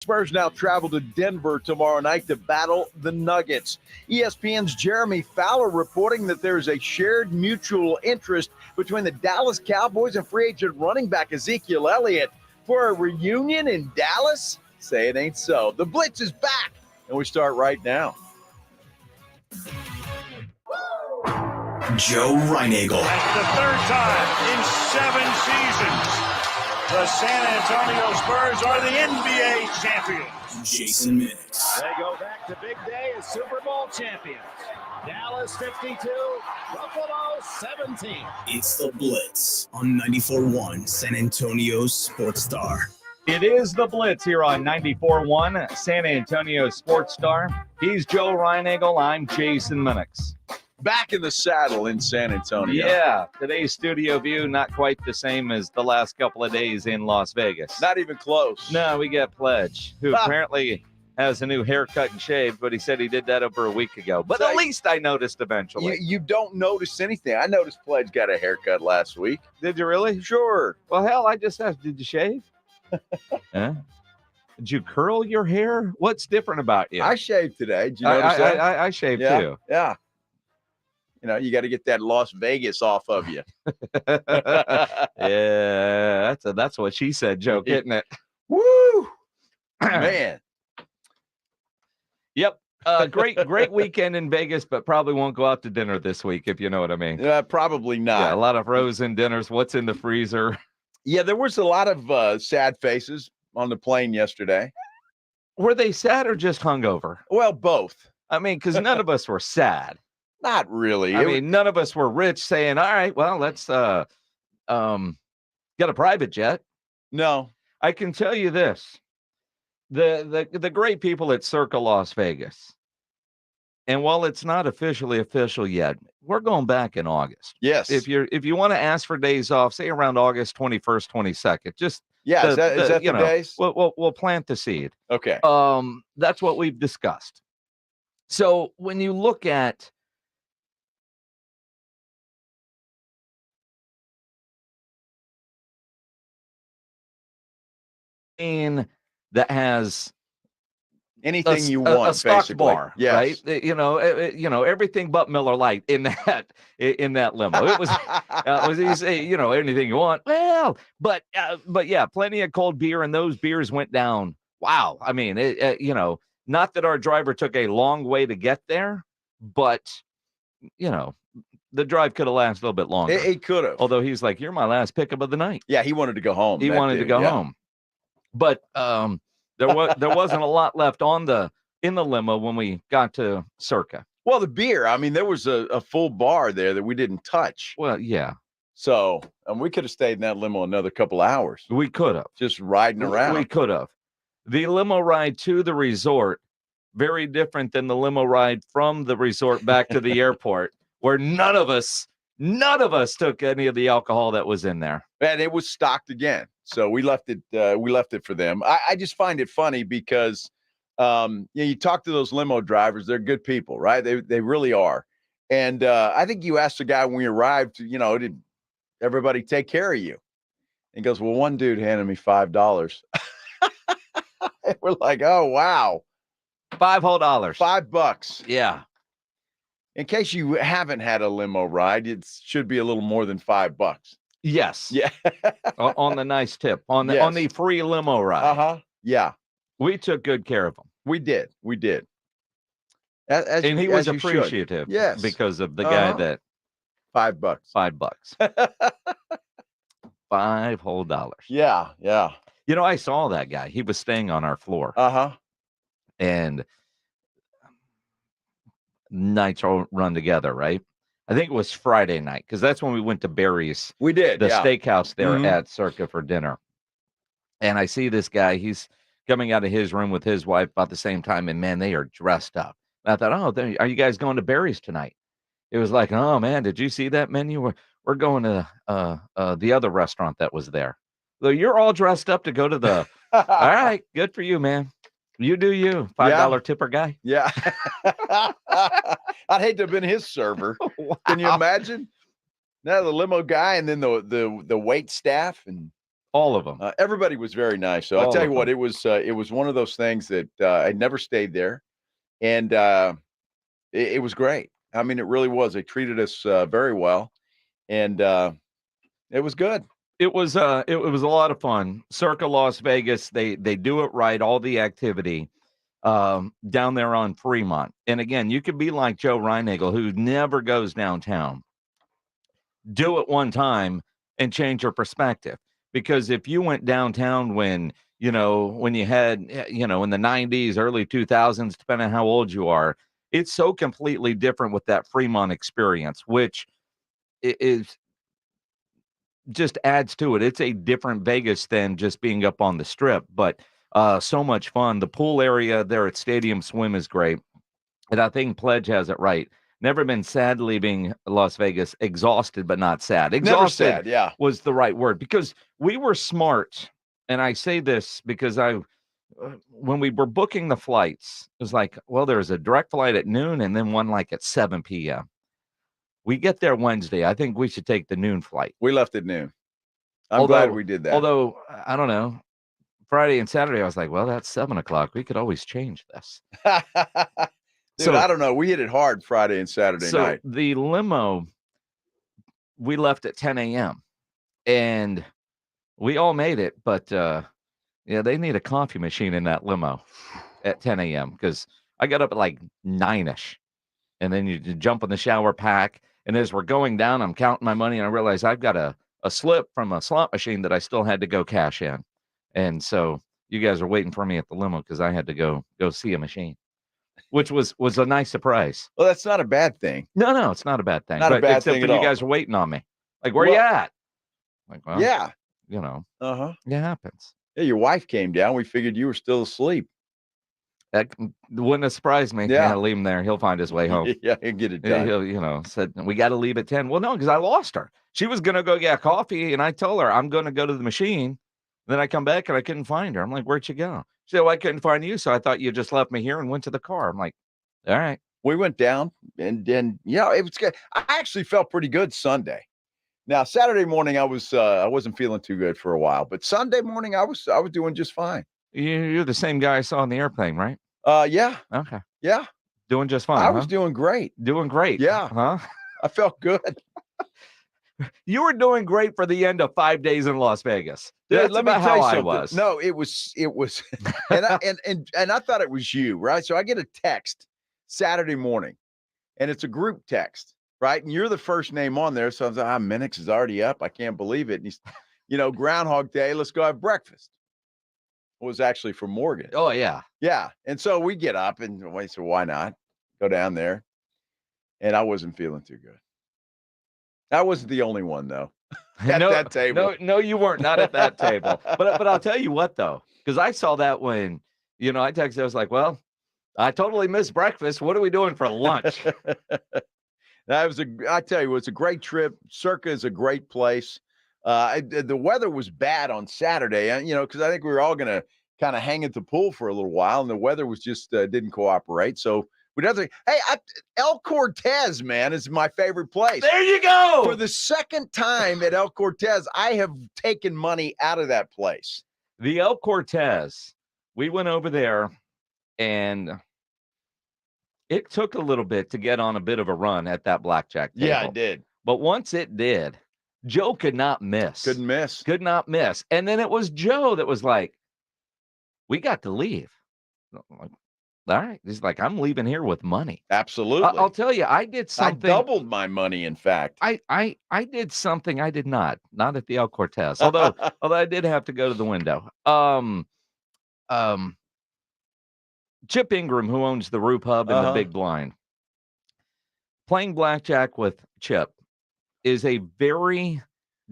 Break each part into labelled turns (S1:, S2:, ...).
S1: Spurs now travel to Denver tomorrow night to battle the Nuggets. ESPN's Jeremy Fowler reporting that there is a shared mutual interest between the Dallas Cowboys and free agent running back Ezekiel Elliott for a reunion in Dallas. Say it ain't so. The Blitz is back, and we start right now.
S2: Joe Reinagel.
S3: That's the third time in 7 seasons. The San Antonio Spurs are the NBA champions.
S2: Jason Minix.
S4: They go back to big day as Super Bowl champions. Dallas 52, Buffalo 17.
S2: It's the Blitz on 94.1 San Antonio Sports Star.
S5: It is the Blitz here on 94.1 San Antonio Sports Star. He's Joe Reinagel. I'm Jason Minix.
S1: Back in the saddle in San Antonio.
S5: Yeah, today's studio view not quite the same as the last couple of days in Las Vegas.
S1: Not even close.
S5: No, we got Pledge, who apparently has a new haircut and shave, but he said he did that over a week ago. But at least I noticed eventually.
S1: You don't notice anything. I noticed Pledge got a haircut last week.
S5: Did you really?
S1: Sure.
S5: Well, hell, I just asked, did you shave? Huh? Did you curl your hair? What's different about you?
S1: I shaved today. Did you notice that?
S5: I shaved too.
S1: Yeah. You know, you got to get that Las Vegas off of you.
S5: Yeah, that's what she said, joke, isn't it?
S1: Woo! Man.
S5: Yep. Great weekend in Vegas, but probably won't go out to dinner this week, if you know what I mean.
S1: Probably not.
S5: Yeah, a lot of frozen dinners. What's in the freezer?
S1: Yeah, there was a lot of sad faces on the plane yesterday.
S5: Were they sad or just hungover?
S1: Well, both.
S5: I mean, because none of us were sad.
S1: Not really.
S5: I mean, none of us were rich saying, all right, well, let's get a private jet.
S1: No.
S5: I can tell you this. The great people at Circa Las Vegas, and while it's not officially official yet, we're going back in August.
S1: Yes.
S5: If you want to ask for days off, say around August 21st, 22nd, just
S1: is that the days?
S5: We'll plant the seed.
S1: Okay.
S5: That's what we've discussed. So when you look at that has
S1: anything you want,
S5: a stock
S1: basically.
S5: Bar,
S1: yes.
S5: Right? You know, everything but Miller Lite in that limo. It was easy, anything you want. Well, but yeah, plenty of cold beer, and those beers went down. Wow, I mean, not that our driver took a long way to get there, but the drive could have lasted a little bit longer.
S1: It could have.
S5: Although he's like, "You're my last pickup of the night."
S1: Yeah, he wanted to go home.
S5: He wanted to go home. But there wasn't a lot left in the limo when we got to Circa.
S1: Well, the beer, I mean, there was a full bar there that we didn't touch.
S5: Well, yeah.
S1: So, and we could have stayed in that limo another couple hours.
S5: We could have.
S1: Just riding around.
S5: We could have. The limo ride to the resort, very different than the limo ride from the resort back to the airport, where none of us took any of the alcohol that was in there.
S1: And it was stocked again. So we left it for them. I just find it funny because you talk to those limo drivers, they're good people, right? They really are. And I think you asked the guy when we arrived, did everybody take care of you? And he goes, well, one dude handed me $5. We're like, oh, wow.
S5: $5 whole.
S1: $5.
S5: Yeah.
S1: In case you haven't had a limo ride, it should be a little more than $5.
S5: Yes.
S1: Yeah.
S5: On the nice tip, on the free limo ride.
S1: Uh-huh. Yeah.
S5: We took good care of him.
S1: We did.
S5: And he was appreciative.
S1: Yes.
S5: Because of the guy that
S1: $5.
S5: $5. $5 whole.
S1: Yeah. Yeah.
S5: I saw that guy. He was staying on our floor.
S1: Uh-huh.
S5: And nights all run together, right? I think it was Friday night, because that's when we went to Barry's.
S1: We did,
S5: the steakhouse there at Circa for dinner. And I see this guy. He's coming out of his room with his wife about the same time, and man, they are dressed up. And I thought, are you guys going to Barry's tonight? It was like, oh man, did you see that menu? We're going to the other restaurant that was there. So you're all dressed up to go to the. All right, good for you, man. You do you. $5 tipper guy.
S1: Yeah. I'd hate to have been his server.
S5: Wow.
S1: Can you imagine? Now the limo guy and then the wait staff and
S5: All of them.
S1: Everybody was very nice. So I'll tell you what, it was one of those things that I never stayed there, and it was great. I mean, it really was. They treated us very well, and it was good.
S5: It was a lot of fun. Circa Las Vegas, they do it right, all the activity down there on Fremont. And again, you could be like Joe Reinagel, who never goes downtown. Do it one time and change your perspective. Because if you went downtown when you had, in the 90s, early 2000s, depending on how old you are, it's so completely different with that Fremont experience, which is just adds to it. It's a different Vegas than just being up on the Strip, but so much fun. The pool area there at Stadium Swim is great. And I think Pledge has it right. Never been sad leaving Las Vegas, exhausted, but not sad. Exhausted
S1: Never sad, yeah.
S5: was the right word, because we were smart. And I say this because when we were booking the flights, it was like, well, there's a direct flight at noon and then one like at 7 p.m. We get there Wednesday. I think we should take the noon flight.
S1: We left at noon. I'm glad we did that.
S5: Although, I don't know, Friday and Saturday, I was like, well, that's 7 o'clock. We could always change this.
S1: Dude, I don't know. We hit it hard Friday and Saturday night.
S5: The limo, we left at 10 a.m. and we all made it, but they need a coffee machine in that limo at 10 a.m. because I got up at like 9-ish, and then you jump in the shower, pack, and as we're going down, I'm counting my money, and I realize I've got a slip from a slot machine that I still had to go cash in, and so you guys are waiting for me at the limo because I had to go see a machine, which was a nice surprise.
S1: Well, that's not a bad thing.
S5: No, it's not a bad thing.
S1: Not a bad thing at all.
S5: You guys are waiting on me. Like, where you at? Like, well,
S1: yeah.
S5: It happens.
S1: Yeah, your wife came down. We figured you were still asleep.
S5: That wouldn't have surprised me.
S1: Yeah.
S5: Leave him there. He'll find his way home.
S1: Yeah, he'll get it done.
S5: He'll, said, we got to leave at 10. Well, no, because I lost her. She was going to go get coffee, and I told her, I'm going to go to the machine. Then I come back, and I couldn't find her. I'm like, where'd you go? She said, well, I couldn't find you, so I thought you just left me here and went to the car. I'm like, all right.
S1: We went down, and it was good. I actually felt pretty good Sunday. Now, Saturday morning, I wasn't feeling too good for a while, but Sunday morning, I was doing just fine.
S5: You're the same guy I saw on the airplane, right?
S1: Yeah.
S5: Okay.
S1: Yeah.
S5: Doing just fine.
S1: I was doing great.
S5: Doing great.
S1: Yeah.
S5: Huh?
S1: I felt good.
S5: You were doing great for the end of 5 days in Las Vegas. That's
S1: let me
S5: about
S1: tell you
S5: how
S1: something.
S5: I was.
S1: No, it was, and I thought it was you, right? So I get a text Saturday morning, and it's a group text, right? And you're the first name on there, so I was like, Minix is already up. I can't believe it. And he's, Groundhog Day. Let's go have breakfast. It was actually from Morgan.
S5: Oh yeah,
S1: yeah. And so we get up, and we said, why not go down there? And I wasn't feeling too good. I wasn't the only one, though, at that table.
S5: No, you weren't. Not at that table. But I'll tell you what, though, because I saw that when, I texted, I was like, well, I totally missed breakfast. What are we doing for lunch?
S1: I tell you, it's a great trip. Circa is a great place. The weather was bad on Saturday, because I think we were all going to kind of hang at the pool for a little while, and the weather was just didn't cooperate. So we don't think, hey, El Cortez, man, is my favorite place.
S5: There you go.
S1: For the second time at El Cortez, I have taken money out of that place.
S5: The El Cortez, we went over there, and it took a little bit to get on a bit of a run at that blackjack table.
S1: Yeah, it did.
S5: But once it did, Joe could not miss.
S1: Couldn't miss.
S5: Could not miss. And then it was Joe that was like, we got to leave. I'm like, all right. He's like, I'm leaving here with money.
S1: Absolutely.
S5: I'll tell you, I did something.
S1: I doubled my money, in fact.
S5: I did something I did not at the El Cortez. Although I did have to go to the window. Chip Ingram, who owns the Rue Pub and the Big Blind, playing blackjack with Chip is a very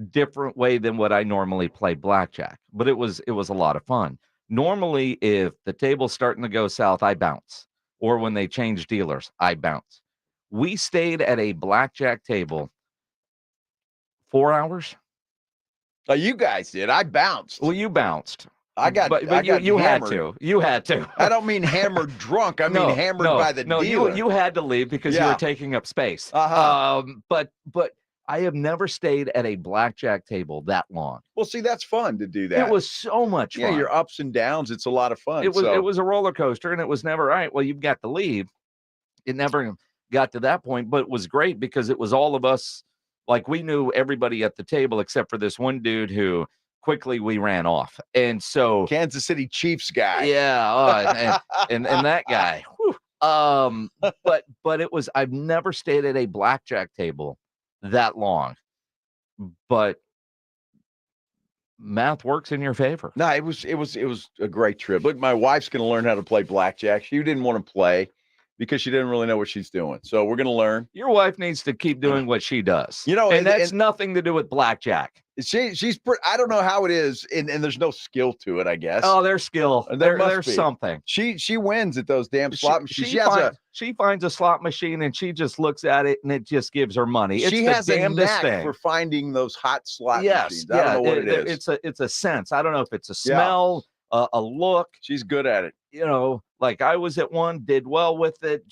S5: different way than what I normally play blackjack. But it was a lot of fun. Normally, if the table's starting to go south, I bounce. Or when they change dealers, I bounce. We stayed at a blackjack table 4 hours.
S1: Oh, you guys did. I bounced.
S5: Well, you bounced.
S1: But
S5: you had to. You had to.
S1: I don't mean hammered drunk. I mean hammered by the dealer.
S5: You had to leave because you were taking up space.
S1: Uh-huh.
S5: But I have never stayed at a blackjack table that long.
S1: Well, see, that's fun to do that.
S5: It was so much fun.
S1: Yeah, your ups and downs. It's a lot of fun.
S5: It was a roller coaster, and it was never, all right, well, you've got to leave. It never got to that point, but it was great because it was all of us. Like, we knew everybody at the table except for this one dude who quickly we ran off. And so
S1: Kansas City Chiefs guy.
S5: Yeah, and that guy. Whew. But it was, I've never stayed at a blackjack table that long. But math works in your favor.
S1: No, it was a great trip. Look, my wife's going to learn how to play blackjack. She didn't want to play because she didn't really know what she's doing. So we're going to learn.
S5: Your wife needs to keep doing what she does.
S1: You know,
S5: and that's nothing to do with blackjack.
S1: She's I don't know how it is, and there's no skill to it, I guess.
S5: Oh, there's skill. There's something.
S1: She wins at those damn slot machines.
S5: She finds a slot machine and she just looks at it and it just gives her money. It's
S1: she
S5: the
S1: has
S5: damnedest
S1: a knack
S5: thing
S1: for finding those hot slot machines.
S5: Yeah,
S1: I don't know what it is.
S5: It's a sense. I don't know if it's a smell, a look.
S1: She's good at it.
S5: You know, like I was at one, did well with it.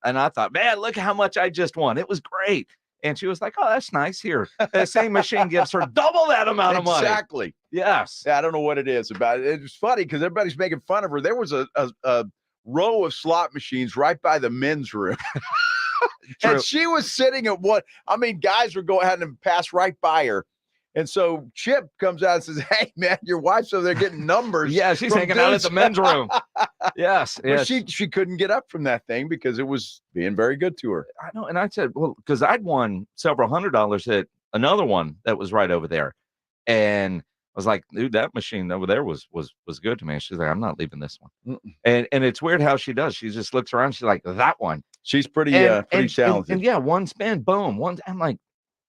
S5: And I thought, man, look how much I just won. It was great. And she was like, oh, that's nice. Here, the same machine gives her double that amount of money.
S1: Exactly.
S5: Yes.
S1: Yeah, I don't know what it is about it. It's funny because everybody's making fun of her. There was a row of slot machines right by the men's room. And she was sitting at one. I mean, guys were going ahead and pass right by her. And so Chip comes out and says, hey, man, your wife's over there getting numbers.
S5: Yeah, she's hanging out at the men's room. Yes.
S1: She couldn't get up from that thing because it was being very good to her.
S5: I know. And I said, well, because I'd won several $100s at another one that was right over there. And I was like, dude, that machine over there was good to me. She's like, I'm not leaving this one. And it's weird how she does. She just looks around. She's like, that one.
S1: She's pretty talented.
S5: And yeah, one spin, boom. I'm like,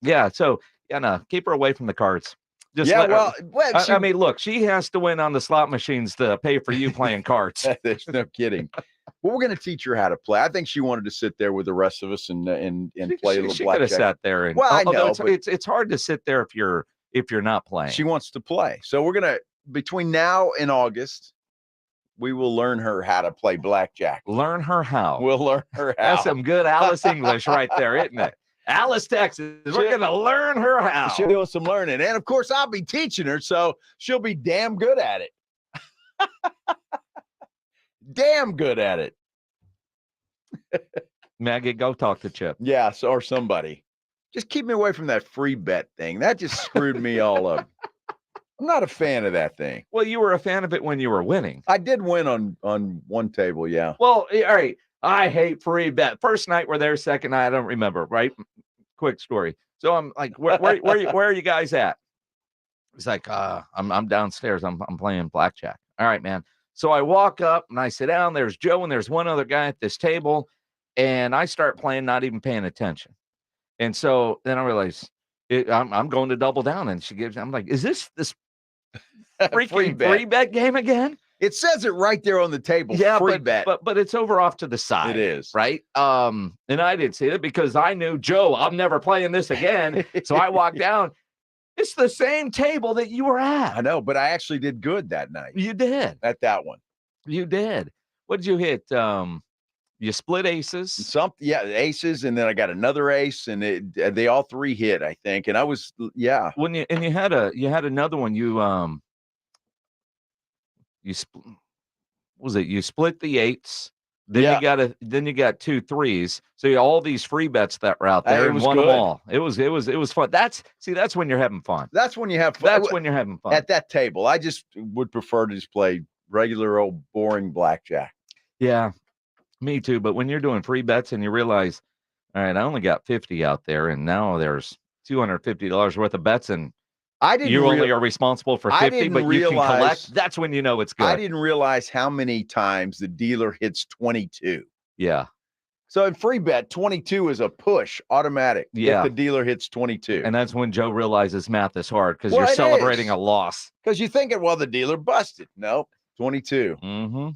S5: yeah. So, yeah, no, keep her away from the cards. Just I mean, look, she has to win on the slot machines to pay for you playing cards.
S1: There's no kidding. Well, we're going to teach her how to play. I think she wanted to sit there with the rest of us and play a little blackjack.
S5: She could have sat there. And,
S1: well, I know,
S5: it's hard to sit there if you're not playing.
S1: She wants to play. So we're going to, between now and August, we will learn her how to play blackjack.
S5: Learn her how.
S1: We'll learn her how.
S5: That's some good Alice English right there, isn't it? Alice, Texas. We're going to learn her how.
S1: She'll do some learning. And, of course, I'll be teaching her, so she'll be damn good at it. Damn good at it.
S5: Maggie, go talk to Chip.
S1: Yeah, or somebody. Just keep me away from that free bet thing. That just screwed me all up. I'm not a fan of that thing.
S5: Well, you were a fan of it when you were winning.
S1: I did win on one table, yeah.
S5: Well, all right. I hate free bet. First night we're there, second night, I don't remember, right? Quick story. So I'm like, where are you guys at? He's like, I'm downstairs. I'm playing blackjack. All right, man. So I walk up and I sit down. There's Joe and there's one other guy at this table. And I start playing, not even paying attention. And so then I realize I'm going to double down. And I'm like, is this freaking free bet game again?
S1: It says it right there on the table.
S5: Yeah,
S1: free bet.
S5: But it's over off to the side.
S1: It is.
S5: Right. And I didn't see it because I knew, Joe, I'm never playing this again. So I walked down. It's the same table that you were at.
S1: I know, but I actually did good that night.
S5: You did.
S1: At that one.
S5: You did. What did you hit? You split aces.
S1: Aces, and then I got another ace, and they all three hit, I think. And I was, yeah.
S5: When you had another one, you split the eights, then you got 2 3s. So all these free bets that were out there and won them all. It was fun. That's when you're having fun.
S1: That's when you have fun.
S5: That's when you're having fun.
S1: At that table. I just would prefer to just play regular old boring blackjack.
S5: Yeah, me too. But when you're doing free bets and you realize, all right, I only got 50 out there, and now there's $250 worth of bets, and you only are responsible for 50, but you can collect. That's when you know it's good.
S1: I didn't realize how many times the dealer hits 22.
S5: Yeah.
S1: So in free bet, 22 is a push automatic.
S5: Yeah.
S1: If the dealer hits 22.
S5: And that's when Joe realizes math is hard because you're celebrating a loss.
S1: Because you're thinking, well, the dealer busted. Nope. 22.
S5: Mm-hmm.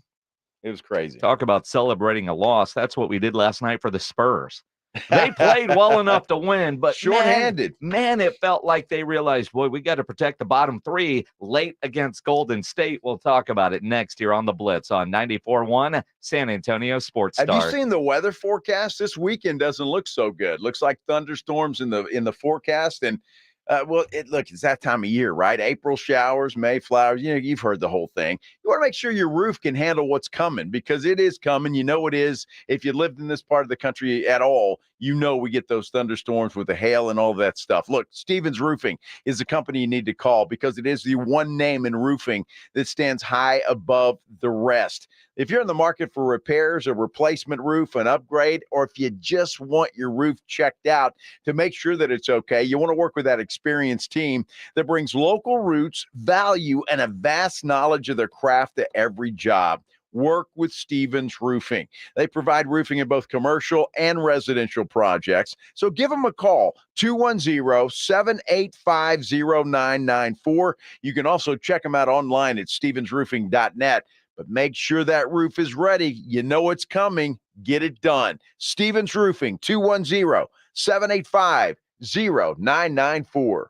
S1: It was crazy.
S5: Talk about celebrating a loss. That's what we did last night for the Spurs. They played well enough to win, but
S1: shorthanded.
S5: Man, it felt like they realized, boy, we got to protect the bottom three late against Golden State. We'll talk about it next here on the Blitz on 94.1 San Antonio Sports Star.
S1: Have you seen the weather forecast? This weekend doesn't look so good. Looks like thunderstorms in the forecast. And it's that time of year, right? April showers, May flowers. You've heard the whole thing. You want to make sure your roof can handle what's coming, because it is coming. You know it is. If you lived in this part of the country at all, we get those thunderstorms with the hail and all that stuff. Look, Stevens Roofing is the company you need to call, because it is the one name in roofing that stands high above the rest. If you're in the market for repairs, a replacement roof, an upgrade, or if you just want your roof checked out to make sure that it's okay, you want to work with that experienced team that brings local roots, value, and a vast knowledge of their craft to every job. Work with Stevens Roofing. They provide roofing in both commercial and residential projects. So give them a call, 210-785-0994. You can also check them out online at stevensroofing.net. But make sure that roof is ready. You know it's coming. Get it done. Stevens Roofing, 210-785-0994.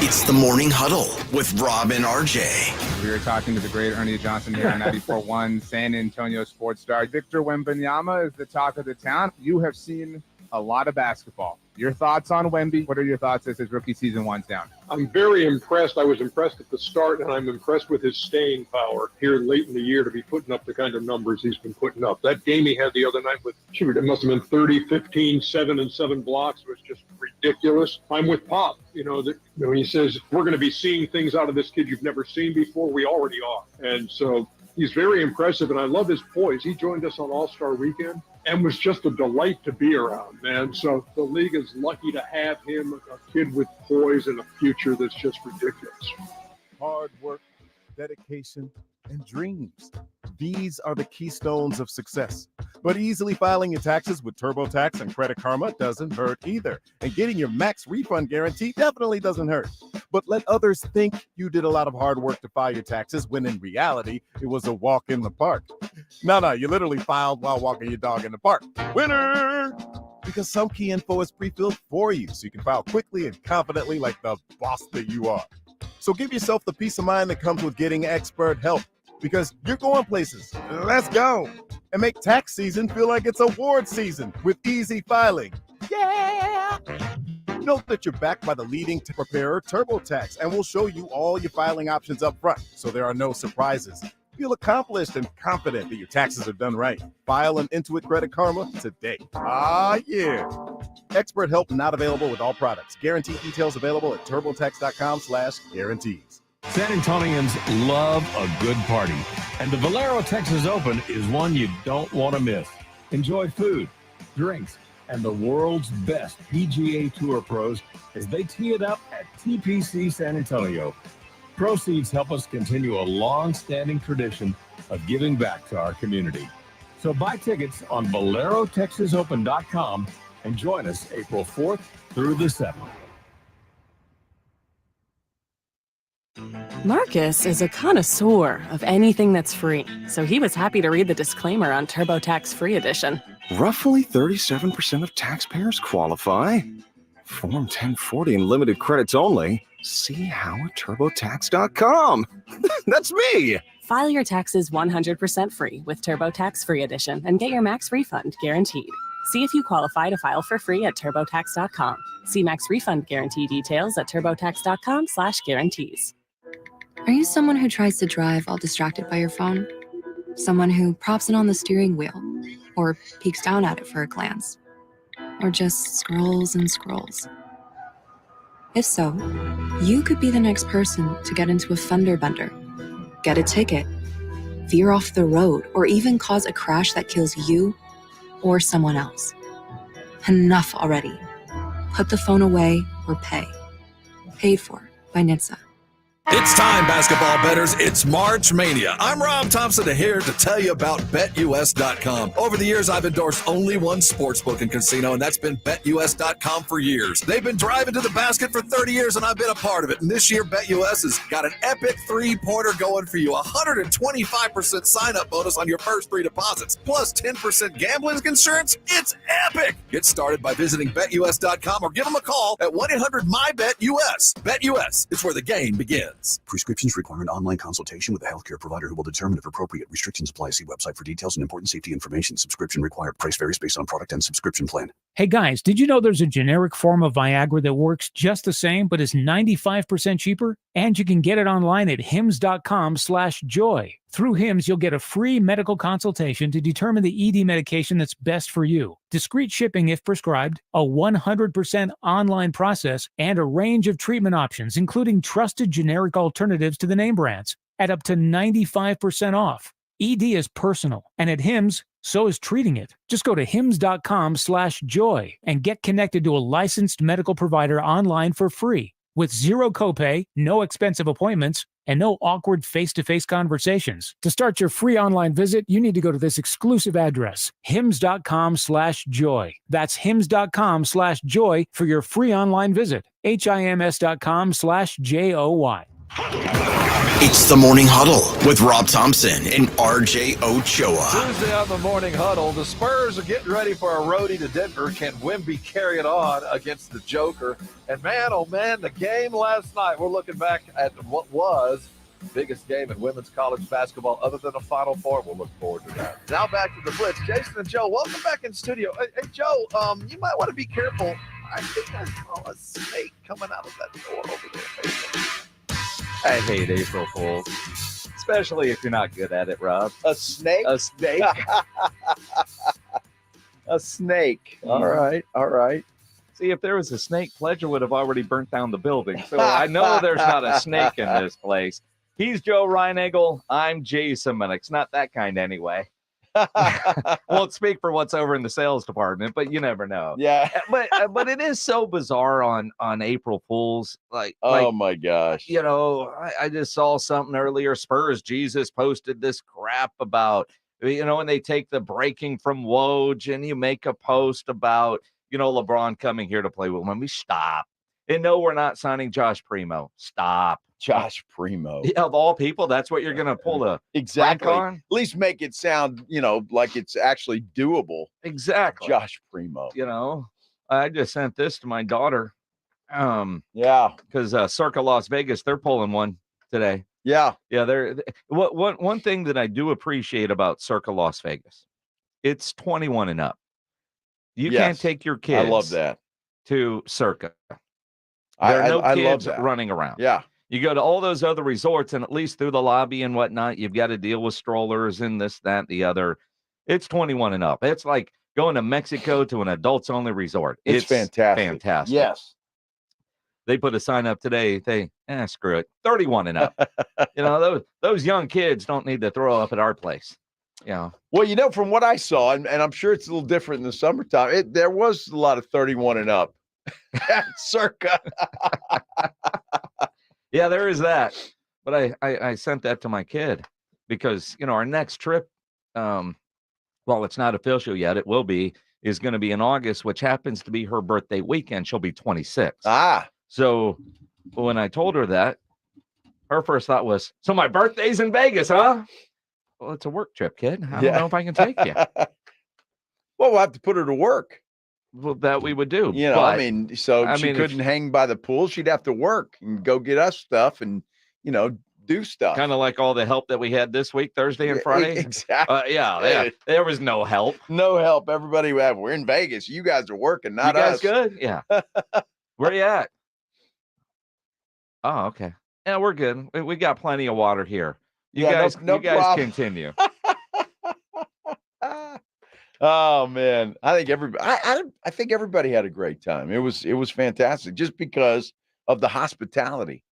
S2: It's the Morning Huddle with Rob and RJ.
S6: We were talking to the great Ernie Johnson here on 94.1 San Antonio Sports Star. Victor Wembanyama is the talk of the town. You have seen a lot of basketball. Your thoughts on Wemby? What are your thoughts as his rookie season winds down?
S7: I'm very impressed. I was impressed at the start, and I'm impressed with his staying power here late in the year to be putting up the kind of numbers he's been putting up. That game he had the other night with, it must have been 30, 15, 7 and 7 blocks. It was just ridiculous. I'm with Pop. When he says, we're going to be seeing things out of this kid you've never seen before, we already are. And so he's very impressive, and I love his poise. He joined us on All-Star Weekend and was just a delight to be around, man. So the league is lucky to have him, a kid with poise and a future that's just ridiculous.
S8: Hard work, dedication, and dreams. These are the keystones of success. But easily filing your taxes with TurboTax and Credit Karma doesn't hurt either. And getting your max refund guarantee definitely doesn't hurt. But let others think you did a lot of hard work to file your taxes, when in reality, it was a walk in the park. No, you literally filed while walking your dog in the park. Winner! Because some key info is pre-filled for you, so you can file quickly and confidently like the boss that you are. So give yourself the peace of mind that comes with getting expert help, because you're going places. Let's go. And make tax season feel like it's award season with easy filing. Yeah! Note that you're backed by the leading preparer, TurboTax, and we'll show you all your filing options up front, so there are no surprises. Feel accomplished and confident that your taxes are done right. File an Intuit Credit Karma today. Ah, yeah. Expert help not available with all products. Guarantee details available at turbotax.com/guarantees.
S9: San Antonians love a good party, and the Valero Texas Open is one you don't want to miss. Enjoy food, drinks, and the world's best PGA Tour pros as they tee it up at TPC San Antonio. Proceeds help us continue a long-standing tradition of giving back to our community. So buy tickets on ValeroTexasOpen.com and join us April 4th through the 7th.
S10: Marcus is a connoisseur of anything that's free, so he was happy to read the disclaimer on TurboTax Free Edition.
S11: Roughly 37% of taxpayers qualify. Form 1040 and limited credits only. See how at TurboTax.com. That's me.
S10: File your taxes 100% free with TurboTax Free Edition and get your max refund guaranteed. See if you qualify to file for free at TurboTax.com. See max refund guarantee details at TurboTax.com/guarantees.
S12: Are you someone who tries to drive while distracted by your phone? Someone who props it on the steering wheel or peeks down at it for a glance? Or just scrolls and scrolls? If so, you could be the next person to get into a fender bender, get a ticket, veer off the road, or even cause a crash that kills you or someone else. Enough already. Put the phone away or pay. Paid for by NHTSA.
S13: It's time, basketball bettors. It's March Mania. I'm Rob Thompson here to tell you about BetUS.com. Over the years, I've endorsed only one sportsbook and casino, and that's been BetUS.com for years. They've been driving to the basket for 30 years, and I've been a part of it. And this year, BetUS has got an epic three-pointer going for you. 125% sign-up bonus on your first 3 deposits, plus 10% gambling insurance. It's epic. Get started by visiting BetUS.com or give them a call at 1-800-MY-BET-US. BetUS, it's where the game begins.
S14: Prescriptions require an online consultation with a healthcare provider who will determine if appropriate. Restrictions apply. See website for details and important safety information. Subscription required. Price varies based on product and subscription plan.
S15: Hey guys, did you know there's a generic form of Viagra that works just the same but is 95% cheaper? And you can get it online at hims.com/joy. Through Hims, you'll get a free medical consultation to determine the ED medication that's best for you, discreet shipping if prescribed, a 100% online process, and a range of treatment options, including trusted generic alternatives to the name brands, at up to 95% off. ED is personal, and at Hims, so is treating it. Just go to hims.com/joy and get connected to a licensed medical provider online for free with zero copay, no expensive appointments, and no awkward face-to-face conversations. To start your free online visit, you need to go to this exclusive address, hims.com/joy. That's hims.com/joy for your free online visit. hims.com/joy.
S2: It's the Morning Huddle with Rob Thompson and RJ Ochoa.
S16: Tuesday on the Morning Huddle, the Spurs are getting ready for a roadie to Denver. Can Wemby carry it on against the Joker? And man, oh man, the game last night, we're looking back at what was the biggest game in women's college basketball other than a Final Four. We'll look forward to that. Now back to the Blitz. Jason and Joe, welcome back in studio. Hey Joe, you might want to be careful. I think I saw a snake coming out of that door over there.
S5: I hate April Fools, especially if you're not good at it, Rob.
S1: A snake?
S5: A snake?
S1: A snake. All right.
S5: See, if there was a snake, Pledger would have already burnt down the building. So I know there's not a snake in this place. He's Joe Reinagel. I'm Jason Minix. Not that kind anyway. Won't speak for what's over in the sales department, but you never know.
S1: Yeah.
S5: but it is so bizarre on April Fools.
S1: Oh my gosh.
S5: You know, I just saw something earlier. Spurs Jesus posted this crap about, you know, when they take the breaking from Woj and you make a post about, you know, LeBron coming here to play with Wemby. Stop. And no, we're not signing Josh Primo. Stop.
S1: Josh Primo.
S5: Of all people, that's what you're going to pull the
S1: exactly
S5: on?
S1: At least make it sound, you know, like it's actually doable.
S5: Exactly.
S1: Josh Primo.
S5: You know, I just sent this to my daughter.
S1: Yeah,
S5: because Circa Las Vegas, they're pulling one today.
S1: Yeah.
S5: They're one thing that I do appreciate about Circa Las Vegas, it's 21 and up. You can't take your kids.
S1: I love that.
S5: To Circa. There are no kids
S1: love that.
S5: running around.
S1: Yeah.
S5: You go to all those other resorts, and at least through the lobby and whatnot, you've got to deal with strollers and this, that, the other. It's 21 and up. It's like going to Mexico to an adults-only resort.
S1: It's fantastic.
S5: Fantastic.
S1: Yes.
S5: They put a sign up today. Screw it. 31 and up. You know, those young kids don't need to throw up at our place. Yeah.
S1: Well, you know, from what I saw, and I'm sure it's a little different in the summertime, there was a lot of 31 and up at Circa.
S5: Yeah, there is that. But I sent that to my kid because, you know, our next trip, well, it's not official yet. It will be, is going to be in August, which happens to be her birthday weekend. She'll be 26. So when I told her that, her first thought was, so my birthday's in Vegas, huh? Well, it's a work trip, kid. I don't know if I can take you.
S1: Well, we'll have to put her to work.
S5: Well, that we would do.
S1: You know,
S5: but,
S1: I mean, she couldn't hang by the pool. She'd have to work and go get us stuff and, you know, do stuff.
S5: Kind of like all the help that we had this week, Thursday and Friday.
S1: Exactly.
S5: Yeah. There was no help.
S1: No help. Everybody, we're in Vegas. You guys are working, not us.
S5: You guys good? Yeah. Where you at? Oh, okay. Yeah, we're good. We got plenty of water here. You guys continue.
S1: Oh man, I think everybody had a great time. It was fantastic just because of the hospitality.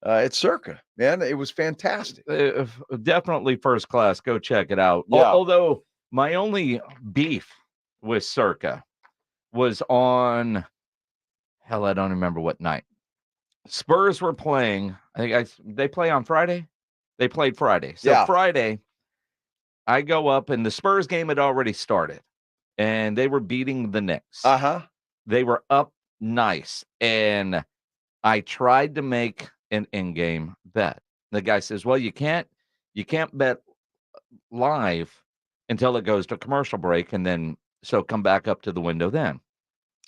S1: At Circa, man, it was fantastic.
S5: Definitely first class. Go check it out.
S1: Yeah.
S5: Although my only beef with Circa was on, hell, I don't remember what night. Spurs were playing. I think they play on Friday. They played Friday. So
S1: Yeah.
S5: Friday, I go up, and the Spurs game had already started, and they were beating the Knicks. They were up nice, and I tried to make an in-game bet. The guy says, "Well, you can't bet live until it goes to commercial break, and then so come back up to the window then."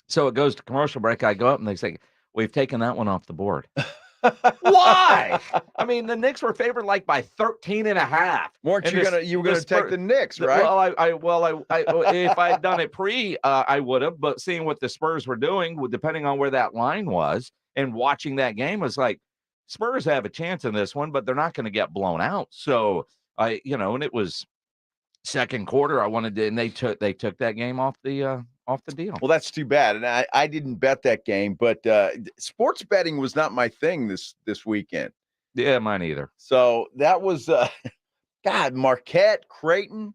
S5: So it goes to commercial break. I go up, and they say, "We've taken that one off the board." Why? I mean, the Knicks were favored like by 13.5.
S1: Weren't you were gonna take the Knicks, right?
S5: Well, if I'd done it pre, I would have. But seeing what the Spurs were doing, depending on where that line was, and watching that game, was like, Spurs have a chance in this one, but they're not going to get blown out. So and it was second quarter. I wanted to, and they took that game off the deal.
S1: Well, that's too bad. And I didn't bet that game, but sports betting was not my thing this weekend.
S5: Yeah, mine either.
S1: So that was God, Marquette, Creighton.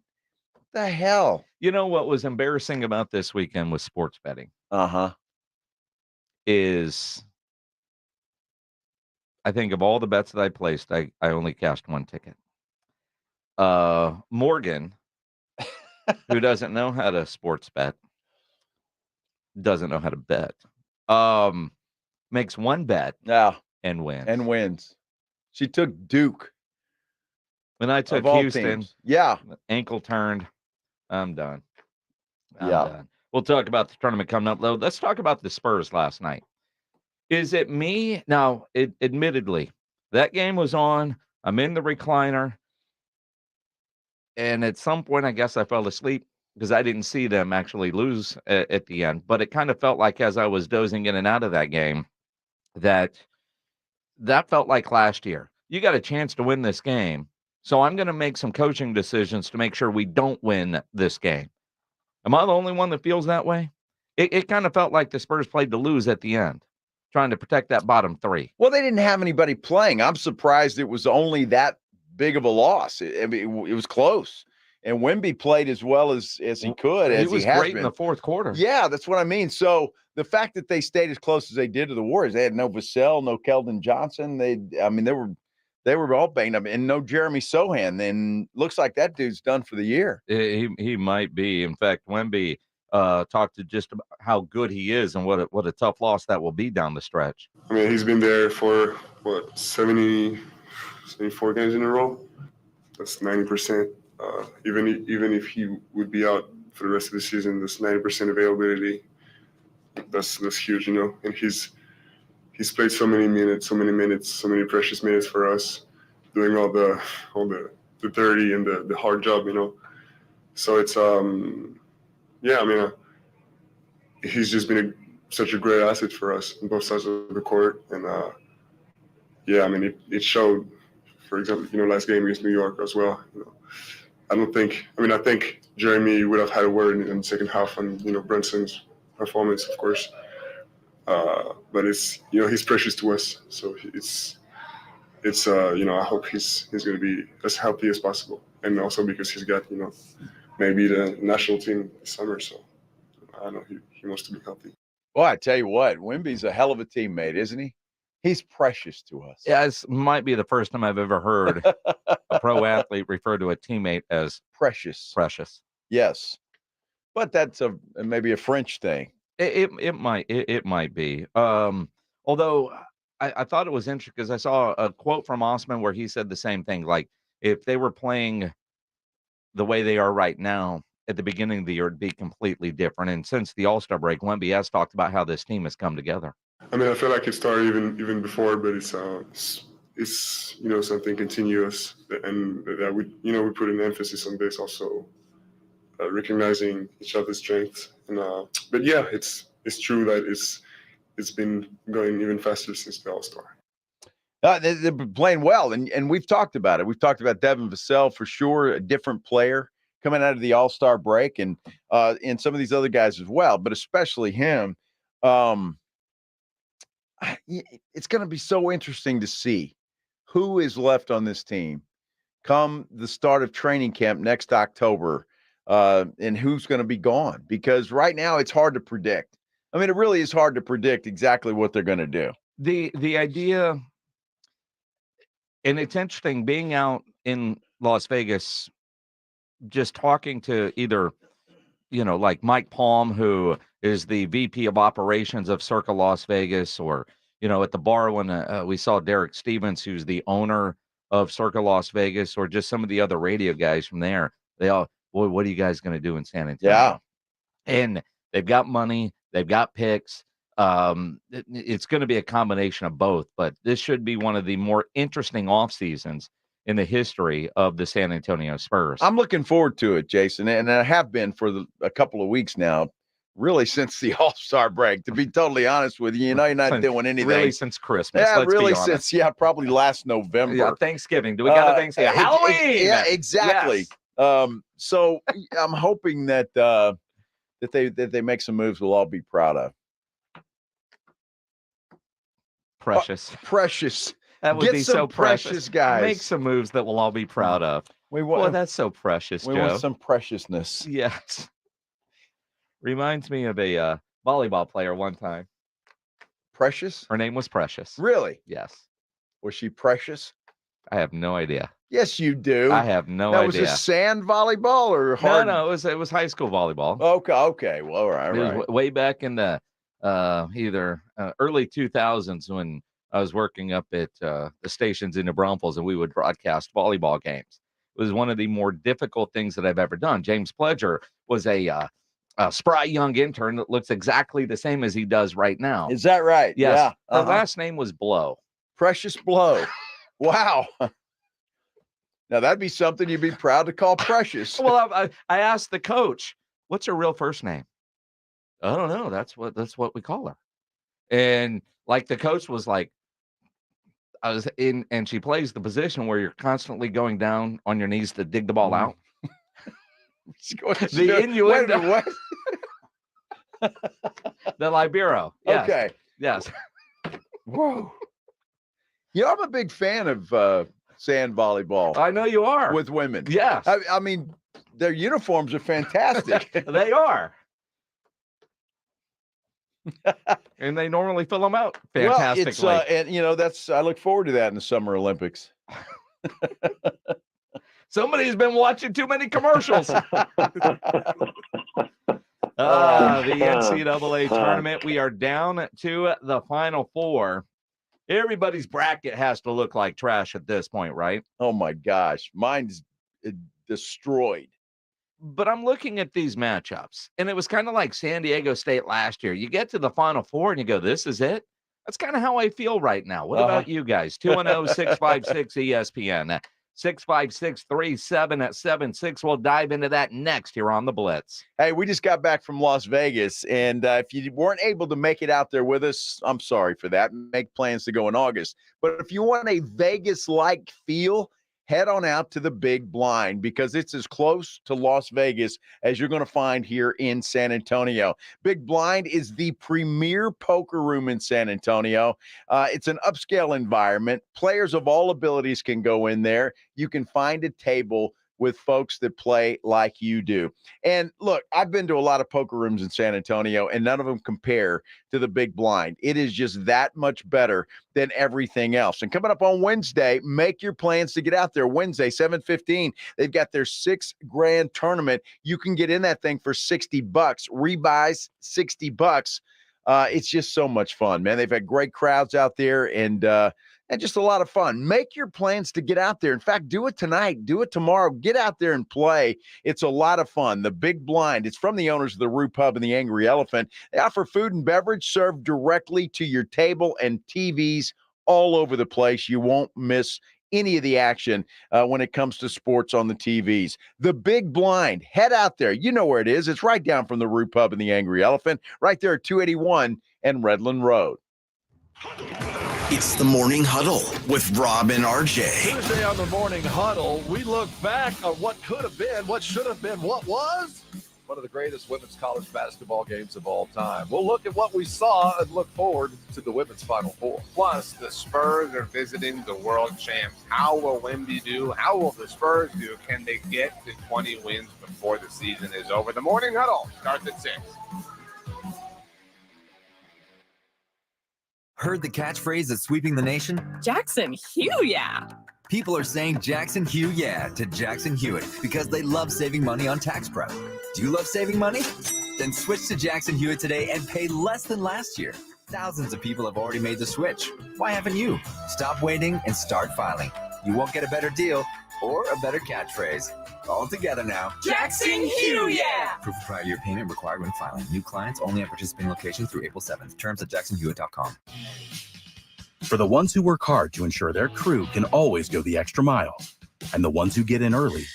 S1: What the hell?
S5: You know what was embarrassing about this weekend with sports betting? Is I think of all the bets that I placed, I only cashed one ticket. Morgan, who doesn't know how to sports bet, doesn't know how to bet, makes one bet and wins.
S1: She took Duke.
S5: When I took Houston, ankle turned. I'm done. I'm done. We'll talk about the tournament coming up, though. Let's talk about the Spurs last night. Is it me? Now, admittedly, that game was on. I'm in the recliner. And at some point, I guess I fell asleep because I didn't see them actually lose at the end. But it kind of felt like as I was dozing in and out of that game, that felt like last year. You got a chance to win this game. So I'm going to make some coaching decisions to make sure we don't win this game. Am I the only one that feels that way? It kind of felt like the Spurs played to lose at the end, trying to protect that bottom three.
S1: Well, they didn't have anybody playing. I'm surprised it was only that big of a loss. It was close. And Wemby played as well as he could.
S5: He was great in the fourth quarter.
S1: Yeah, that's what I mean. So the fact that they stayed as close as they did to the Warriors, they had no Vassell, no Keldon Johnson. They were all banged up, and no Jeremy Sohan. Then looks like that dude's done for the year.
S5: He might be. In fact, Wemby talked to just about how good he is and what a tough loss that will be down the stretch.
S17: I mean, he's been there for 74 games in a row. That's 90%. Even if he would be out for the rest of the season, that's 90% availability. That's huge, And he's played so many minutes, so many precious minutes for us, doing all the dirty and the hard job, So it's he's just been such a great asset for us on both sides of the court, and it showed. For example, last game against New York as well. I think Jeremy would have had a word in the second half on Brunson's performance, of course. But it's he's precious to us, so I hope he's going to be as healthy as possible, and also because he's got maybe the national team this summer, so I know he wants to be healthy.
S1: Well, I tell you what, Wemby's a hell of a teammate, isn't he? He's precious to us.
S5: Yeah, this might be the first time I've ever heard a pro athlete refer to a teammate as
S1: precious.
S5: Precious.
S1: Yes, but that's maybe a French thing.
S5: It might be. Although I thought it was interesting because I saw a quote from Osman where he said the same thing. Like if they were playing the way they are right now at the beginning of the year, it'd be completely different. And since the All-Star break, Wemby has talked about how this team has come together.
S17: I mean, I feel like it started even before, but it's something continuous, and that we put an emphasis on this also, recognizing each other's strengths. And but yeah, it's true that it's been going even faster since the All-Star.
S1: They're playing well, and we've talked about it. We've talked about Devin Vassell for sure, a different player coming out of the All-Star break, and some of these other guys as well, but especially him. It's going to be so interesting to see who is left on this team come the start of training camp next October, and who's going to be gone, because right now it's hard to predict. I mean, it really is hard to predict exactly what they're going to do.
S5: The idea, and it's interesting being out in Las Vegas, just talking to either, like Mike Palm, who is the VP of operations of Circa Las Vegas, or, at the bar when we saw Derek Stevens, who's the owner of Circa Las Vegas, or just some of the other radio guys from there. They all, boy, what are you guys going to do in San Antonio?
S1: Yeah.
S5: And they've got money, they've got picks. It's going to be a combination of both, but this should be one of the more interesting off seasons in the history of the San Antonio Spurs.
S1: I'm looking forward to it, Jason, and I have been for a couple of weeks now, really since the All-Star break, to be totally honest with you. You're not doing anything.
S5: Really since Christmas.
S1: Yeah,
S5: let's
S1: really
S5: be honest.
S1: since, probably last November.
S5: Yeah, Thanksgiving. Do we got a Thanksgiving? Halloween!
S1: Yeah, exactly.
S5: Yes.
S1: So I'm hoping that they make some moves we'll all be proud of.
S5: Precious.
S1: Precious.
S5: That would
S1: Get
S5: be
S1: some
S5: so
S1: precious, guys.
S5: Make some moves that we'll all be proud of. Boy, that's so precious,
S1: we
S5: Joe.
S1: want some preciousness.
S5: Yes. Reminds me of a volleyball player one time.
S1: Precious?
S5: Her name was Precious.
S1: Really?
S5: Yes.
S1: Was she precious?
S5: I have no idea.
S1: Yes, you do.
S5: I have no
S1: now,
S5: idea.
S1: Was it sand volleyball or hard?
S5: No, it was high school volleyball.
S1: Okay. Well, all right.
S5: It was way back in the either early 2000s when I was working up at the stations in New Braunfels, and we would broadcast volleyball games. It was one of the more difficult things that I've ever done. James Pledger was a spry young intern that looks exactly the same as he does right now.
S1: Is that right?
S5: Yes.
S1: Yeah.
S5: Her last name was Blow.
S1: Precious Blow. Wow. Now, that'd be something you'd be proud to call Precious.
S5: Well, I asked the coach, what's her real first name? I don't know. That's what we call her. And like the coach was like, I was in, and she plays the position where you're constantly going down on your knees to dig the ball out. The innuendo.
S1: What?
S5: The libero. Yes.
S1: Okay.
S5: Yes.
S1: Whoa. I'm a big fan of sand volleyball.
S5: I know you are.
S1: With women.
S5: Yes.
S1: I mean, their uniforms are fantastic.
S5: They are. And they normally fill them out fantastically.
S1: Well, and I look forward to that in the Summer Olympics.
S5: Somebody's been watching too many commercials. The NCAA tournament. We are down to the Final Four. Everybody's bracket has to look like trash at this point, right?
S1: Oh my gosh, mine's destroyed.
S5: But I'm looking at these matchups, and it was kind of like San Diego State last year. You get to the Final Four, and you go, this is it? That's kind of how I feel right now. What about you guys? 210-656-ESPN. 656-3776. We'll dive into that next here on the Blitz.
S1: Hey, we just got back from Las Vegas, and if you weren't able to make it out there with us, I'm sorry for that. Make plans to go in August. But if you want a Vegas-like feel, head on out to the Big Blind, because it's as close to Las Vegas as you're going to find here in San Antonio. Big Blind is the premier poker room in San Antonio. It's an upscale environment. Players of all abilities can go in there. You can find a table with folks that play like you do. And look, I've been to a lot of poker rooms in San Antonio, and none of them compare to the Big Blind. It is just that much better than everything else. And coming up on Wednesday, make your plans to get out there. Wednesday, 7:15, they've got their $6,000 tournament. You can get in that thing for $60. Rebuys $60. It's just so much fun, man. They've had great crowds out there, and just a lot of fun. Make your plans to get out there. In fact, do it tonight. Do it tomorrow. Get out there and play. It's a lot of fun. The Big Blind. It's from the owners of the Roo Pub and the Angry Elephant. They offer food and beverage served directly to your table, and TVs all over the place. You won't miss any of the action when it comes to sports on the TVs. The Big Blind. Head out there. You know where it is. It's right down from the Roo Pub and the Angry Elephant, right there at 281 and Redland Road.
S2: It's the Morning Huddle with Rob and RJ.
S16: Tuesday on the Morning Huddle, we look back on what could have been, what should have been, what was one of the greatest women's college basketball games of all time. We'll look at what we saw and look forward to the women's Final Four.
S6: Plus, the Spurs are visiting the world champs. How will Wemby do? How will the Spurs do? Can they get to 20 wins before the season is over? The Morning Huddle starts at 6.
S18: Heard the catchphrase that's sweeping the nation?
S19: Jackson, Hugh, yeah.
S18: People are saying Jackson Hugh yeah to Jackson Hewitt because they love saving money on tax prep. Do you love saving money? Then switch to Jackson Hewitt today and pay less than last year. Thousands of people have already made the switch. Why haven't you? Stop waiting and start filing. You won't get a better deal or a better catchphrase. All together now.
S19: Jackson Hugh, yeah!
S18: Proof of prior year payment required when filing. New clients only at participating locations through April 7th. Terms at jacksonhewitt.com.
S20: For the ones who work hard to ensure their crew can always go the extra mile, and the ones who get in early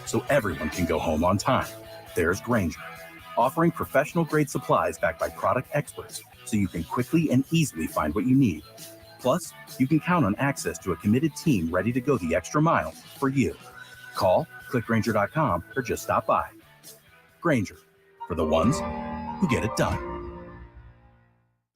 S20: so everyone can go home on time, there's Grainger, offering professional-grade supplies backed by product experts so you can quickly and easily find what you need. Plus, you can count on access to a committed team ready to go the extra mile for you. Call, click Grainger.com, or just stop by. Grainger, for the ones who get it done.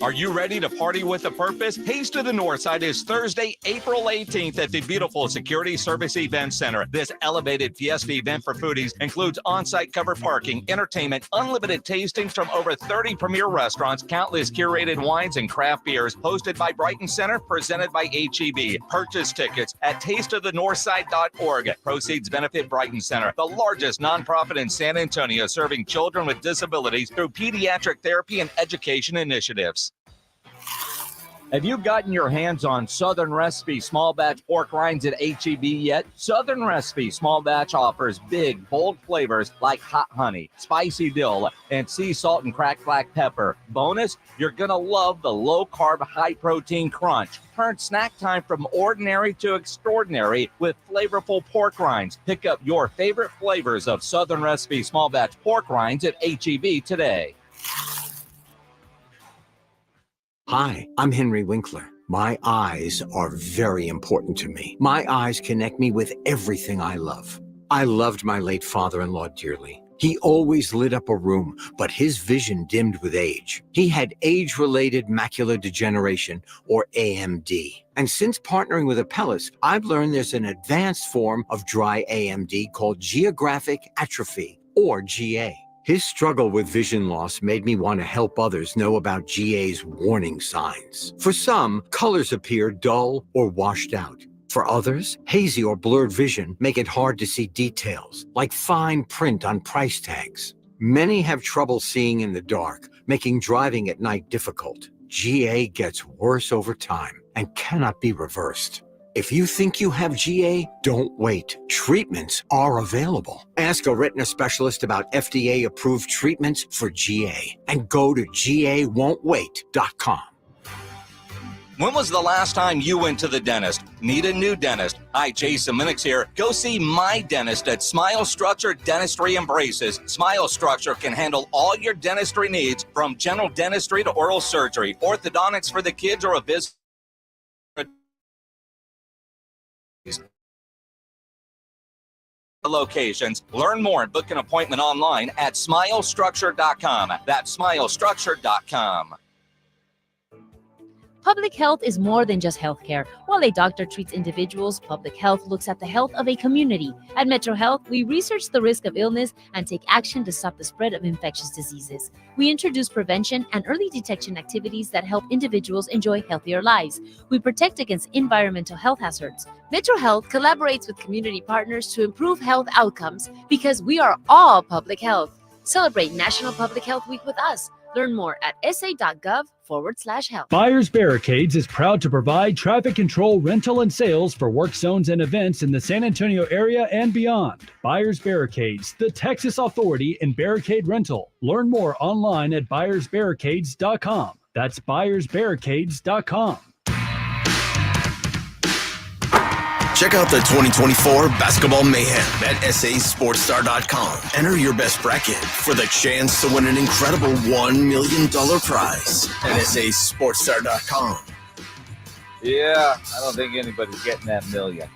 S21: Are you ready to party with a purpose? Taste of the Northside is Thursday, April 18th at the beautiful Security Service Event Center. This elevated fiesta event for foodies includes on-site covered parking, entertainment, unlimited tastings from over 30 premier restaurants, countless curated wines and craft beers, hosted by Brighton Center, presented by HEB. Purchase tickets at tasteofthenorthside.org. Proceeds benefit Brighton Center, the largest nonprofit in San Antonio serving children with disabilities through pediatric therapy and education initiatives. Have you gotten your hands on Southern Recipe small batch pork rinds at HEB yet? Southern Recipe small batch offers big, bold flavors like hot honey, spicy dill, and sea salt and cracked black pepper. Bonus, you're going to love the low-carb, high-protein crunch. Turn snack time from ordinary to extraordinary with flavorful pork rinds. Pick up your favorite flavors of Southern Recipe small batch pork rinds at HEB today.
S22: Hi, I'm Henry Winkler. My eyes are very important to me. My eyes connect me with everything I love. I loved my late father-in-law dearly. He always lit up a room, but his vision dimmed with age. He had age-related macular degeneration, or AMD. And since partnering with Apellis, I've learned there's an advanced form of dry AMD called geographic atrophy, or GA. His struggle with vision loss made me want to help others know about GA's warning signs. For some, colors appear dull or washed out. For others, hazy or blurred vision make it hard to see details, like fine print on price tags. Many have trouble seeing in the dark, making driving at night difficult. GA gets worse over time and cannot be reversed. If you think you have GA, don't wait. Treatments are available. Ask a retina specialist about FDA-approved treatments for GA and go to GAWon'tWait.com.
S21: When was the last time you went to the dentist? Need a new dentist? Hi, Jason Minix here. Go see my dentist at Smile Structure Dentistry and Braces. Smile Structure can handle all your dentistry needs, from general dentistry to oral surgery, orthodontics for the kids, or a visit locations. Learn more and book an appointment online at smilestructure.com. That's smilestructure.com.
S23: Public health is more than just healthcare. While a doctor treats individuals, public health looks at the health of a community. At Metro Health, we research the risk of illness and take action to stop the spread of infectious diseases. We introduce prevention and early detection activities that help individuals enjoy healthier lives. We protect against environmental health hazards. Metro Health collaborates with community partners to improve health outcomes because we are all public health. Celebrate National Public Health Week with us. Learn more at sa.gov/health.
S24: Buyers Barricades is proud to provide traffic control, rental, and sales for work zones and events in the San Antonio area and beyond. Buyers Barricades, the Texas authority in barricade rental. Learn more online at buyersbarricades.com. That's buyersbarricades.com.
S2: Check out the 2024 Basketball Mayhem at sasportstar.com. Enter your best bracket for the chance to win an incredible $1 million prize at sasportstar.com.
S5: Yeah, I don't think anybody's getting that million.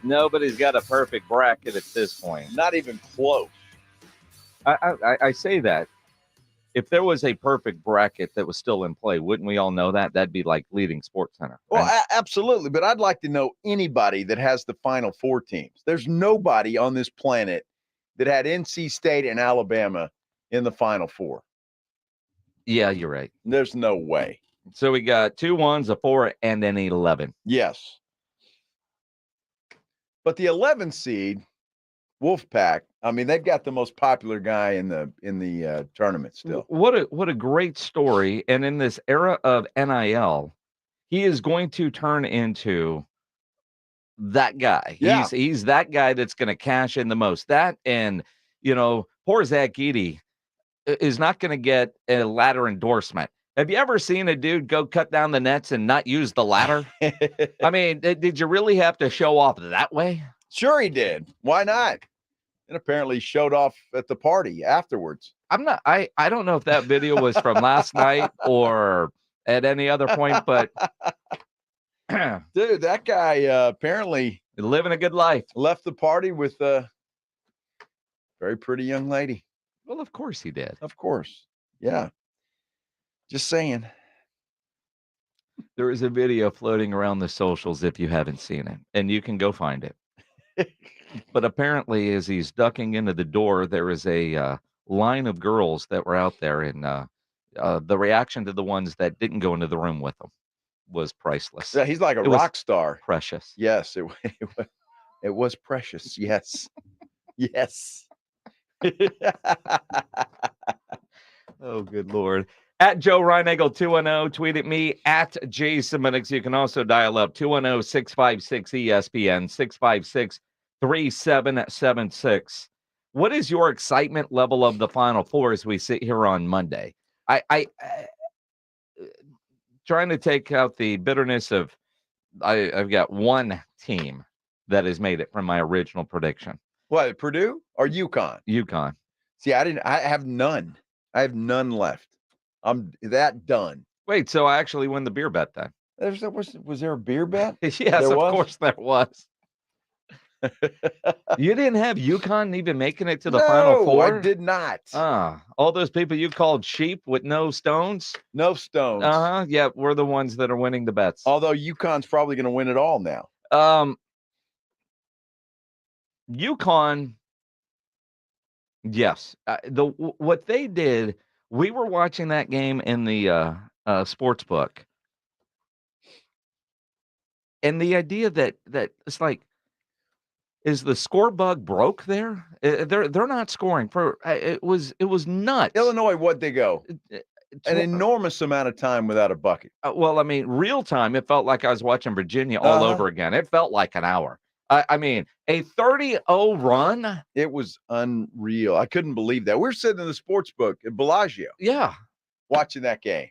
S5: Nobody's got a perfect bracket at this point.
S1: Not even close.
S5: I say that. If there was a perfect bracket that was still in play, wouldn't we all know that? That'd be like leading Sports Center. Right?
S1: Well, absolutely. But I'd like to know anybody that has the Final Four teams. There's nobody on this planet that had NC State and Alabama in the Final Four.
S5: Yeah, you're right.
S1: There's no way.
S5: So we got 2 1s, a 4, and an 11.
S1: Yes. But the 11 seed, Wolfpack, I mean, they've got the most popular guy in the tournament still.
S5: What a great story. And in this era of NIL, he is going to turn into that guy.
S1: Yeah.
S5: He's that guy that's going to cash in the most. That and, poor Zach Edey is not going to get a ladder endorsement. Have you ever seen a dude go cut down the nets and not use the ladder? I mean, did you really have to show off that way?
S1: Sure he did. Why not? And apparently showed off at the party afterwards.
S5: I don't know if that video was from last night or at any other point, but
S1: dude, that guy apparently
S5: living a good life.
S1: Left the party with a very pretty young lady.
S5: Well, of course he did.
S1: Of course. Yeah. Just saying.
S5: There is a video floating around the socials if you haven't seen it, and you can go find it. But apparently, as he's ducking into the door, there is a line of girls that were out there, and the reaction to the ones that didn't go into the room with him was priceless.
S1: Yeah, he's like a rock star.
S5: Precious.
S1: Yes, it was precious. Yes. Yes.
S5: Oh, good Lord. At Joe Reinagel 210, tweet at me at Jason Minix. You can also dial up 210-656-ESPN, 656-3776. What is your excitement level of the Final Four as we sit here on Monday? I trying to take out the bitterness of I've got one team that has made it from my original prediction.
S1: What, Purdue or UConn?
S5: UConn.
S1: See, I have none. I have none left. I'm that done.
S5: Wait, so I actually win the beer bet then?
S1: Was there a beer bet?
S5: Yes, of course there was. You didn't have UConn even making it to the Final Four?
S1: I did not.
S5: All those people you called sheep with no stones?
S1: No stones.
S5: Uh-huh. Yeah, we're the ones that are winning the bets.
S1: Although UConn's probably going to win it all now.
S5: UConn, yes. What they did, we were watching that game in the sports book. And the idea that it's like, is the score bug broke there? They're not scoring for it was nuts.
S1: Illinois, what'd they go? An enormous amount of time without a bucket.
S5: Well, I mean, real time, it felt like I was watching Virginia all over again. It felt like an hour. I mean, a 30-0 run.
S1: It was unreal. I couldn't believe that. We're sitting in the sports book at Bellagio.
S5: Yeah.
S1: Watching that game.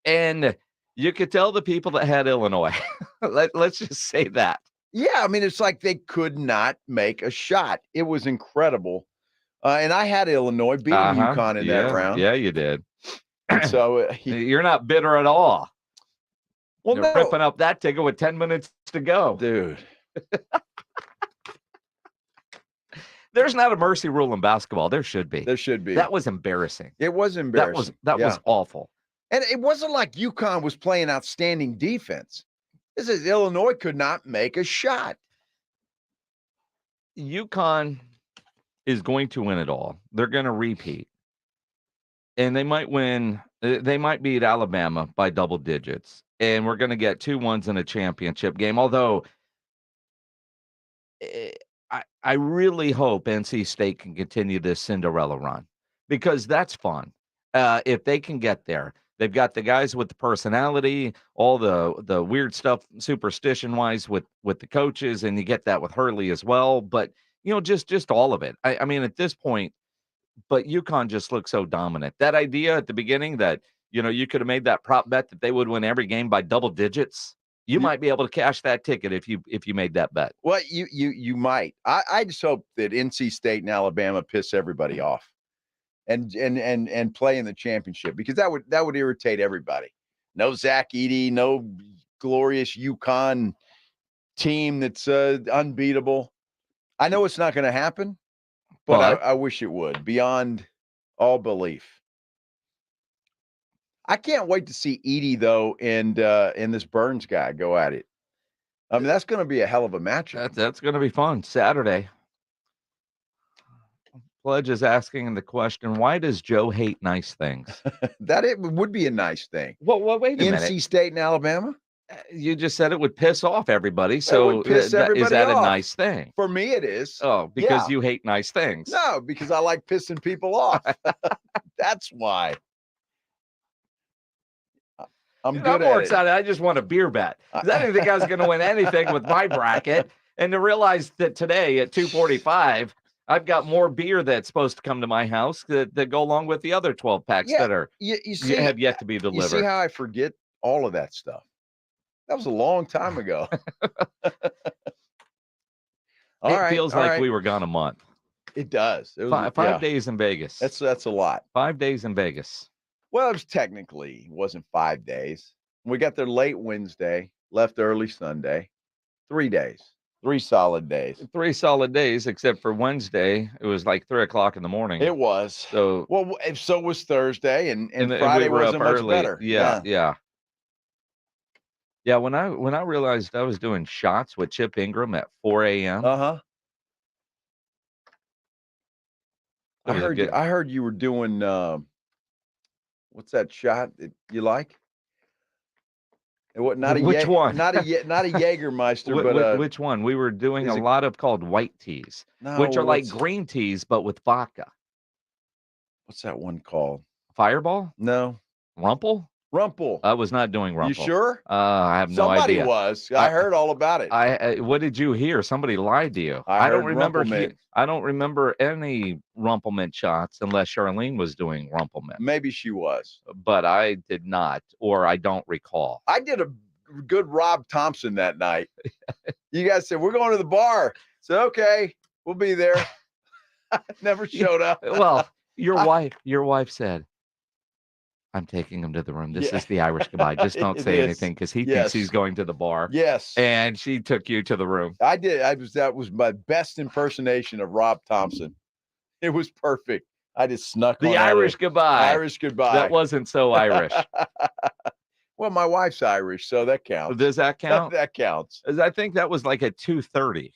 S5: And you could tell the people that had Illinois. Let's just say that.
S1: Yeah, I mean, it's like they could not make a shot. It was incredible. And I had Illinois beating UConn in that round.
S5: Yeah, you did.
S1: And so
S5: you're not bitter at all.
S1: Well,
S5: you're ripping up that ticket with 10 minutes to go.
S1: Dude.
S5: There's not a mercy rule in basketball. There should be.
S1: There should be.
S5: That was embarrassing.
S1: It was embarrassing.
S5: That was awful.
S1: And it wasn't like UConn was playing outstanding defense. This is Illinois could not make a shot.
S5: UConn is going to win it all. They're going to repeat. And they might win. They might beat Alabama by double digits. And we're going to get 2-1s in a championship game. Although I really hope NC State can continue this Cinderella run because that's fun. If they can get there. They've got the guys with the personality, all the weird stuff, superstition-wise, with the coaches, and you get that with Hurley as well. But, just all of it. I mean, at this point, but UConn just looks so dominant. That idea at the beginning that, you could have made that prop bet that they would win every game by double digits, you might be able to cash that ticket if you made that bet.
S1: Well, you might. I just hope that NC State and Alabama piss everybody off. And play in the championship because that would irritate everybody. No Zach Edey, no glorious UConn team that's unbeatable. I know it's not going to happen, but I wish it would beyond all belief. I can't wait to see Edey though and this Burns guy go at it. I mean, that's going to be a hell of a matchup.
S5: That's going to be fun Saturday. Pledge is asking the question, why does Joe hate nice things?
S1: That it would be a nice thing.
S5: Well, wait a minute.
S1: NC State and Alabama?
S5: You just said it would piss off everybody.
S1: It
S5: So
S1: would piss
S5: is
S1: everybody
S5: that
S1: off.
S5: a nice thing?
S1: For me, it is.
S5: Oh, because
S1: Yeah.
S5: you hate nice things.
S1: No, because I like pissing people off. That's why. I'm
S5: Dude,
S1: good
S5: I'm more
S1: at it.
S5: excited. I just want a beer bet. 'Cause I didn't think I was going to win anything with my bracket. And to realize that today at 2:45, I've got more beer that's supposed to come to my house that go along with the other 12 packs
S1: Yeah,
S5: that are
S1: you see,
S5: have yet to be
S1: you
S5: delivered.
S1: see how I forget all of that stuff? That was a long time ago.
S5: It feels like we were gone a month.
S1: It does. It was
S5: Five days in Vegas.
S1: That's a lot.
S5: 5 days in Vegas.
S1: Well, it was technically, it wasn't 5 days. We got there late Wednesday, left early Sunday. 3 days. 3 solid days.
S5: 3 solid days, except for Wednesday. It was like 3:00 in the morning.
S1: It was.
S5: So
S1: Well, so was Thursday, and
S5: we
S1: Friday
S5: were
S1: wasn't
S5: up
S1: much
S5: early.
S1: better.
S5: Yeah. When I realized I was doing shots with Chip Ingram at 4 a.m.
S1: Uh-huh.
S5: It
S1: I
S5: was a
S1: heard
S5: good-
S1: I heard you were doing what's that shot that you like? It was not a
S5: Which one?
S1: Not a Jägermeister, but
S5: which one? We were doing
S1: is
S5: a
S1: it-
S5: lot of called white teas,
S1: No,
S5: which are like
S1: what's-
S5: green teas but with vodka.
S1: what's that one called?
S5: Fireball?
S1: No.
S5: Rumple?
S1: Rumple.
S5: I was not doing
S1: You
S5: Rumple.
S1: sure?
S5: I have no
S1: Somebody
S5: idea.
S1: was. I heard all about it.
S5: What did you hear? Somebody lied to you.
S1: I
S5: don't
S1: heard
S5: remember.
S1: Rumplemint.
S5: I don't remember any Rumplemint shots unless Charlene was doing Rumplemint.
S1: Maybe she was.
S5: But I did not, or I don't recall.
S1: I did a good Rob Thompson that night. You guys said, we're going to the bar. So, okay, we'll be there. Never showed up.
S5: Well, your wife said, I'm taking him to the room. This
S1: Yeah.
S5: is the Irish goodbye. Just don't
S1: It
S5: say
S1: is.
S5: anything because he
S1: Yes.
S5: thinks he's going to the bar.
S1: Yes.
S5: And she took you to the room.
S1: I did. That was my best impersonation of Rob Thompson. It was perfect. I just snuck
S5: The
S1: on out of
S5: Irish
S1: it.
S5: goodbye.
S1: Irish goodbye.
S5: That wasn't so Irish.
S1: Well, my wife's Irish, so that counts.
S5: Does that count?
S1: That counts.
S5: I think that was like at 2:30.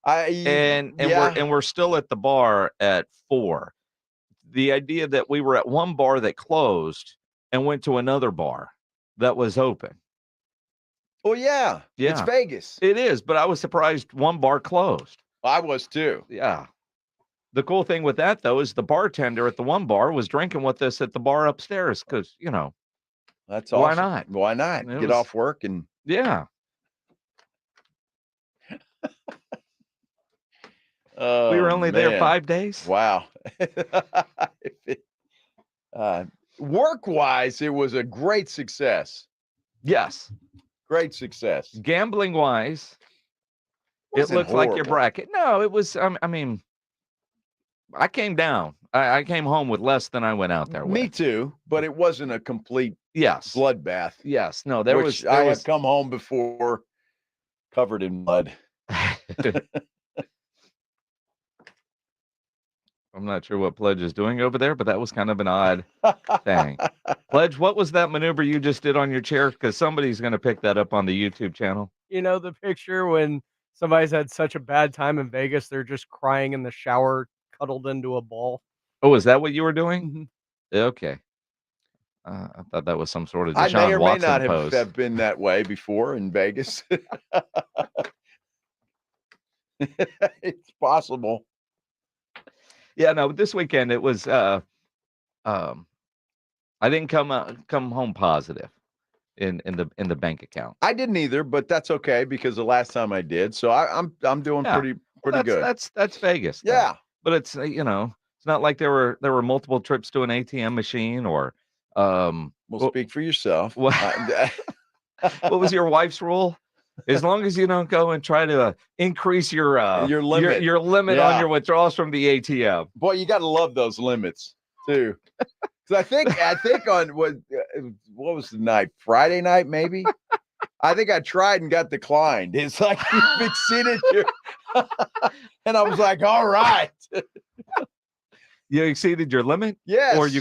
S5: And
S1: yeah.
S5: we're still at the bar at 4. The idea that we were at one bar that closed and went to another bar that was open.
S1: Well, yeah. It's
S5: Yeah.
S1: Vegas.
S5: It is, but I was surprised one bar closed.
S1: I was too.
S5: Yeah. The cool thing with that, though, is the bartender at the one bar was drinking with us at the bar upstairs because,
S1: That's
S5: why
S1: awesome.
S5: not?
S1: Why not?
S5: It
S1: Get
S5: was-
S1: off work and
S5: Yeah.
S1: oh,
S5: We were only there
S1: man.
S5: 5 days.
S1: Wow. Work-wise, it was a great success.
S5: Yes.
S1: Great success.
S5: Gambling wise, it
S1: Wasn't
S5: looked like your
S1: horrible.
S5: bracket. No, it was, I mean, I came down. I came home with less than I went out there with.
S1: Me too, but it wasn't a complete
S5: Yes.
S1: bloodbath.
S5: Yes. No, there
S1: which
S5: was.
S1: I have come home before covered in mud.
S5: I'm not sure what Pledge is doing over there, but that was kind of an odd thing. Pledge, what was that maneuver you just did on your chair? Because somebody's going to pick that up on the YouTube channel.
S3: You know, the picture when somebody's had such a bad time in Vegas, they're just crying in the shower, cuddled into a ball.
S5: Oh, is that what you were doing?
S3: Mhm.
S5: Okay. I thought that was some sort of
S1: I
S5: Deshaun
S1: may or may
S5: Watson
S1: not
S5: pose.
S1: have been that way before in Vegas. It's possible.
S5: Yeah, no, this weekend it was I didn't come home positive in the bank account.
S1: I didn't either, but that's okay because the last time I did, so I'm doing
S5: Yeah.
S1: pretty
S5: Well,
S1: good.
S5: That's Vegas. though.
S1: Yeah.
S5: But it's it's not like there were multiple trips to an ATM machine or
S1: Well, speak for yourself.
S5: What was your wife's rule? As long as you don't go and try to increase your
S1: limit.
S5: your limit
S1: Yeah.
S5: on your withdrawals from the ATM.
S1: Boy, you got to love those limits too. Because I think on what was the night? Friday night, maybe. I think I tried and got declined. It's like you've exceeded your, and I was like, all right.
S5: You exceeded your limit?
S1: Yes.
S5: Or you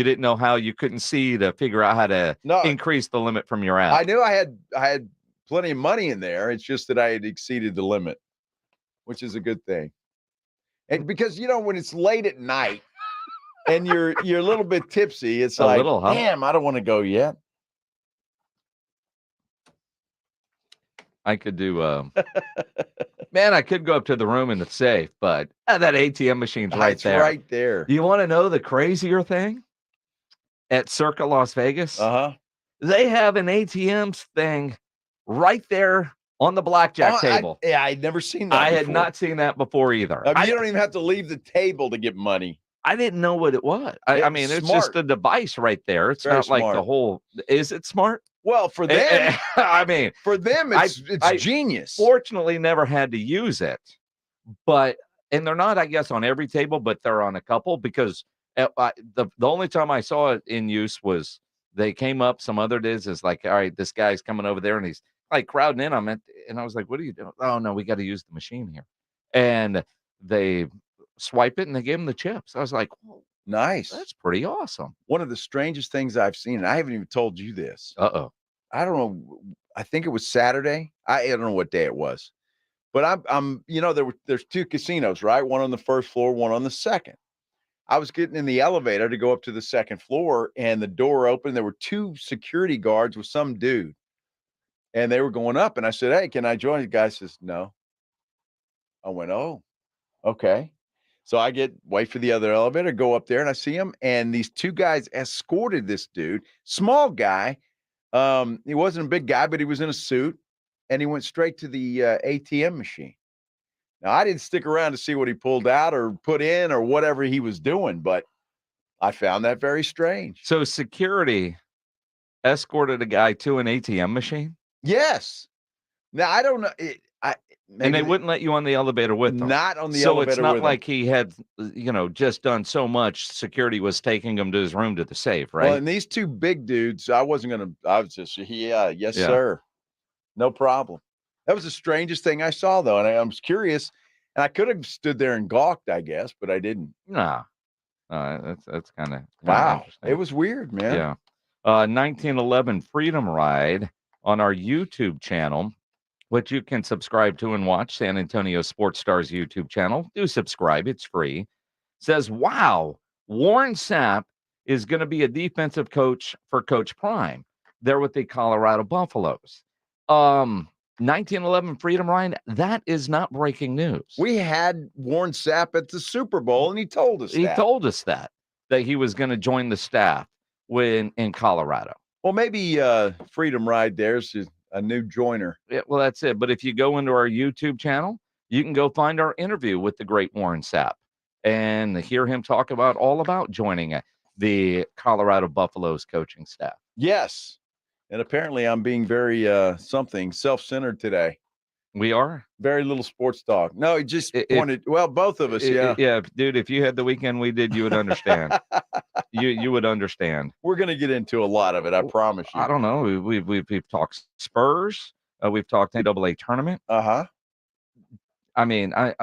S5: didn't know how, you couldn't see to figure out how to increase the limit from your app.
S1: I knew I had plenty of money in there. It's just that I had exceeded the limit, which is a good thing. And because when it's late at night and you're a little bit tipsy, it's
S5: A
S1: like,
S5: little, huh?
S1: damn, I don't want to go yet.
S5: I could do, man, I could go up to the room in the safe, but that ATM machine's right
S1: It's
S5: there.
S1: right there.
S5: You want to know the crazier thing? At Circa Las Vegas, they have an ATM thing right there on the blackjack table.
S1: I'd never seen that
S5: I
S1: before.
S5: had not seen that before either.
S1: You don't even have to leave the table to get money.
S5: I didn't know what it was. I mean, it's just a device right there. It's
S1: Very
S5: not like the
S1: smart.
S5: whole. Is it smart?
S1: Well, for them,
S5: I mean,
S1: for them, it's genius.
S5: Fortunately, never had to use it, and they're not, I guess, on every table, but they're on a couple because the only time I saw it in use was they came up some other days. Is like, all right, this guy's coming over there and he's like crowding in on it, and I was like, what are you doing? Oh no, we got to use the machine here, and they swipe it and they gave him the chips. I was like, whoa,
S1: nice.
S5: That's pretty awesome.
S1: One of the strangest things I've seen, and I haven't even told you this. I don't know. I think it was Saturday. I don't know what day it was, but I'm there's two casinos, right? One on the first floor, one on the second. I was getting in the elevator to go up to the second floor, and the door opened. There were two security guards with some dude, and they were going up. And I said, "Hey, can I join?" The guy says, "No." I went, "Oh, okay." So I wait for the other elevator, go up there, and I see him. And these two guys escorted this dude, small guy. He wasn't a big guy, but he was in a suit, and he went straight to the ATM machine. Now, I didn't stick around to see what he pulled out or put in or whatever he was doing, but I found that very strange.
S5: So security escorted a guy to an ATM machine?
S1: Yes. Now, I don't know.
S5: And they wouldn't let you on the elevator with them.
S1: Not on the
S5: so
S1: elevator
S5: it's not
S1: with
S5: like he had, just done so much. Security was taking him to his room to the safe, right?
S1: Well, and these two big dudes, I was just, yes, sir. No problem. That was the strangest thing I saw, though. And I was curious, and I could have stood there and gawked, I guess, but I didn't.
S5: Nah. That's kind of
S1: wow.
S5: interesting.
S1: It was weird, man.
S5: Yeah. 1911 Freedom Ride on our YouTube channel, which you can subscribe to and watch, San Antonio Sports Stars YouTube channel. Do subscribe. It's free. Says, wow, Warren Sapp is going to be a defensive coach for Coach Prime. They're with the Colorado Buffaloes. 1911 Freedom Ride, that is not breaking news.
S1: We had Warren Sapp at the Super Bowl, and he told us
S5: He told us that he was going to join the staff in Colorado.
S1: Well, maybe Freedom Ride there's a new joiner.
S5: Yeah, well, that's it. But if you go into our YouTube channel, you can go find our interview with the great Warren Sapp and hear him talk all about joining the Colorado Buffaloes coaching staff.
S1: Yes. And apparently I'm being very self-centered today.
S5: We are?
S1: Very little sports talk. No, he just wanted, both of us, yeah.
S5: Yeah, dude, if you had the weekend we did, you would understand. you would understand.
S1: We're going to get into a lot of it, I promise you.
S5: I don't know. We've talked Spurs. We've talked NCAA tournament. I mean, I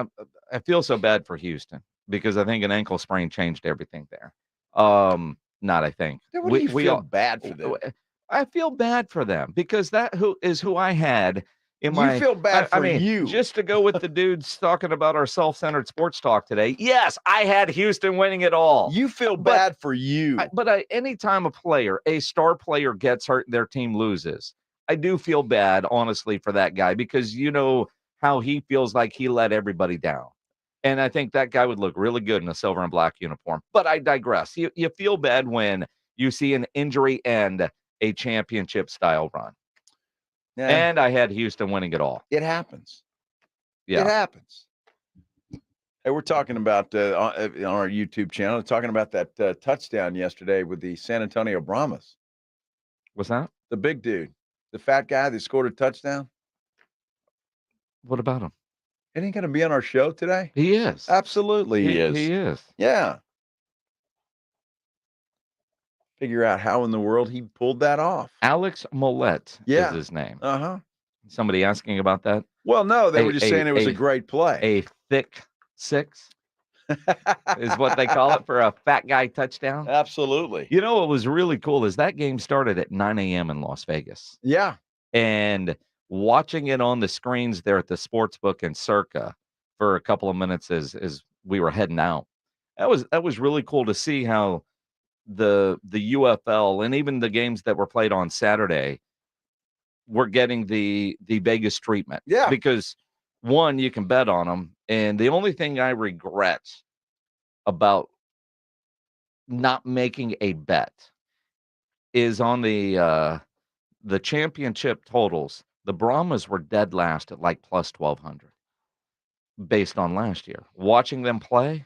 S5: feel so bad for Houston because I think an ankle sprain changed everything there. Not I think.
S1: What do you feel bad for them?
S5: I feel bad for them because who I had in my.
S1: You feel bad for you.
S5: Just to go with the dudes talking about our self-centered sports talk today. Yes, I had Houston winning it all.
S1: You feel bad for you.
S5: But anytime a star player gets hurt, their team loses. I do feel bad, honestly, for that guy because you know how he feels like he let everybody down. And I think that guy would look really good in a silver and black uniform. But I digress. You feel bad when you see an injury end a championship style run. Yeah. And I had Houston winning it all.
S1: It happens.
S5: Yeah.
S1: It happens. Hey, we're talking about on our YouTube channel, talking about that touchdown yesterday with the San Antonio Brahmas.
S5: What's that?
S1: The big dude, the fat guy that scored a touchdown.
S5: What about him?
S1: Isn't he going to be on our show today?
S5: He is.
S1: Absolutely he is.
S5: He is.
S1: Yeah. Figure out how in the world he pulled that off.
S5: Alex Millette is his name. Somebody asking about that?
S1: Well, no, they were just saying it was a great play.
S5: A thick six is what they call it for a fat guy touchdown.
S1: Absolutely.
S5: You know what was really cool is that game started at 9 a.m. in Las Vegas.
S1: Yeah.
S5: And watching it on the screens there at the Sportsbook in Circa for a couple of minutes is we were heading out. That was really cool to see how the UFL and even the games that were played on Saturday were getting the Vegas treatment.
S1: Yeah.
S5: Because one, you can bet on them, and the only thing I regret about not making a bet is on the championship totals. The Brahmas were dead last at like plus 1,200 based on last year. Watching them play,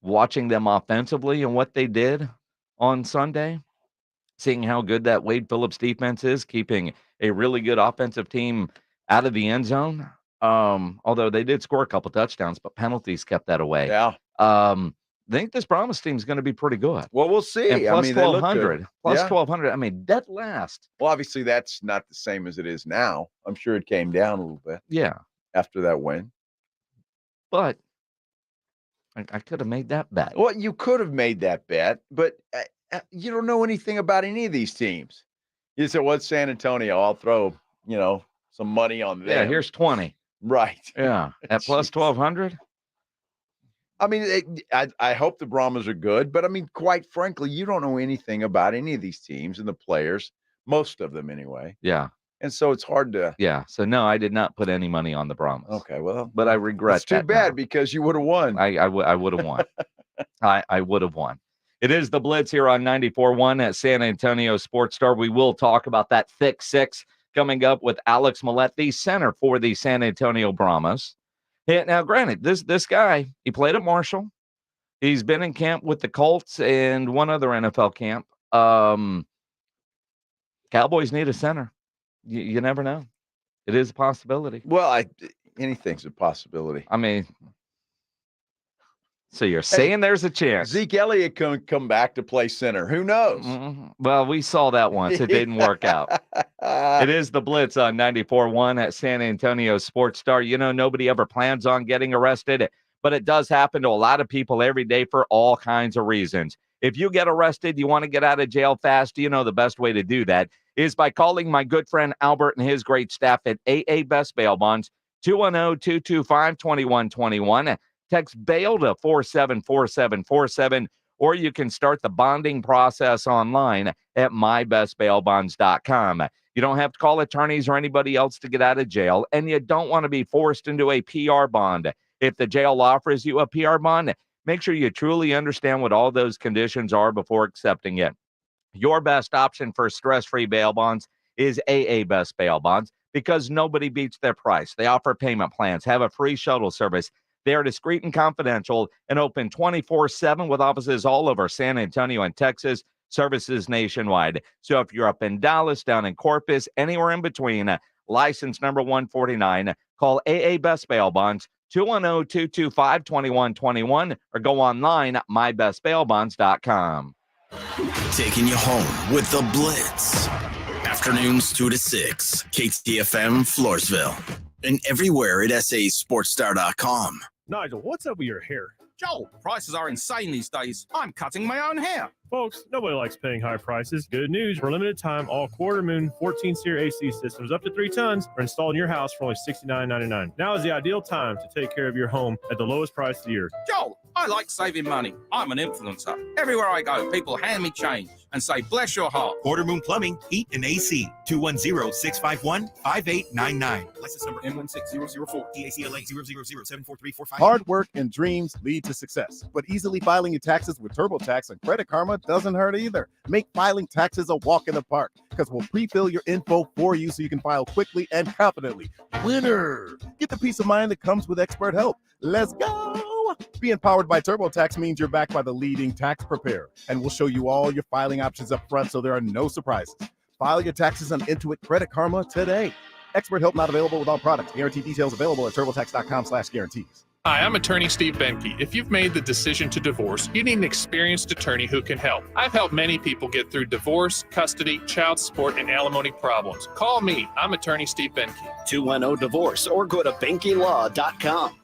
S5: watching them offensively and what they did on Sunday, seeing how good that Wade Phillips defense is, keeping a really good offensive team out of the end zone. Although they did score a couple touchdowns, but penalties kept that away.
S1: Yeah.
S5: I think this Brahmas team is going to be pretty good.
S1: Well, we'll see.
S5: And plus
S1: I mean, they look
S5: 1,200.
S1: good.
S5: Plus
S1: Yeah.
S5: 1,200. I mean, dead last.
S1: Well, obviously, that's not the same as it is now. I'm sure it came down a little bit.
S5: Yeah.
S1: After that win.
S5: But I could have made that bet.
S1: Well, you could have made that bet, but you don't know anything about any of these teams. You said, what's San Antonio? I'll throw, some money on them.
S5: Yeah, here's 20.
S1: Right.
S5: Yeah. At plus 1,200.
S1: I mean, I hope the Brahmas are good, but I mean, quite frankly, you don't know anything about any of these teams and the players, most of them anyway.
S5: Yeah.
S1: And so it's hard to.
S5: Yeah. So no, I did not put any money on the Brahmas.
S1: Okay, well,
S5: but I regret
S1: it's too
S5: that
S1: bad
S5: now.
S1: because you would have won.
S5: I would have won. I would have won. It is the Blitz here on 94.1 at San Antonio Sports Star. We will talk about that thick six coming up with Alex Millette, the center for the San Antonio Brahmas. Yeah, now, granted, this guy, he played at Marshall. He's been in camp with the Colts and one other NFL camp. Cowboys need a center. You never know. It is a possibility.
S1: Well, anything's a possibility.
S5: I mean, so you're saying there's a chance.
S1: Zeke Elliott can come back to play center. Who knows?
S5: Mm-hmm. Well, we saw that once. It didn't work out. It is the Blitz on 94.1 at San Antonio Sports Star. Nobody ever plans on getting arrested, but it does happen to a lot of people every day for all kinds of reasons. If you get arrested, you want to get out of jail fast, the best way to do that is by calling my good friend Albert and his great staff at AA Best Bail Bonds, 210-225-2121. Text bail to 474747, or you can start the bonding process online at mybestbailbonds.com. You don't have to call attorneys or anybody else to get out of jail, and you don't want to be forced into a PR bond. If the jail offers you a PR bond, make sure you truly understand what all those conditions are before accepting it. Your best option for stress-free bail bonds is AA Best Bail Bonds because nobody beats their price. They offer payment plans, have a free shuttle service. They are discreet and confidential and open 24/7 with offices all over San Antonio and Texas, services nationwide. So if you're up in Dallas, down in Corpus, anywhere in between, license number 149, call AA Best Bail Bonds, 210-225-2121, or go online at mybestbailbonds.com.
S2: Taking you home with the Blitz. Afternoons 2 to 6, KTFM Floresville. And everywhere at sasportstar.com.
S4: Nigel, what's up with your hair?
S7: Joel, prices are insane these days. I'm cutting my own hair.
S4: Folks, nobody likes paying high prices. Good news, for a limited time, all quarter moon 14-seer AC systems up to 3 tons are installed in your house for only $69.99. Now is the ideal time to take care of your home at the lowest price of the year.
S7: Joel, I like saving money. I'm an influencer. Everywhere I go, people hand me change and say, bless your heart.
S8: Quarter Moon Plumbing, Heat, and AC. 210-651-5899. License number M16004. DACLA 000743445.
S9: Hard work and dreams lead to success, but easily filing your taxes with TurboTax and Credit Karma doesn't hurt either. Make filing taxes a walk in the park because we'll pre-fill your info for you so you can file quickly and confidently. Winner! Get the peace of mind that comes with expert help. Let's go! Being powered by TurboTax means you're backed by the leading tax preparer, and we'll show you all your filing options up front so there are no surprises. File your taxes on Intuit Credit Karma today. Expert help not available with all products. Guarantee details available at turbotax.com/guarantees.
S25: Hi, I'm attorney Steve Benke. If you've made the decision to divorce, you need an experienced attorney who can help. I've helped many people get through divorce, custody, child support, and alimony problems. Call me. I'm attorney Steve Benke.
S26: 210-DIVORCE or go to BenkeLaw.com.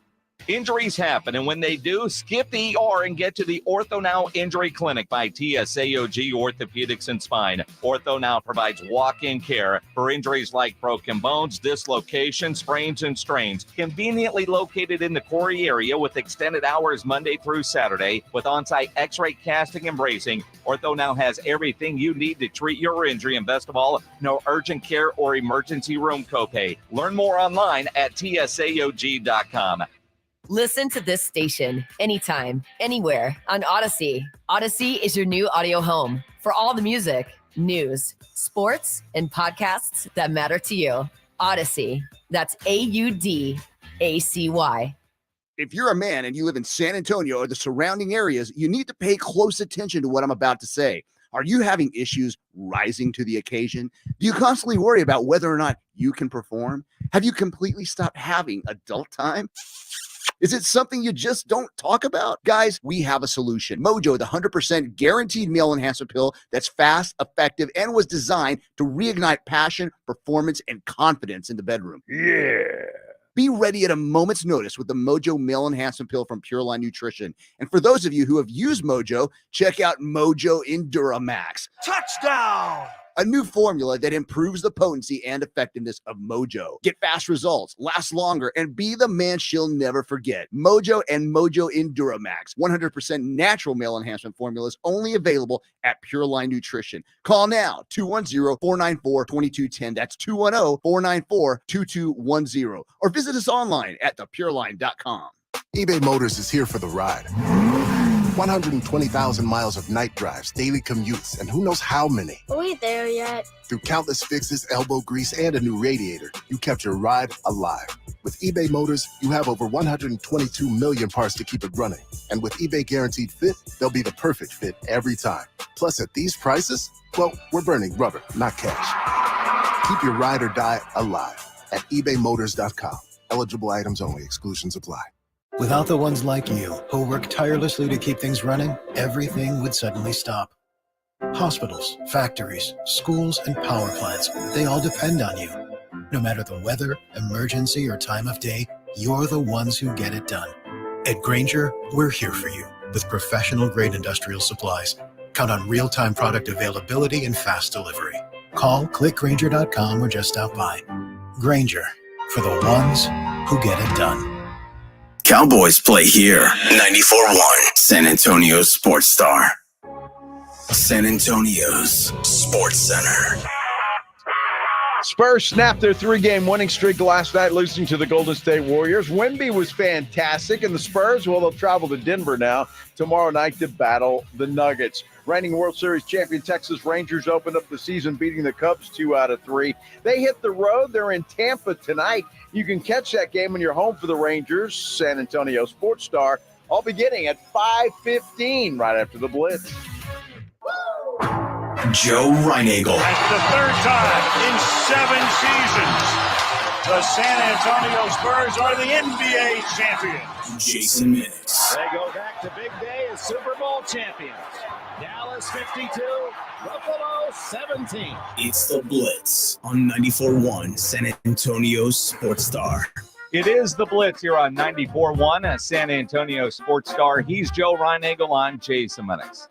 S21: Injuries happen, and when they do, skip the ER and get to the Ortho Now Injury Clinic by TSAOG Orthopedics and Spine. Ortho Now provides walk-in care for injuries like broken bones, dislocations, sprains, and strains. Conveniently located in the Corey area with extended hours Monday through Saturday with on-site x-ray casting and bracing, Ortho Now has everything you need to treat your injury, and best of all, no urgent care or emergency room copay. Learn more online at tsaog.com.
S10: Listen to this station anytime, anywhere on Odyssey. Odyssey is your new audio home for all the music, news, sports, and podcasts that matter to you. Odyssey. That's AUDACY.
S11: If you're a man and you live in San Antonio or the surrounding areas, you need to pay close attention to what I'm about to say. Are you having issues rising to the occasion? Do you constantly worry about whether or not you can perform? Have you completely stopped having adult time? Is it something you just don't talk about? Guys, we have a solution. Mojo, the 100% guaranteed male enhancer pill that's fast, effective, and was designed to reignite passion, performance, and confidence in the bedroom. Yeah. Be ready at a moment's notice with the Mojo Male Enhancement Pill from Pure Line Nutrition. And for those of you who have used Mojo, check out Mojo Enduramax. Touchdown! A new formula that improves the potency and effectiveness of Mojo. Get fast results, last longer, and be the man she'll never forget. Mojo and Mojo Enduramax. 100% natural male enhancement formulas only available at Pure Line Nutrition. Call now, 210-494-2210. That's 210-494-2210. Or visit us online at thepureline.com.
S12: eBay Motors is here for the ride. 120,000 miles of night drives, daily commutes, and who knows how many.
S13: Are we there yet?
S12: Through countless fixes, elbow grease, and a new radiator, you kept your ride alive. With eBay Motors, you have over 122 million parts to keep it running. And with eBay Guaranteed Fit, they'll be the perfect fit every time. Plus, at these prices, well, we're burning rubber, not cash. Keep your ride or die alive at ebaymotors.com. Eligible items only. Exclusions apply.
S14: Without the ones like you, who work tirelessly to keep things running, everything would suddenly stop. Hospitals, factories, schools, and power plants, they all depend on you. No matter the weather, emergency, or time of day, you're the ones who get it done. At Grainger, we're here for you with professional-grade industrial supplies. Count on real-time product availability and fast delivery. Call, click Grainger.com, or just stop by. Grainger, for the ones who get it done.
S2: Cowboys play here. 94.1 San Antonio Sports Star. San Antonio's Sports Center.
S1: Spurs snapped their 3-game winning streak last night, losing to the Golden State Warriors. Wemby was fantastic, and the Spurs, well, they'll travel to Denver now tomorrow night to battle the Nuggets. Reigning World Series champion Texas Rangers opened up the season beating the Cubs 2 out of 3. They hit the road. They're in Tampa tonight. You can catch that game when you're home for the Rangers. San Antonio Sports Star, all beginning at 5:15 right after the Blitz.
S2: Joe Reinagel.
S26: That's the third time in 7 seasons the San Antonio Spurs are the NBA champions.
S2: Jason Minix.
S26: They go back to big day as Super Bowl champions. Dallas 52, Buffalo 17.
S2: It's the Blitz on 94.1 San Antonio Sports Star.
S21: It is the Blitz here on 94.1 San Antonio Sports Star. He's Joe Reinagel. I'm Jason Minix.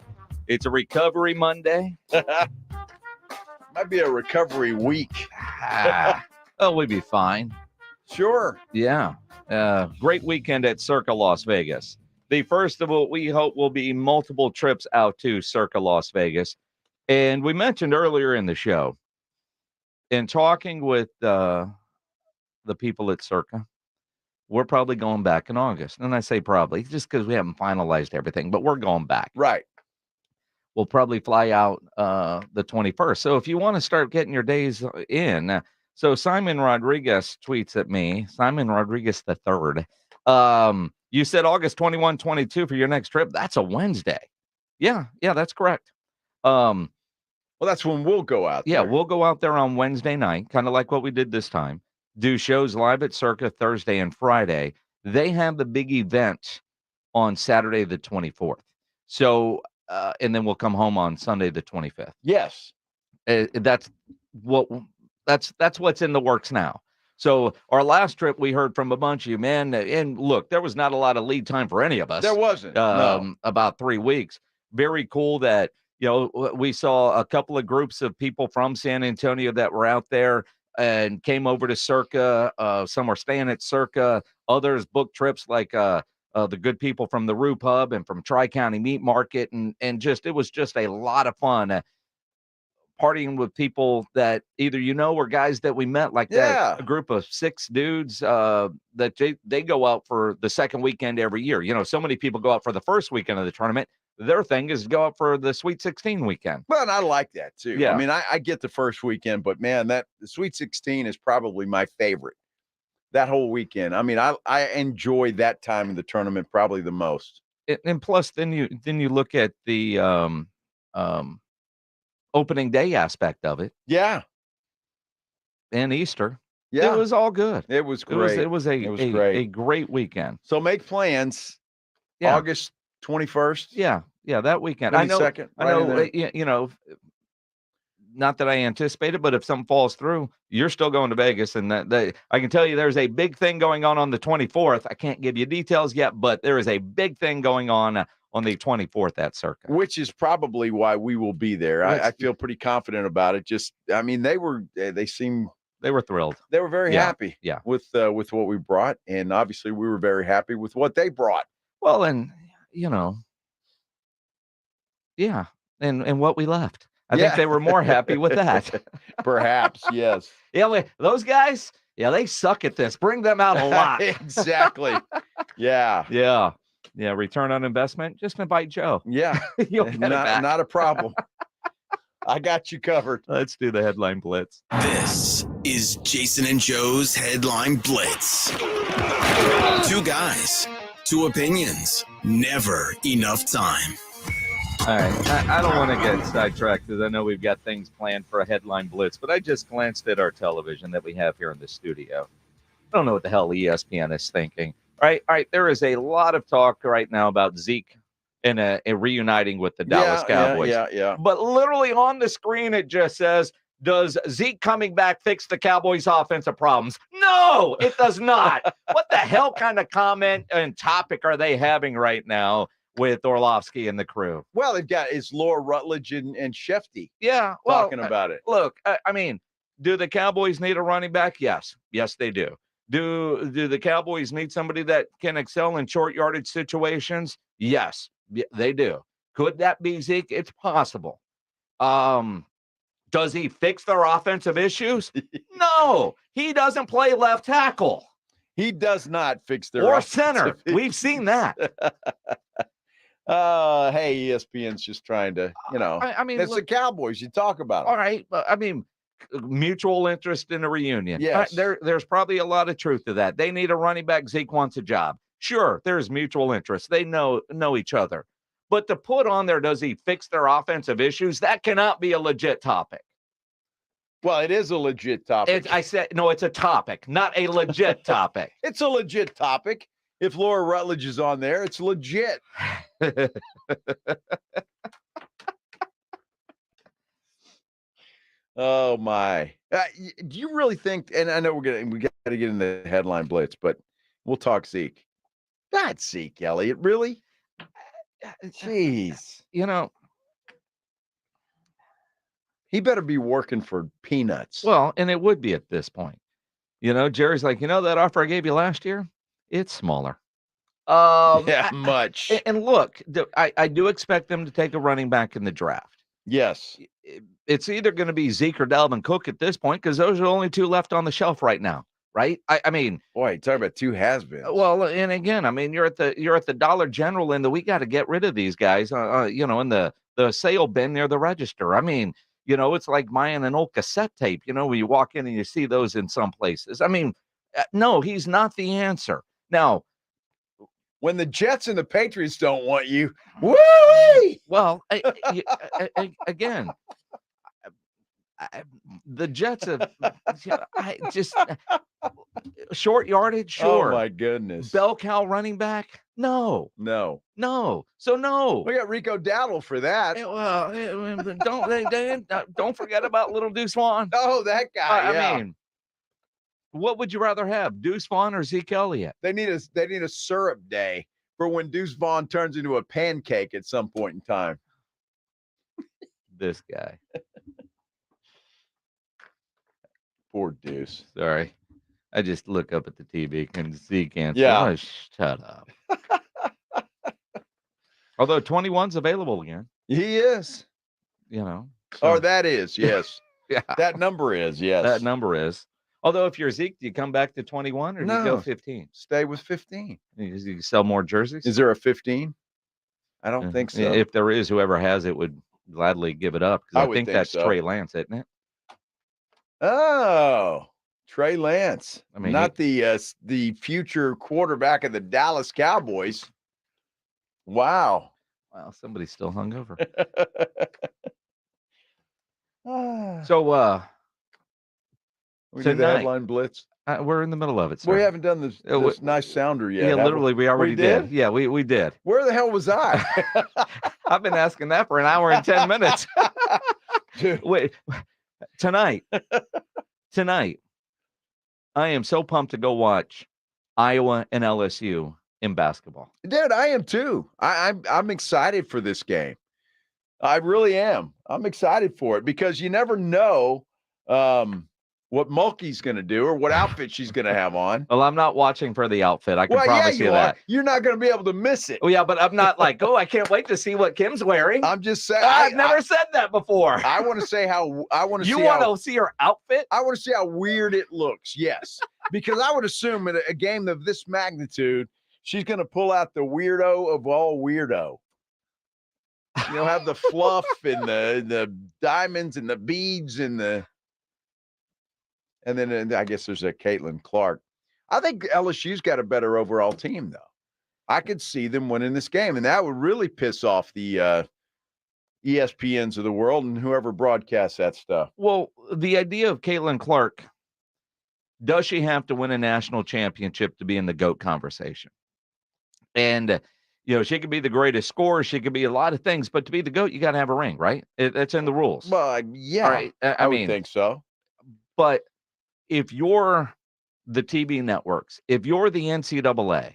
S21: It's a recovery Monday.
S1: Might be a recovery week.
S5: Oh, we'd be fine.
S1: Sure.
S5: Yeah. Great weekend at Circa Las Vegas. The first of what we hope will be multiple trips out to Circa Las Vegas. And we mentioned earlier in the show, in talking with the people at Circa, we're probably going back in August. And I say probably just because we haven't finalized everything, but we're going back.
S1: Right.
S5: We'll probably fly out the 21st. So if you want to start getting your days in, so Simon Rodriguez tweets at me, Simon Rodriguez III. You said August 21, 22 for your next trip. That's a Wednesday. Yeah, that's correct.
S1: Well, that's when we'll go out there.
S5: Yeah, we'll go out there on Wednesday night, kind of like what we did this time. Do shows live at Circa Thursday and Friday. They have the big event on Saturday the 24th. So, and then we'll come home on Sunday the 25th.
S1: Yes.
S5: That's what's in the works now. So our last trip, we heard from a bunch of you, man. And look, there was not a lot of lead time for any of us.
S1: There wasn't. No.
S5: About 3 weeks. Very cool that, we saw a couple of groups of people from San Antonio that were out there and came over to Circa. Some are staying at Circa. Others booked trips like the good people from the Roo Pub and from Tri-County Meat Market. And it was just a lot of fun. Partying with people that either or guys that we met, like that, a group of 6 dudes that they go out for the second weekend every year. So many people go out for the first weekend of the tournament. Their thing is to go out for the Sweet 16 weekend.
S1: Well, and I like that too.
S5: Yeah.
S1: I mean, I get the first weekend, but man, the Sweet 16 is probably my favorite. That whole weekend. I mean, I enjoy that time of the tournament probably the most.
S5: And plus, then you look at the opening day aspect of it.
S1: Yeah.
S5: And Easter.
S1: Yeah.
S5: It was all good.
S1: It was great.
S5: It was a great weekend.
S1: So make plans.
S5: Yeah.
S1: August 21st.
S5: Yeah. That weekend.
S1: 22nd.
S5: I know, not that I anticipated, but if something falls through, you're still going to Vegas. And I can tell you there's a big thing going on the 24th. I can't give you details yet, but there is a big thing going on the 24th at Circa.
S1: Which is probably why we will be there. I feel pretty confident about it. They were thrilled. They were very happy with what we brought. And obviously we were very happy with what they brought.
S5: Well, and, and what we left. I think they were more happy with that.
S1: Perhaps, yes.
S5: Yeah, those guys, they suck at this. Bring them out a lot.
S1: Exactly. Yeah.
S5: Yeah, return on investment, just invite Joe.
S1: Yeah.
S5: You'll get it back.
S1: Not a problem. I got you covered.
S5: Let's do the headline blitz.
S2: This is Jason and Joe's Headline Blitz. 2 guys, 2 opinions, never enough time.
S5: All right, I don't want to get sidetracked because I know we've got things planned for a headline blitz, but I just glanced at our television that we have here in the studio. I don't know what the hell ESPN is thinking. All right, there is a lot of talk right now about Zeke and reuniting with the Dallas Cowboys.
S1: Yeah.
S5: But literally on the screen, it just says, does Zeke coming back fix the Cowboys' offensive problems? No, it does not. What the hell kind of comment and topic are they having right now with Orlovsky and the crew?
S1: Well, it's Laura Rutledge and Shefty.
S5: Yeah,
S1: talking about it.
S5: Look, I mean, do the Cowboys need a running back? Yes, they do. Do the Cowboys need somebody that can excel in short yardage situations? Yes, they do. Could that be Zeke? It's possible. Does he fix their offensive issues? No, he doesn't play left tackle.
S1: He does not fix their
S5: or center. We've seen that.
S1: Hey, ESPN's just trying to,
S5: I mean,
S1: it's the Cowboys. You talk about it.
S5: All right, but I mean, mutual interest in a reunion.
S1: Yes.
S5: There's probably a lot of truth to that. They need a running back. Zeke wants a job. Sure, there's mutual interest. They know each other. But to put on there, does he fix their offensive issues? That cannot be a legit topic.
S1: Well, it is a legit topic.
S5: I said, no, it's a topic, not a legit topic.
S1: It's a legit topic. If Laura Rutledge is on there, it's legit. Oh my! Do you really think? And I know we got to get in the headline blitz, but we'll talk Zeke. Not Zeke Elliott, really? Jeez, he better be working for peanuts.
S5: Well, and it would be at this point. Jerry's like, that offer I gave you last year, it's smaller.
S1: Much.
S5: And look, I do expect them to take a running back in the draft.
S1: Yes.
S5: It's either going to be Zeke or Dalvin Cook at this point, because those are the only 2 left on the shelf right now, right? I mean,
S1: boy, talk about 2 has-beens.
S5: Well, and again, I mean, you're at the Dollar General, and we got to get rid of these guys, in the sale bin near the register. I mean, it's like buying an old cassette tape. When you walk in and you see those in some places. I mean, no, he's not the answer. Now,
S1: when the Jets and the Patriots don't want you, woo-wee!
S5: Well, again, the Jets have short yardage, sure.
S1: Oh my goodness.
S5: Bell cow running back? No. So no.
S1: We got Rico Dowdle for that.
S5: Well, don't forget about Little Deuce Swan.
S1: Oh, that guy.
S5: I mean, What would you rather have, Deuce Vaughn or Zeke Elliott?
S1: They need a syrup day for when Deuce Vaughn turns into a pancake at some point in time.
S5: This guy.
S1: Poor Deuce.
S5: Sorry. I just look up at the TV and Zeke answer.
S1: Yeah.
S5: Oh, shut up. Although 21's available again.
S1: He is.
S5: You know.
S1: Or that is, yes.
S5: Yeah.
S1: That number is, yes.
S5: That number is. Although if you're Zeke, do you come back to 21 or do you go 15?
S1: Stay with 15.
S5: You sell more jerseys?
S1: Is there a 15? I don't think so.
S5: If there is, whoever has it would gladly give it up. Because I think that's
S1: so.
S5: Trey Lance, isn't it?
S1: Oh, Trey Lance.
S5: I mean,
S1: not the future quarterback of the Dallas Cowboys. Wow.
S5: Wow, somebody's still hungover. So,
S1: we do the
S5: tonight,
S1: headline blitz.
S5: We're in the middle of it, sir.
S1: We haven't done this nice sounder yet.
S5: Yeah, literally, we already did. Yeah, we did.
S1: Where the hell was I?
S5: I've been asking that for an hour and 10 minutes. Wait, tonight, I am so pumped to go watch Iowa and LSU in basketball.
S1: Dude, I am too. I'm excited for this game. I really am. I'm excited for it because you never know what Mulkey's going to do or what outfit she's going to have on.
S5: Well, I'm not watching for the outfit. I can promise you that.
S1: You're not going to be able to miss it.
S5: Oh, yeah, but I'm not like, I can't wait to see what Kim's wearing.
S1: I'm just saying.
S5: I've never said that before.
S1: I want to say how I want to.
S5: You want to see her outfit?
S1: I want to see how weird it looks. Yes, because I would assume in a game of this magnitude, she's going to pull out the weirdo of all weirdo. You know, have the fluff and the diamonds and the beads and then I guess there's a Caitlin Clark. I think LSU's got a better overall team, though. I could see them winning this game, and that would really piss off the ESPNs of the world and whoever broadcasts that stuff.
S5: Well, the idea of Caitlin Clark, does she have to win a national championship to be in the GOAT conversation? And she could be the greatest scorer. She could be a lot of things, but to be the GOAT, you got to have a ring, right? It's in the rules.
S1: Well, yeah,
S5: right.
S1: I mean, would think so.
S5: But if you're the TV networks, if you're the NCAA,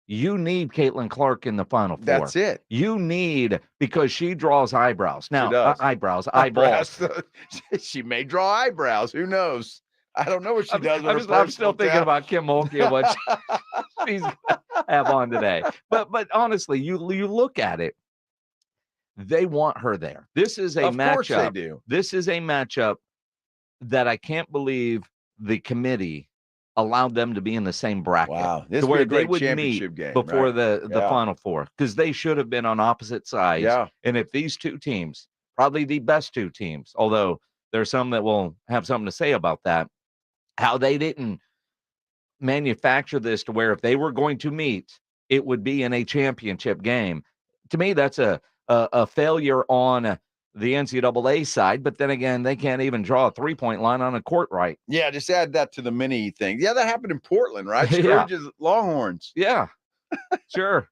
S5: you need Caitlin Clark in the Final Four.
S1: That's it.
S5: You need, because she draws eyebrows. Now, eyeballs.
S1: She may draw eyebrows. Who knows? I don't know what she does.
S5: I'm still thinking about Kim Mulkey and what she's have on today. But honestly, you look at it, they want her there. This is a matchup. Of course they do. This is a matchup that I can't believe the committee allowed them to be in the same bracket.
S1: Wow, this
S5: where
S1: would be a
S5: they
S1: great
S5: would
S1: championship
S5: meet
S1: game
S5: before
S1: right?
S5: the Final Four, because they should have been on opposite sides.
S1: Yeah.
S5: And if these two teams, probably the best two teams, although there's some that will have something to say about that, how they didn't manufacture this to where if they were going to meet, it would be in a championship game. To me, that's a failure on the NCAA side, but then again, they can't even draw a 3-point line on a court right.
S1: Yeah, just add that to the mini thing. Yeah, that happened in Portland, right?
S5: Yeah.
S1: Scourge's Longhorns.
S5: Yeah, sure.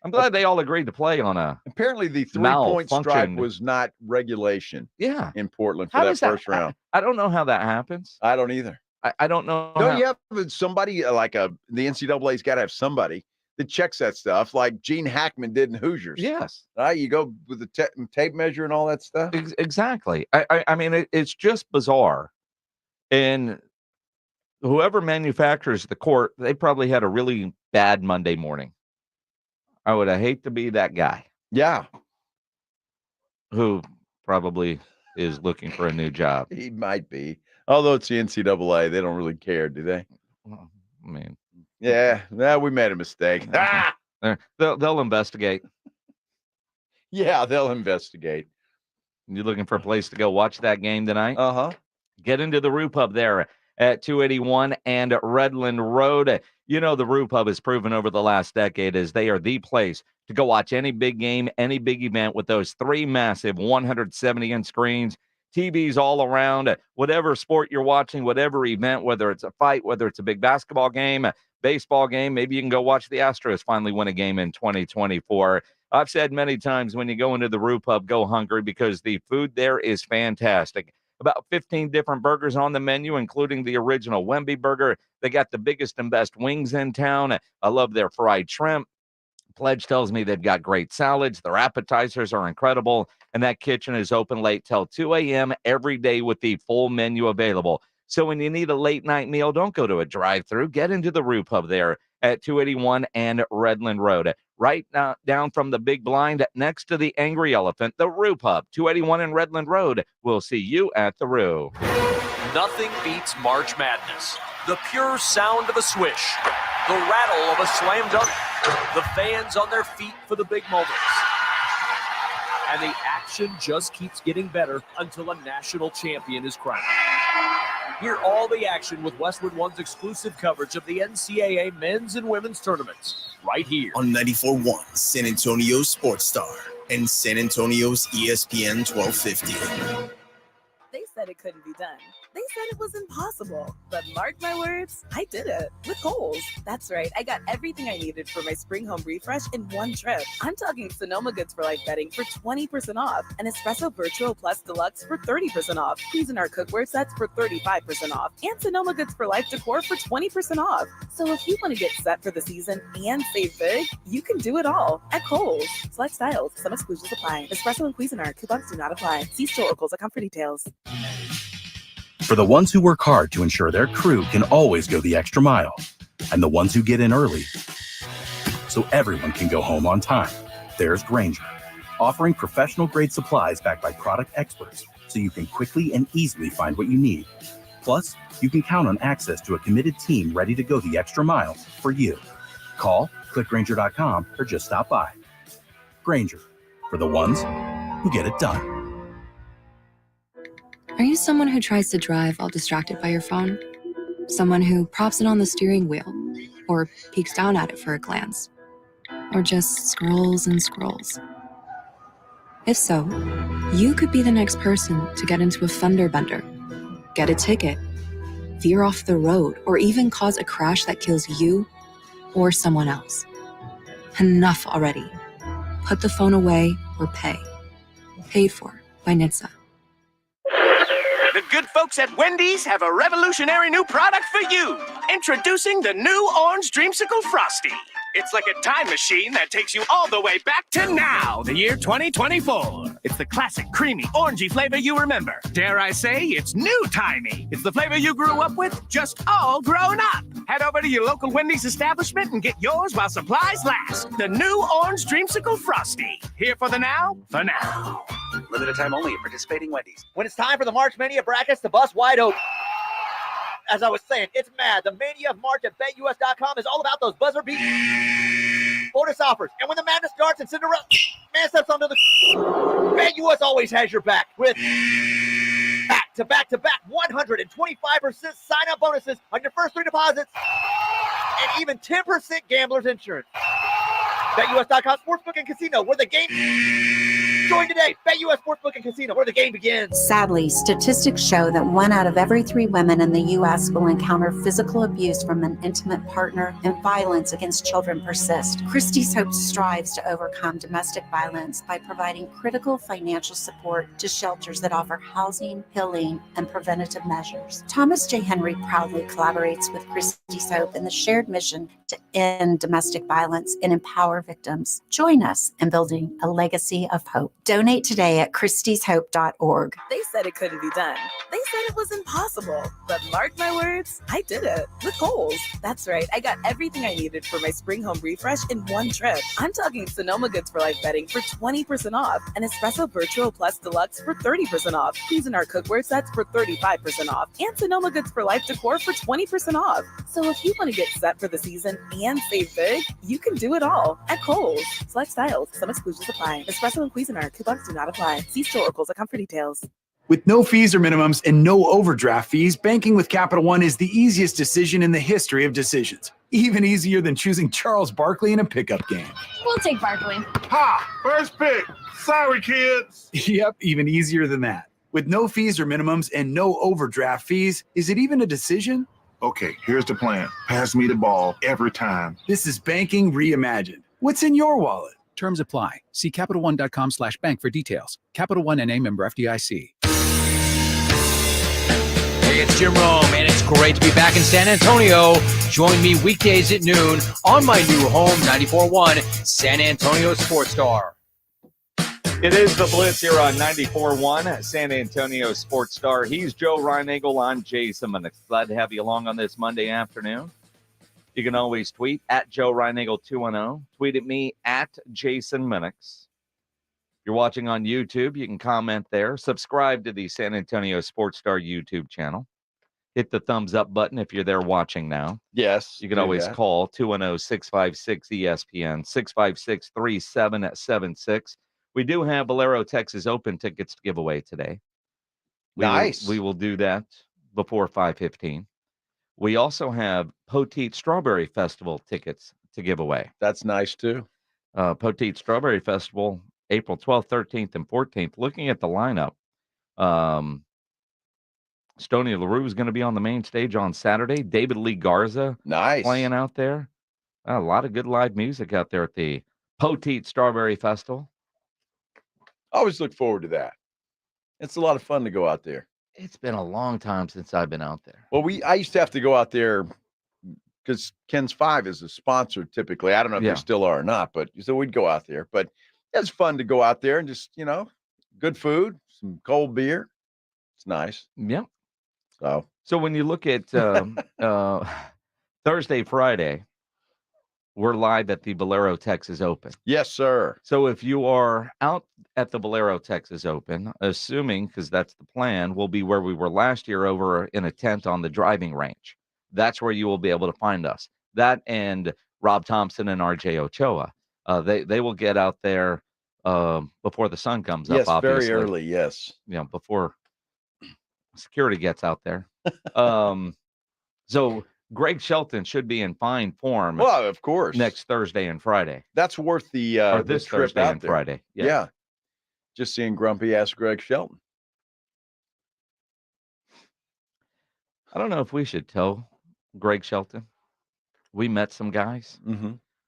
S5: I'm glad they all agreed to play on a.
S1: Apparently, the 3-point strike was not regulation.
S5: Yeah,
S1: in Portland for that first round.
S5: I don't know how that happens.
S1: I don't either.
S5: I don't know.
S1: Don't you have somebody like the NCAA's got to have somebody that checks that stuff, like Gene Hackman did in Hoosiers.
S5: Yes.
S1: Right? You go with the tape measure and all that stuff.
S5: Exactly. I mean, it's just bizarre. And whoever manufactures the court, they probably had a really bad Monday morning. I would hate to be that guy.
S1: Yeah.
S5: Who probably is looking for a new job.
S1: He might be. Although it's the NCAA, they don't really care, do they?
S5: Well, I mean,
S1: yeah, we made a mistake.
S5: They'll investigate.
S1: Yeah, they'll investigate.
S5: You looking for a place to go watch that game tonight?
S1: Uh-huh.
S5: Get into the Roo Pub there at 281 and Redland Road. You know, the Roo Pub has proven over the last decade as they are the place to go watch any big game, any big event with those 3 massive 170-inch screens, TVs all around, whatever sport you're watching, whatever event, whether it's a fight, whether it's a big basketball game, a baseball game, maybe you can go watch the Astros finally win a game in 2024. I've said many times when you go into the Roo Pub, go hungry because the food there is fantastic. About 15 different burgers on the menu, including the original Wemby burger. They got the biggest and best wings in town. I love their fried shrimp. Pledge tells me they've got great salads. Their appetizers are incredible. And that kitchen is open late till 2 a.m. every day with the full menu available. So when you need a late night meal, don't go to a drive-thru. Get into the Roux Pub there at 281 and Redland Road. Right now, down from the Big Blind next to the Angry Elephant, the Roux Pub, 281 and Redland Road. We'll see you at the Roux.
S6: Nothing beats March Madness. The pure sound of a swish, the rattle of a slam dunk, the fans on their feet for the big moments. And the action just keeps getting better until a national champion is crowned. Hear all the action with Westwood One's exclusive coverage of the NCAA men's and women's tournaments right here
S2: on 94.1 San Antonio Sports Star and San Antonio's ESPN 1250.
S13: They said it couldn't be done. They said it was impossible. But mark my words, I did it with Kohl's. That's right. I got everything I needed for my spring home refresh in one trip. I'm talking Sonoma Goods for Life bedding for 20% off, and Espresso Virtual Plus Deluxe for 30% off, Cuisinart cookware sets for 35% off, and Sonoma Goods for Life decor for 20% off. So if you want to get set for the season and save big, you can do it all at Kohl's. Select styles, some exclusions apply. Espresso and Cuisinart coupons do not apply. See store or Kohl's.com for details.
S20: For the ones who work hard to ensure their crew can always go the extra mile, and the ones who get in early so everyone can go home on time, there's Grainger, offering professional-grade supplies backed by product experts so you can quickly and easily find what you need. Plus, you can count on access to a committed team ready to go the extra mile for you. Call, click Grainger.com, or just stop by. Grainger, for the ones who get it done.
S15: Are you someone who tries to drive while distracted by your phone? Someone who props it on the steering wheel or peeks down at it for a glance? Or just scrolls and scrolls? If so, you could be the next person to get into a fender bender, get a ticket, veer off the road, or even cause a crash that kills you or someone else. Enough already. Put the phone away or pay. Paid for by NHTSA.
S16: The good folks at Wendy's have a revolutionary new product for you. Introducing the new Orange Dreamsicle Frosty. It's like a time machine that takes you all the way back to now, the year 2024. It's the classic creamy, orangey flavor you remember. Dare I say, it's new-timey. It's the flavor you grew up with, just all grown up. Head over to your local Wendy's establishment and get yours while supplies last. The new Orange Dreamsicle Frosty. Here for the now, for now.
S17: Limited time only at participating Wendy's. When it's time for the March Mania brackets to bust wide open. As I was saying, it's mad. The Mania of March at BetUS.com is all about those buzzer beat bonus offers. And when the madness starts and Cinderella man steps onto the BetUS always has your back with back-to-back 125% sign-up bonuses on your first 3 deposits and even 10% gambler's insurance. BetUS.com Sportsbook and Casino, where the game... Join today. BetUS Sportsbook and Casino, where the game begins.
S19: Sadly, statistics show that 1 out of every 3 women in the U.S. will encounter physical abuse from an intimate partner, and violence against children persist. Christie's Hope strives to overcome domestic violence by providing critical financial support to shelters that offer housing, healing, and preventative measures. Thomas J. Henry proudly collaborates with Christie's Hope in the shared mission to end domestic violence and empower victims. Join us in building a legacy of hope. Donate today at christieshope.org.
S13: They said it couldn't be done. They said it was impossible. But mark my words, I did it with Kohl's. That's right. I got everything I needed for my spring home refresh in one trip. I'm talking Sonoma Goods for Life bedding for 20% off, and Espresso Virtual Plus Deluxe for 30% off, Cuisinart cookware sets for 35% off, and Sonoma Goods for Life decor for 20% off. So if you want to get set for the season and save big, you can do it all at Kohl's. Select styles, some exclusions apply. Espresso and Cuisinart coupons do not apply. See store or Kohl's.com for details.
S27: With no fees or minimums and no overdraft fees, banking with Capital One is the easiest decision in the history of decisions. Even easier than choosing Charles Barkley in a pickup game.
S23: We'll take Barkley.
S27: Ha! First pick. Sorry, kids. Yep, even easier than that. With no fees or minimums and no overdraft fees, is it even a decision?
S28: Okay, here's the plan. Pass me the ball every time.
S27: This is banking reimagined. What's in your wallet?
S29: Terms apply. See CapitalOne.com/bank for details. Capital One NA, member FDIC.
S3: Hey, it's Jim Rome, and it's great to be back in San Antonio. Join me weekdays at noon on my new home, 94.1 San Antonio Sports Star.
S5: It is the Blitz here on 94.1 San Antonio Sports Star. He's Joe Reinagel. I'm Jason Minix. Glad to have you along on this Monday afternoon. You can always tweet at Joe Reinagel 210. Tweet at me at Jason Minix. You're watching on YouTube, you can comment there. Subscribe to the San Antonio Sports Star YouTube channel. Hit the thumbs up button if you're there watching now.
S1: Yes.
S5: You can always call 210-656-ESPN, 656-3776. We do have Valero Texas Open tickets to give away today. We will do that before 5:15. We also have Poteet Strawberry Festival tickets to give away.
S1: That's nice, too.
S5: Poteet Strawberry Festival, April 12th, 13th, and 14th. Looking at the lineup, Stoney LaRue is going to be on the main stage on Saturday. David Lee Garza playing out there. A lot of good live music out there at the Poteet Strawberry Festival.
S1: I always look forward to that. It's a lot of fun to go out there.
S5: It's been a long time since I've been out there.
S1: Well, I used to have to go out there because Ken's 5 is a sponsor typically. I don't know if they still are or not, but so we'd go out there. But it's fun to go out there and just, good food, some cold beer. It's nice.
S5: Yep.
S1: So
S5: when you look at Thursday, Friday, we're live at the Valero Texas Open.
S1: Yes, sir.
S5: So if you are out at the Valero Texas Open, assuming, because that's the plan, we'll be where we were last year over in a tent on the driving range. That's where you will be able to find us. That and Rob Thompson and RJ Ochoa. They will get out there before the sun comes up, obviously.
S1: Very early, yes.
S5: Before security gets out there. So Greg Shelton should be in fine form.
S1: Well, of course.
S5: Next Thursday and Friday.
S1: That's worth the
S5: or this
S1: trip
S5: Thursday
S1: out
S5: and
S1: there.
S5: Friday.
S1: Yeah. Just seeing grumpy ass Greg Shelton.
S5: I don't know if we should tell Greg Shelton. We met some guys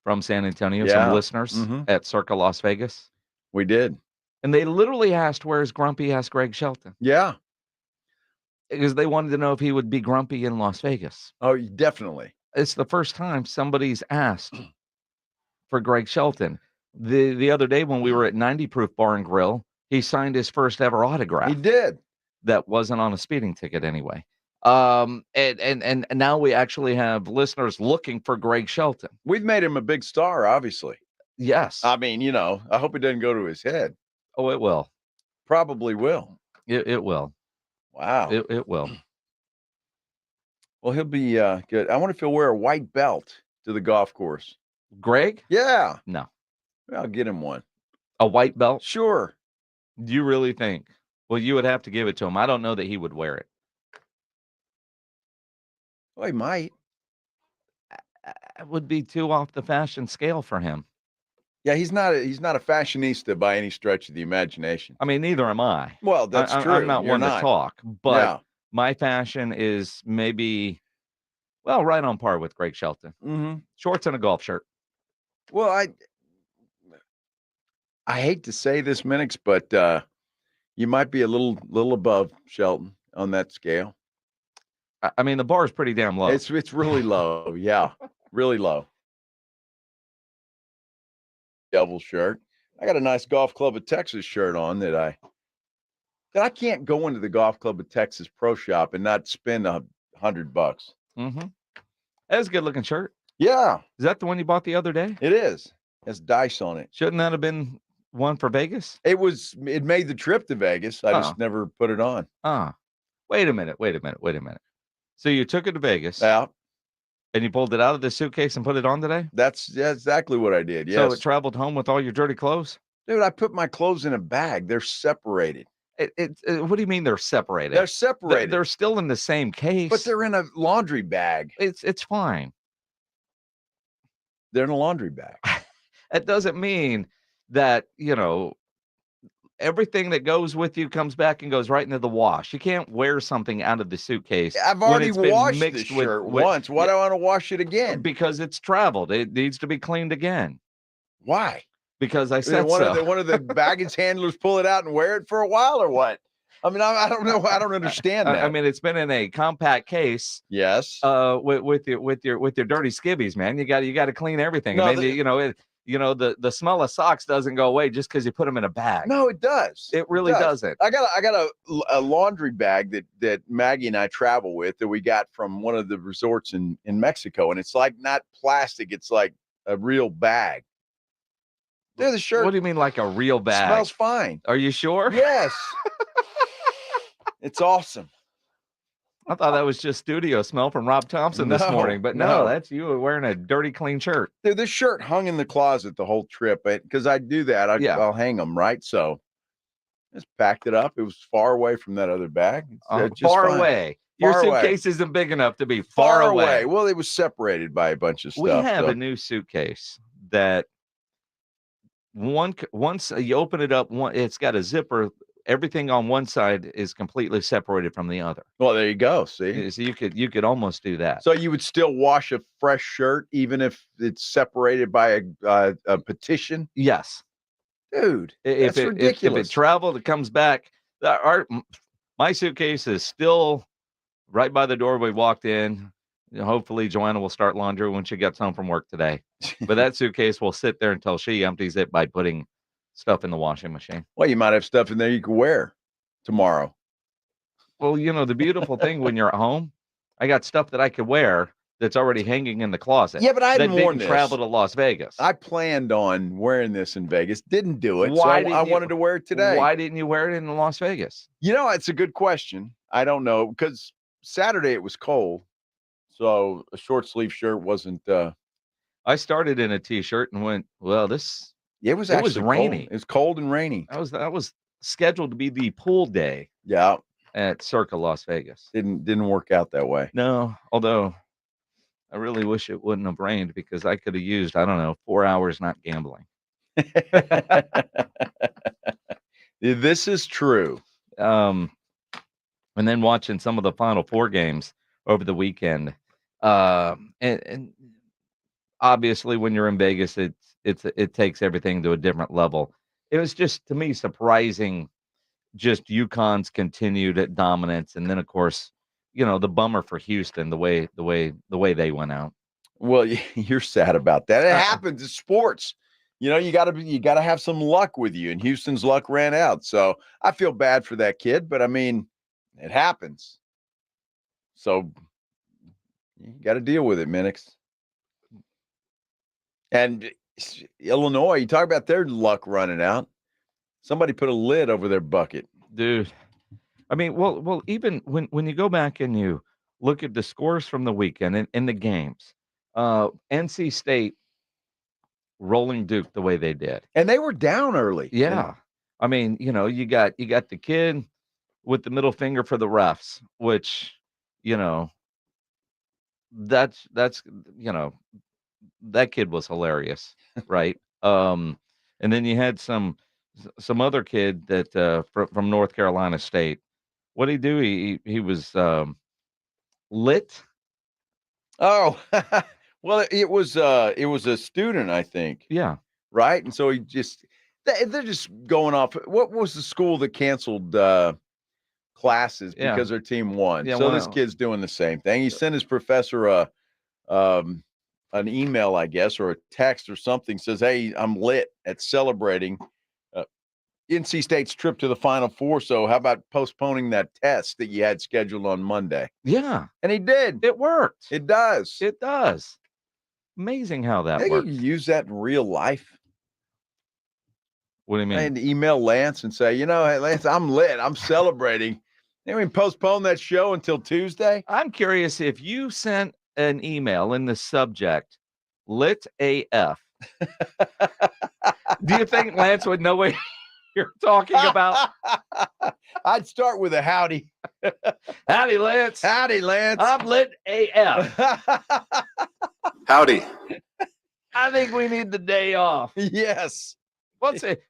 S5: from San Antonio, some listeners at Circa Las Vegas.
S1: We did.
S5: And they literally asked, where's grumpy ass Greg Shelton?
S1: Yeah.
S5: Because they wanted to know if he would be grumpy in Las Vegas.
S1: Oh, definitely.
S5: It's the first time somebody's asked for Greg Shelton. The other day when we were at 90 Proof Bar and Grill, he signed his first ever autograph.
S1: He did.
S5: That wasn't on a speeding ticket anyway. And now we actually have listeners looking for Greg Shelton.
S1: We've made him a big star, obviously.
S5: Yes.
S1: I mean, I hope it doesn't go to his head.
S5: Oh, it will.
S1: Probably will.
S5: It will.
S1: Wow.
S5: It will.
S1: Well, he'll be good. I wonder if he'll wear a white belt to the golf course.
S5: Greg?
S1: Yeah.
S5: No.
S1: I'll get him one.
S5: A white belt?
S1: Sure.
S5: Do you really think? Well, you would have to give it to him. I don't know that he would wear it.
S1: Well, he might.
S5: It would be too off the fashion scale for him.
S1: Yeah, he's not a fashionista by any stretch of the imagination.
S5: I mean, neither am I.
S1: Well, that's true.
S5: I'm not
S1: You're
S5: one
S1: not.
S5: to talk, but my fashion is maybe, right on par with Greg Shelton.
S1: Mm-hmm.
S5: Shorts and a golf shirt.
S1: Well, I hate to say this, Minix, but you might be a little above Shelton on that scale.
S5: I mean, the bar is pretty damn low.
S1: It's really low. Yeah, really low. Devil shirt. I got a nice Golf Club of Texas shirt on that I can't go into the Golf Club of Texas Pro Shop and not spend $100.
S5: Mm-hmm. That's a good looking shirt.
S1: Yeah.
S5: Is that the one you bought the other day?
S1: It is. It has dice on it.
S5: Shouldn't that have been one for Vegas?
S1: It made the trip to Vegas. I just never put it on.
S5: Wait a minute. So you took it to Vegas.
S1: Yeah.
S5: And you pulled it out of the suitcase and put it on today?
S1: That's exactly what I did. Yes.
S5: So it traveled home with all your dirty clothes?
S1: Dude, I put my clothes in a bag. They're separated.
S5: What do you mean they're separated?
S1: They're separated.
S5: They're still in the same case.
S1: But they're in a laundry bag.
S5: It's fine.
S1: They're in a laundry bag.
S5: It doesn't mean that, everything that goes with you comes back and goes right into the wash. You can't wear something out of the suitcase.
S1: I've already washed this shirt once. Why do I want to wash it again?
S5: Because it's traveled. It needs to be cleaned again.
S1: Why?
S5: Because I said
S1: one of the baggage handlers pull it out and wear it for a while, or what? I mean, I don't know. I don't understand that.
S5: I mean, it's been in a compact case.
S1: Yes.
S5: With your dirty skivvies, man. You got to clean everything.
S1: No,
S5: I mean, the smell of socks doesn't go away just because you put them in a bag.
S1: No, it does.
S5: It really doesn't.
S1: I got a laundry bag that Maggie and I travel with that we got from one of the resorts in Mexico, and it's like not plastic. It's like a real bag. They're the shirt.
S5: What do you mean, like a real bag?
S1: Smells fine.
S5: Are you sure?
S1: Yes. It's awesome.
S5: I thought that was just studio smell from Rob Thompson this morning, but no, that's you wearing a dirty, clean shirt.
S1: Dude, this shirt hung in the closet the whole trip because I do that. I'll hang them, right? So just packed it up. It was far away from that other bag.
S5: Far away. Your suitcase isn't big enough to be far away.
S1: Well, it was separated by a bunch of stuff.
S5: We have a new suitcase that once you open it up, it's got a zipper. Everything on one side is completely separated from the other.
S1: Well, there you go. See,
S5: so you could almost do that.
S1: So you would still wash a fresh shirt even if it's separated by a petition.
S5: Yes,
S1: dude,
S5: if
S1: that's ridiculous.
S5: If it traveled, it comes back. My suitcase is still right by the door we walked in. Hopefully, Joanna will start laundry when she gets home from work today. But that suitcase will sit there until she empties it by putting stuff in the washing machine.
S1: Well, you might have stuff in there you can wear tomorrow.
S5: Well, the beautiful thing when you're at home, I got stuff that I could wear that's already hanging in the closet.
S1: Yeah, but I didn't
S5: travel to Las Vegas.
S1: I planned on wearing this in Vegas. Didn't do it.
S5: Why
S1: so I wanted to wear it today.
S5: Why didn't you wear it in Las Vegas?
S1: It's a good question. I don't know, because Saturday it was cold. So a short sleeve shirt wasn't.
S5: I started in a t-shirt and went, well,
S1: it was
S5: rainy.
S1: Cold. It was cold and rainy.
S5: That was scheduled to be the pool day.
S1: Yeah.
S5: At Circa Las Vegas.
S1: Didn't work out that way.
S5: No, although I really wish it wouldn't have rained because I could have used, 4 hours not gambling.
S1: This is true.
S5: And then watching some of the Final Four games over the weekend. And obviously when you're in Vegas, it takes everything to a different level. It was just, to me, surprising, just UConn's continued dominance, and then of course, the bummer for Houston, the way they went out.
S1: Well, you're sad about that. It happens. It's sports. You gotta have some luck with you, and Houston's luck ran out. So I feel bad for that kid, but I mean, it happens. So you got to deal with it, Minix. And Illinois, you talk about their luck running out. Somebody put a lid over their bucket.
S5: Dude. I mean, well, even when you go back and you look at the scores from the weekend in the games, NC State rolling Duke the way they did.
S1: And they were down early.
S5: Yeah. I mean, you got the kid with the middle finger for the refs, which, that's that kid was hilarious, right? And then you had some other kid that from North Carolina State. What did he do? He was lit.
S1: Oh, well, it was a student, I think.
S5: Yeah.
S1: Right. And so they're just going off. What was the school that canceled classes because their team won?
S5: Yeah,
S1: so this kid's doing the same thing. He sent his professor an email, I guess, or a text or something, says, "Hey, I'm lit at celebrating NC State's trip to the Final Four. So how about postponing that test that you had scheduled on Monday?"
S5: Yeah.
S1: And he did.
S5: It worked.
S1: It does.
S5: It does. Amazing how that
S1: They
S5: works.
S1: can use that in real life.
S5: What do you mean?
S1: And email Lance and say, hey, Lance, I'm lit. I'm celebrating. Then we postpone that show until Tuesday.
S5: I'm curious if you sent an email in the subject, lit AF. Do you think Lance would know what you're talking about?
S1: I'd start with a howdy.
S5: Howdy, Lance.
S1: Howdy, Lance.
S5: I'm lit AF.
S12: Howdy.
S5: I think we need the day off.
S1: Yes.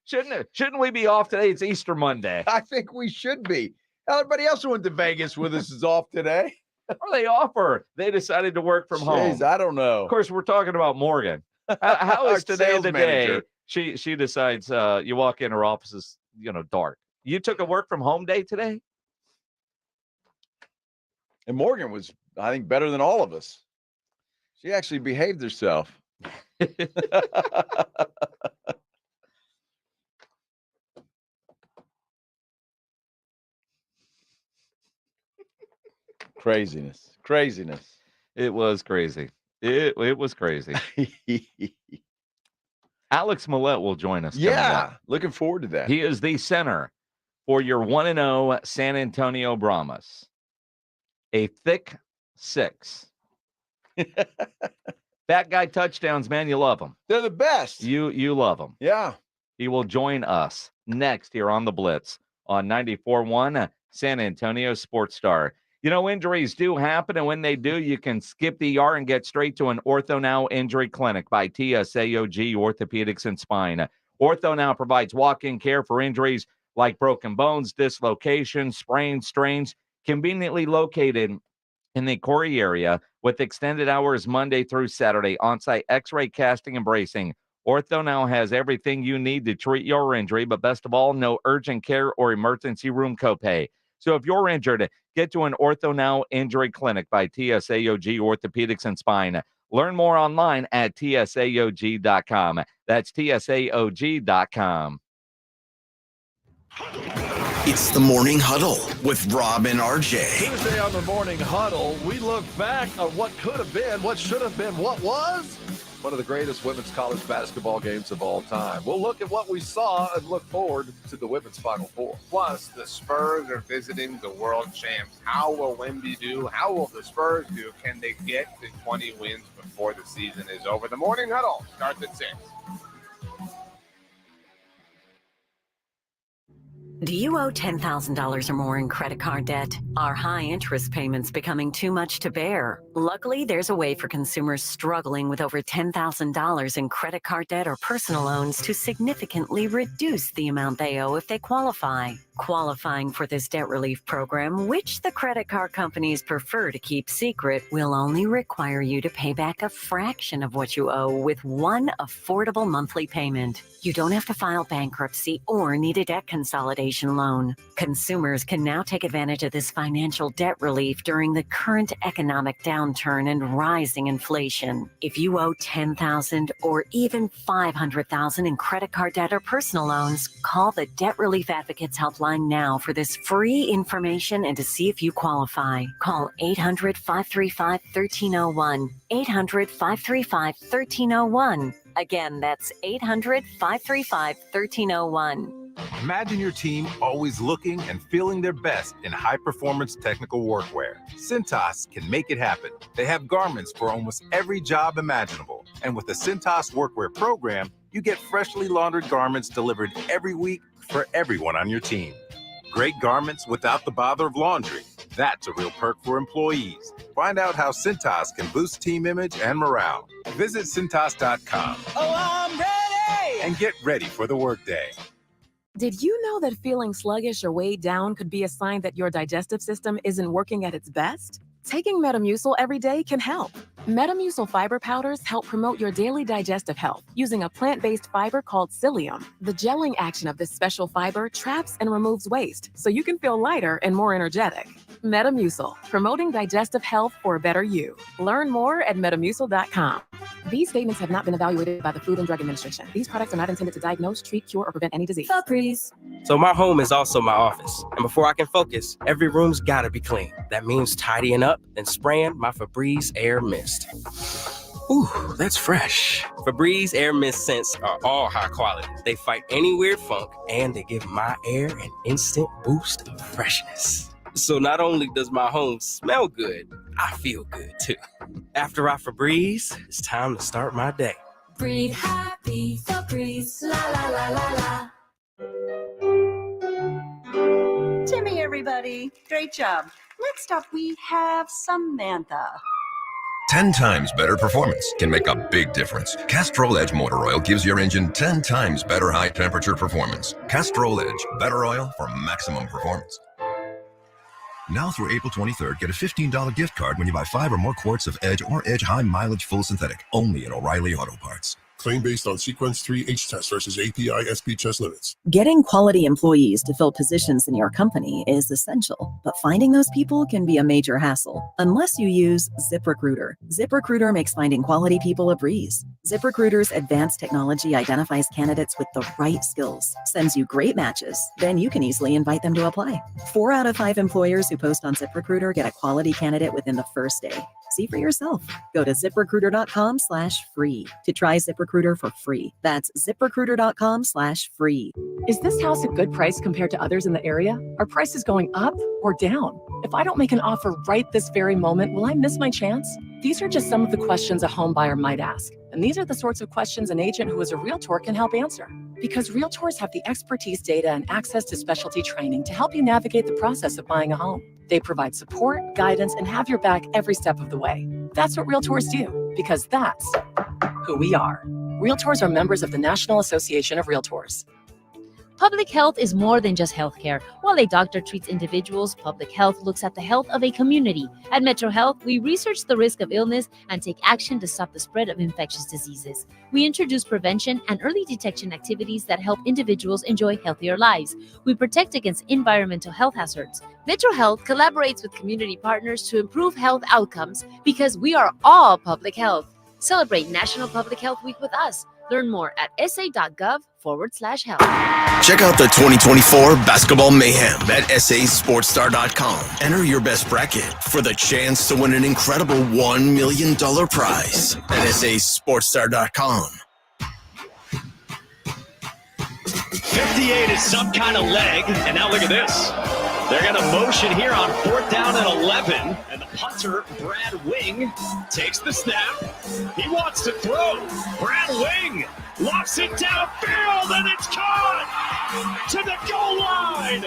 S5: Shouldn't we be off today? It's Easter Monday.
S1: I think we should be. Everybody else who went to Vegas with us is off today.
S5: Are they off, or they decided to work from home?
S1: I don't know.
S5: Of course, we're talking about Morgan. How is today
S1: sales
S5: the
S1: manager.
S5: day? She decides you walk in, her office is dark. You took a work from home day today?
S1: And Morgan was, I think, better than all of us. She actually behaved herself. Craziness.
S5: It was crazy. It was crazy. Alex Millette will join us.
S1: Yeah, looking forward to that.
S5: He is the center for your 1-0 San Antonio Brahmas. A thick 6. Fat guy touchdowns, man. You love them.
S1: They're the best.
S5: You love them.
S1: Yeah.
S5: He will join us next here on the Blitz on 94.1 San Antonio Sports Star. You know, injuries do happen, and when they do, you can skip the ER and get straight to an Ortho Now Injury Clinic by TSAOG Orthopedics and Spine. Ortho Now provides walk-in care for injuries like broken bones, dislocations, sprains, strains, conveniently located in the Corey area with extended hours Monday through Saturday, on-site x-ray, casting, and bracing. Ortho Now has everything you need to treat your injury, but best of all, no urgent care or emergency room copay. So if you're injured, get to an Ortho Now Injury Clinic by TSAOG Orthopedics and Spine. Learn more online at tsaog.com. That's tsaog.com.
S2: It's the Morning Huddle with Rob and RJ.
S4: Tuesday on the Morning Huddle, we look back at what could have been, what should have been, what was one of the greatest women's college basketball games of all time. We'll look at what we saw and look forward to the women's Final Four.
S7: Plus, the Spurs are visiting the world champs. How will Wemby do? How will the Spurs do? Can they get to 20 wins before the season is over? The Morning Huddle starts at 6.
S8: Do you owe $10,000 or more in credit card debt? Are high interest payments becoming too much to bear? Luckily, there's a way for consumers struggling with over $10,000 in credit card debt or personal loans to significantly reduce the amount they owe if they qualify. Qualifying for this debt relief program, which the credit card companies prefer to keep secret, will only require you to pay back a fraction of what you owe with one affordable monthly payment. You don't have to file bankruptcy or need a debt consolidation loan. Consumers can now take advantage of this financial debt relief during the current economic downturn and rising inflation. If you owe $10,000 or even $500,000 in credit card debt or personal loans, call the Debt Relief Advocates Helpline now for this free information and to see if you qualify. Call 800-535-1301. 800-535-1301. Again, that's 800-535-1301.
S9: Imagine your team always looking and feeling their best in high-performance technical workwear. Cintas can make it happen. They have garments for almost every job imaginable. And with the Cintas Workwear program, you get freshly laundered garments delivered every week for everyone on your team. Great garments without the bother of laundry. That's a real perk for employees. Find out how Cintas can boost team image and morale. Visit Cintas.com.
S13: Oh, I'm ready!
S9: And get ready for the workday.
S13: Did you know that feeling sluggish or weighed down could be a sign that your digestive system isn't working at its best? Taking Metamucil every day can help. Metamucil fiber powders help promote your daily digestive health using a plant-based fiber called psyllium. The gelling action of this special fiber traps and removes waste, so you can feel lighter and more energetic. Metamucil, promoting digestive health for a better you. Learn more at metamucil.com. These statements have not been evaluated by the Food and Drug Administration. These products are not intended to diagnose, treat, cure, or prevent any disease.
S18: Febreze. So my home is also my office. And before I can focus, every room's gotta be clean. That means tidying up and spraying my Febreze Air Mist. Ooh, that's fresh. Febreze Air Mist scents are all high quality. They fight any weird funk, and they give my air an instant boost of freshness. So not only does my home smell good, I feel good too. After I Febreze, it's time to start my day.
S22: Breathe happy, Febreze, la la la la la.
S24: Timmy, everybody. Great job. Next up, we have Samantha.
S25: 10 times better performance can make a big difference. Castrol Edge Motor Oil gives your engine 10 times better high temperature performance. Castrol Edge, better oil for maximum performance. Now through April 23rd, get a $15 gift card when you buy 5 or more quarts of Edge or Edge High Mileage Full Synthetic, only at O'Reilly Auto Parts.
S6: Claim based on sequence 3 H test versus API SP chest limits.
S13: Getting quality employees to fill positions in your company is essential, but finding those people can be a major hassle unless you use ZipRecruiter. ZipRecruiter makes finding quality people a breeze. ZipRecruiter's advanced technology identifies candidates with the right skills, sends you great matches, then you can easily invite them to apply. 4 out of 5 employers who post on ZipRecruiter get a quality candidate within the first day. See for yourself. Go to ZipRecruiter.com/free to try ZipRecruiter for free. That's ZipRecruiter.com/free.
S10: Is this house a good price compared to others in the area? Are prices going up or down? If I don't make an offer right this very moment, will I miss my chance? These are just some of the questions a home buyer might ask. And these are the sorts of questions an agent who is a realtor can help answer. Because realtors have the expertise, data, and access to specialty training to help you navigate the process of buying a home. They provide support, guidance, and have your back every step of the way. That's what realtors do, because that's who we are. Realtors are members of the National Association of Realtors.
S23: Public health is more than just healthcare. While a doctor treats individuals, public health looks at the health of a community. At Metro Health, we research the risk of illness and take action to stop the spread of infectious diseases. We introduce prevention and early detection activities that help individuals enjoy healthier lives. We protect against environmental health hazards. Metro Health collaborates with community partners to improve health outcomes because we are all public health. Celebrate National Public Health Week with us. Learn more at sa.gov/health.
S2: Check out the 2024 Basketball Mayhem at sasportstar.com. Enter your best bracket for the chance to win an incredible $1 million prize at sasportstar.com.
S11: 58 is some kind of leg, and now look at this. They're going to motion here on 4th down and 11, and the punter, Brad Wing, takes the snap. He wants to throw. Brad Wing lofts it downfield, and it's caught to the goal line.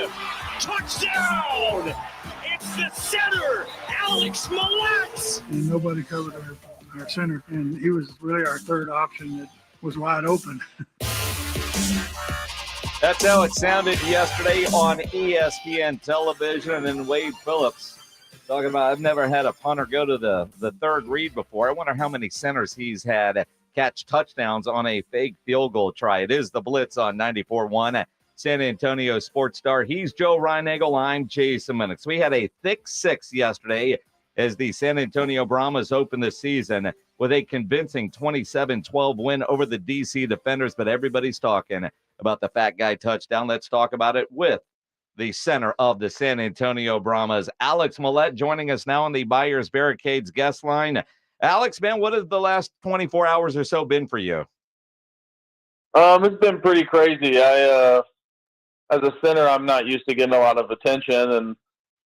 S11: Touchdown! It's the center, Alex Millett.
S14: And nobody covered our center, and he was really our third option that was wide open.
S5: That's how it sounded yesterday on ESPN television. And then Wade Phillips talking about, I've never had a punter go to the third read before. I wonder how many centers he's had catch touchdowns on a fake field goal try. It is the Blitz on 94.1 San Antonio Sports Star. He's Joe Reinagel. I'm Jason Minix. We had a thick 6 yesterday as the San Antonio Brahmas opened the season with a convincing 27-12 win over the DC Defenders. But everybody's talking about the fat guy touchdown. Let's talk about it with the center of the San Antonio Brahmas, Alex Millett, joining us now on the Buyers Barricades guest line. Alex, man, what has the last 24 hours or so been for you?
S15: It's been pretty crazy. As a center, I'm not used to getting a lot of attention,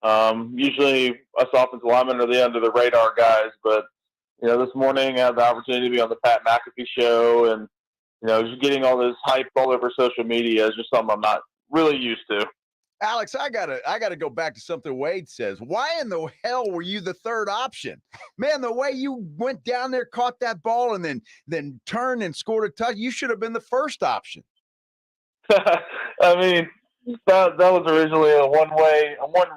S15: and usually us offensive linemen are the under the radar guys. But this morning I had the opportunity to be on the Pat McAfee show, and just getting all this hype all over social media is just something I'm not really used to.
S1: Alex, I gotta go back to something Wade says. Why in the hell were you the third option? Man, the way you went down there, caught that ball, and then turned and scored a touch, you should have been the first option.
S15: I mean, that was originally a one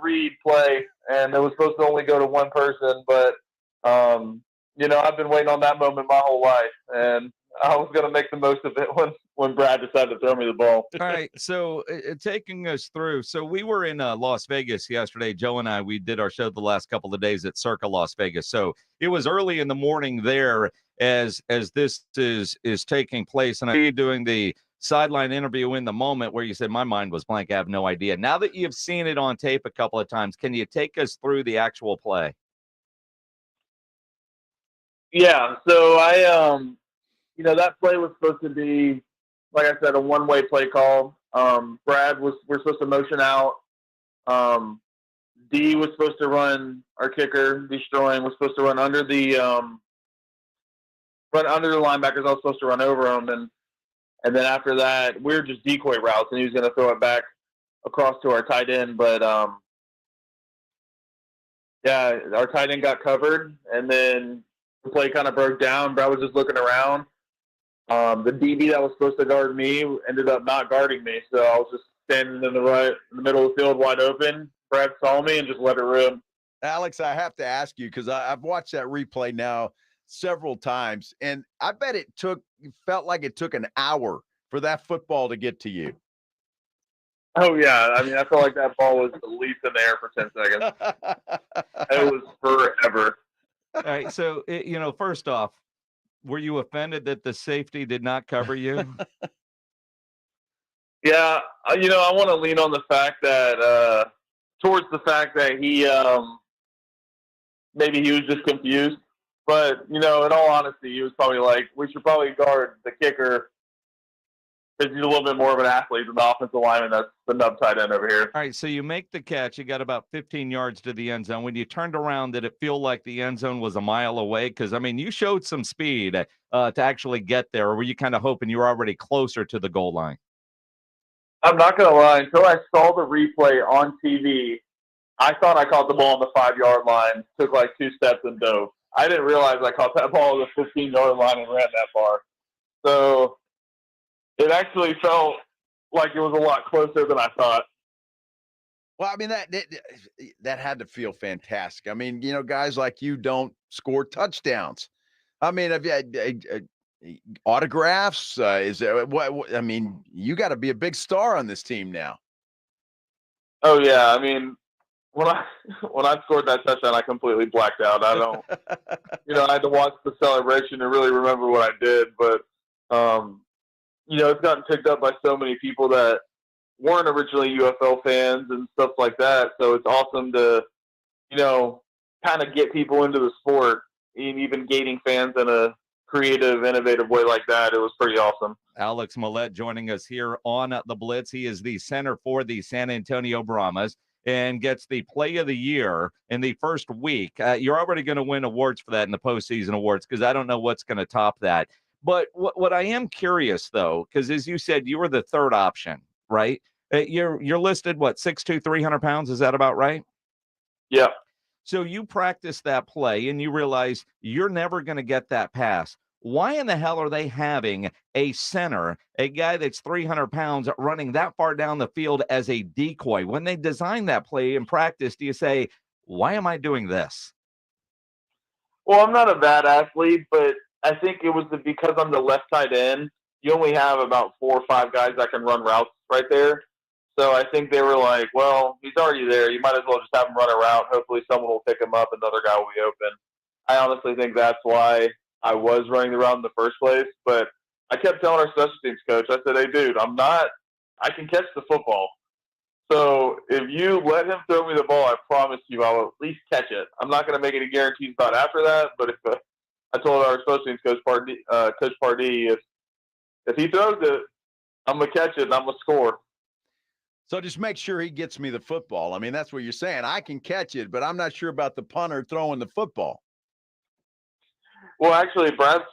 S15: read play, and it was supposed to only go to one person. But I've been waiting on that moment my whole life, and I was going to make the most of it when Brad decided to throw me the ball.
S5: All right, so taking us through. So we were in Las Vegas yesterday. Joe and I, we did our show the last couple of days at Circa Las Vegas. So it was early in the morning there as this is taking place. And I'm doing the sideline interview in the moment where you said, my mind was blank. I have no idea. Now that you've seen it on tape a couple of times, can you take us through the actual play?
S15: Yeah, so that play was supposed to be, like I said, a one-way play call. We're supposed to motion out. D was supposed to run, our kicker, destroying, was supposed to run under the linebackers. I was supposed to run over them, and then after that, we were just decoy routes, and he was going to throw it back across to our tight end. But our tight end got covered, and then the play kind of broke down. Brad was just looking around. The DB that was supposed to guard me ended up not guarding me, so I was just standing in the middle of the field wide open. Brad saw me and just let it rip.
S1: Alex, I have to ask you, because I've watched that replay now several times, and I bet felt like it took an hour for that football to get to you.
S15: Oh yeah, I mean, I felt like that ball was at least in the air for 10 seconds. It was forever.
S5: All right, so first off, were you offended that the safety did not cover you?
S15: Yeah, I want to lean on the fact that towards the fact that he maybe he was just confused. But in all honesty, he was probably like, we should probably guard the kicker because he's a little bit more of an athlete than the offensive lineman. That's the nub tight end over here.
S5: All right, so you make the catch. You got about 15 yards to the end zone. When you turned around, did it feel like the end zone was a mile away? Because, I mean, you showed some speed to actually get there. Or were you kind of hoping you were already closer to the goal line?
S15: I'm not going to lie. Until I saw the replay on TV, I thought I caught the ball on the 5-yard line, took like 2 steps and dove. I didn't realize I caught that ball on the 15-yard line and ran that far. So it actually felt like it was a lot closer than I thought.
S1: Well, I mean, that had to feel fantastic. I mean, guys like you don't score touchdowns. I mean, have you autographs? Is there what? I mean, you got to be a big star on this team now.
S15: Oh yeah, I mean, when I scored that touchdown, I completely blacked out. I don't, I had to watch the celebration to really remember what I did. But it's gotten picked up by so many people that weren't originally UFL fans and stuff like that. So it's awesome to, kind of get people into the sport and even gaining fans in a creative, innovative way like that. It was pretty awesome.
S5: Alex Millette joining us here on the Blitz. He is the center for the San Antonio Brahmas and gets the play of the year in the first week. You're already going to win awards for that in the postseason awards because I don't know what's going to top that. But what I am curious, though, because as you said, you were the third option, right? You're listed, 6'2", 300 pounds? Is that about right?
S15: Yeah.
S5: So you practice that play and you realize you're never going to get that pass. Why in the hell are they having a center, a guy that's 300 pounds, running that far down the field as a decoy? When they design that play in practice, do you say, why am I doing this?
S15: Well, I'm not a bad athlete, but I think it was because I'm the left tight end. You only have about 4 or 5 guys that can run routes right there. So I think they were like, well, he's already there. You might as well just have him run a route. Hopefully someone will pick him up. Another guy will be open. I honestly think that's why I was running the route in the first place. But I kept telling our special teams coach, I said, hey, dude, I can catch the football. So if you let him throw me the ball, I promise you I will at least catch it. I'm not going to make any guarantees about after that. But I told our special teams coach, Coach Pardee, if he throws it, I'm going to catch it and I'm going to score.
S1: So just make sure he gets me the football. I mean, that's what you're saying. I can catch it, but I'm not sure about the punter throwing the football.
S15: Well, actually, Brad's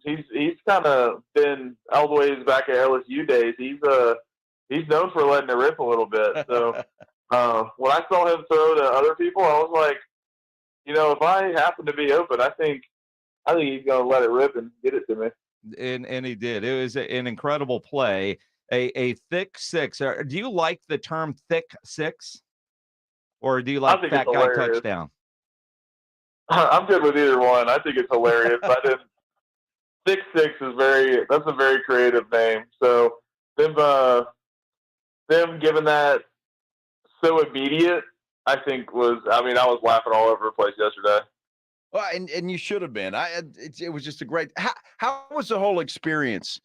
S15: he's kind of been all the way back at LSU days. He's known for letting it rip a little bit. So when I saw him throw to other people, I was like, if I happen to be open, I think he's going to let it rip and get it to me.
S5: And he did. It was an incredible play. A thick six. Do you like the term thick six? Or do you like fat guy touchdown?
S15: I'm good with either one. I think it's hilarious. Thick six that's a very creative name. So them giving that so immediate, I was laughing all over the place yesterday.
S1: Well, and you should have been. It was just a great. How was the whole experience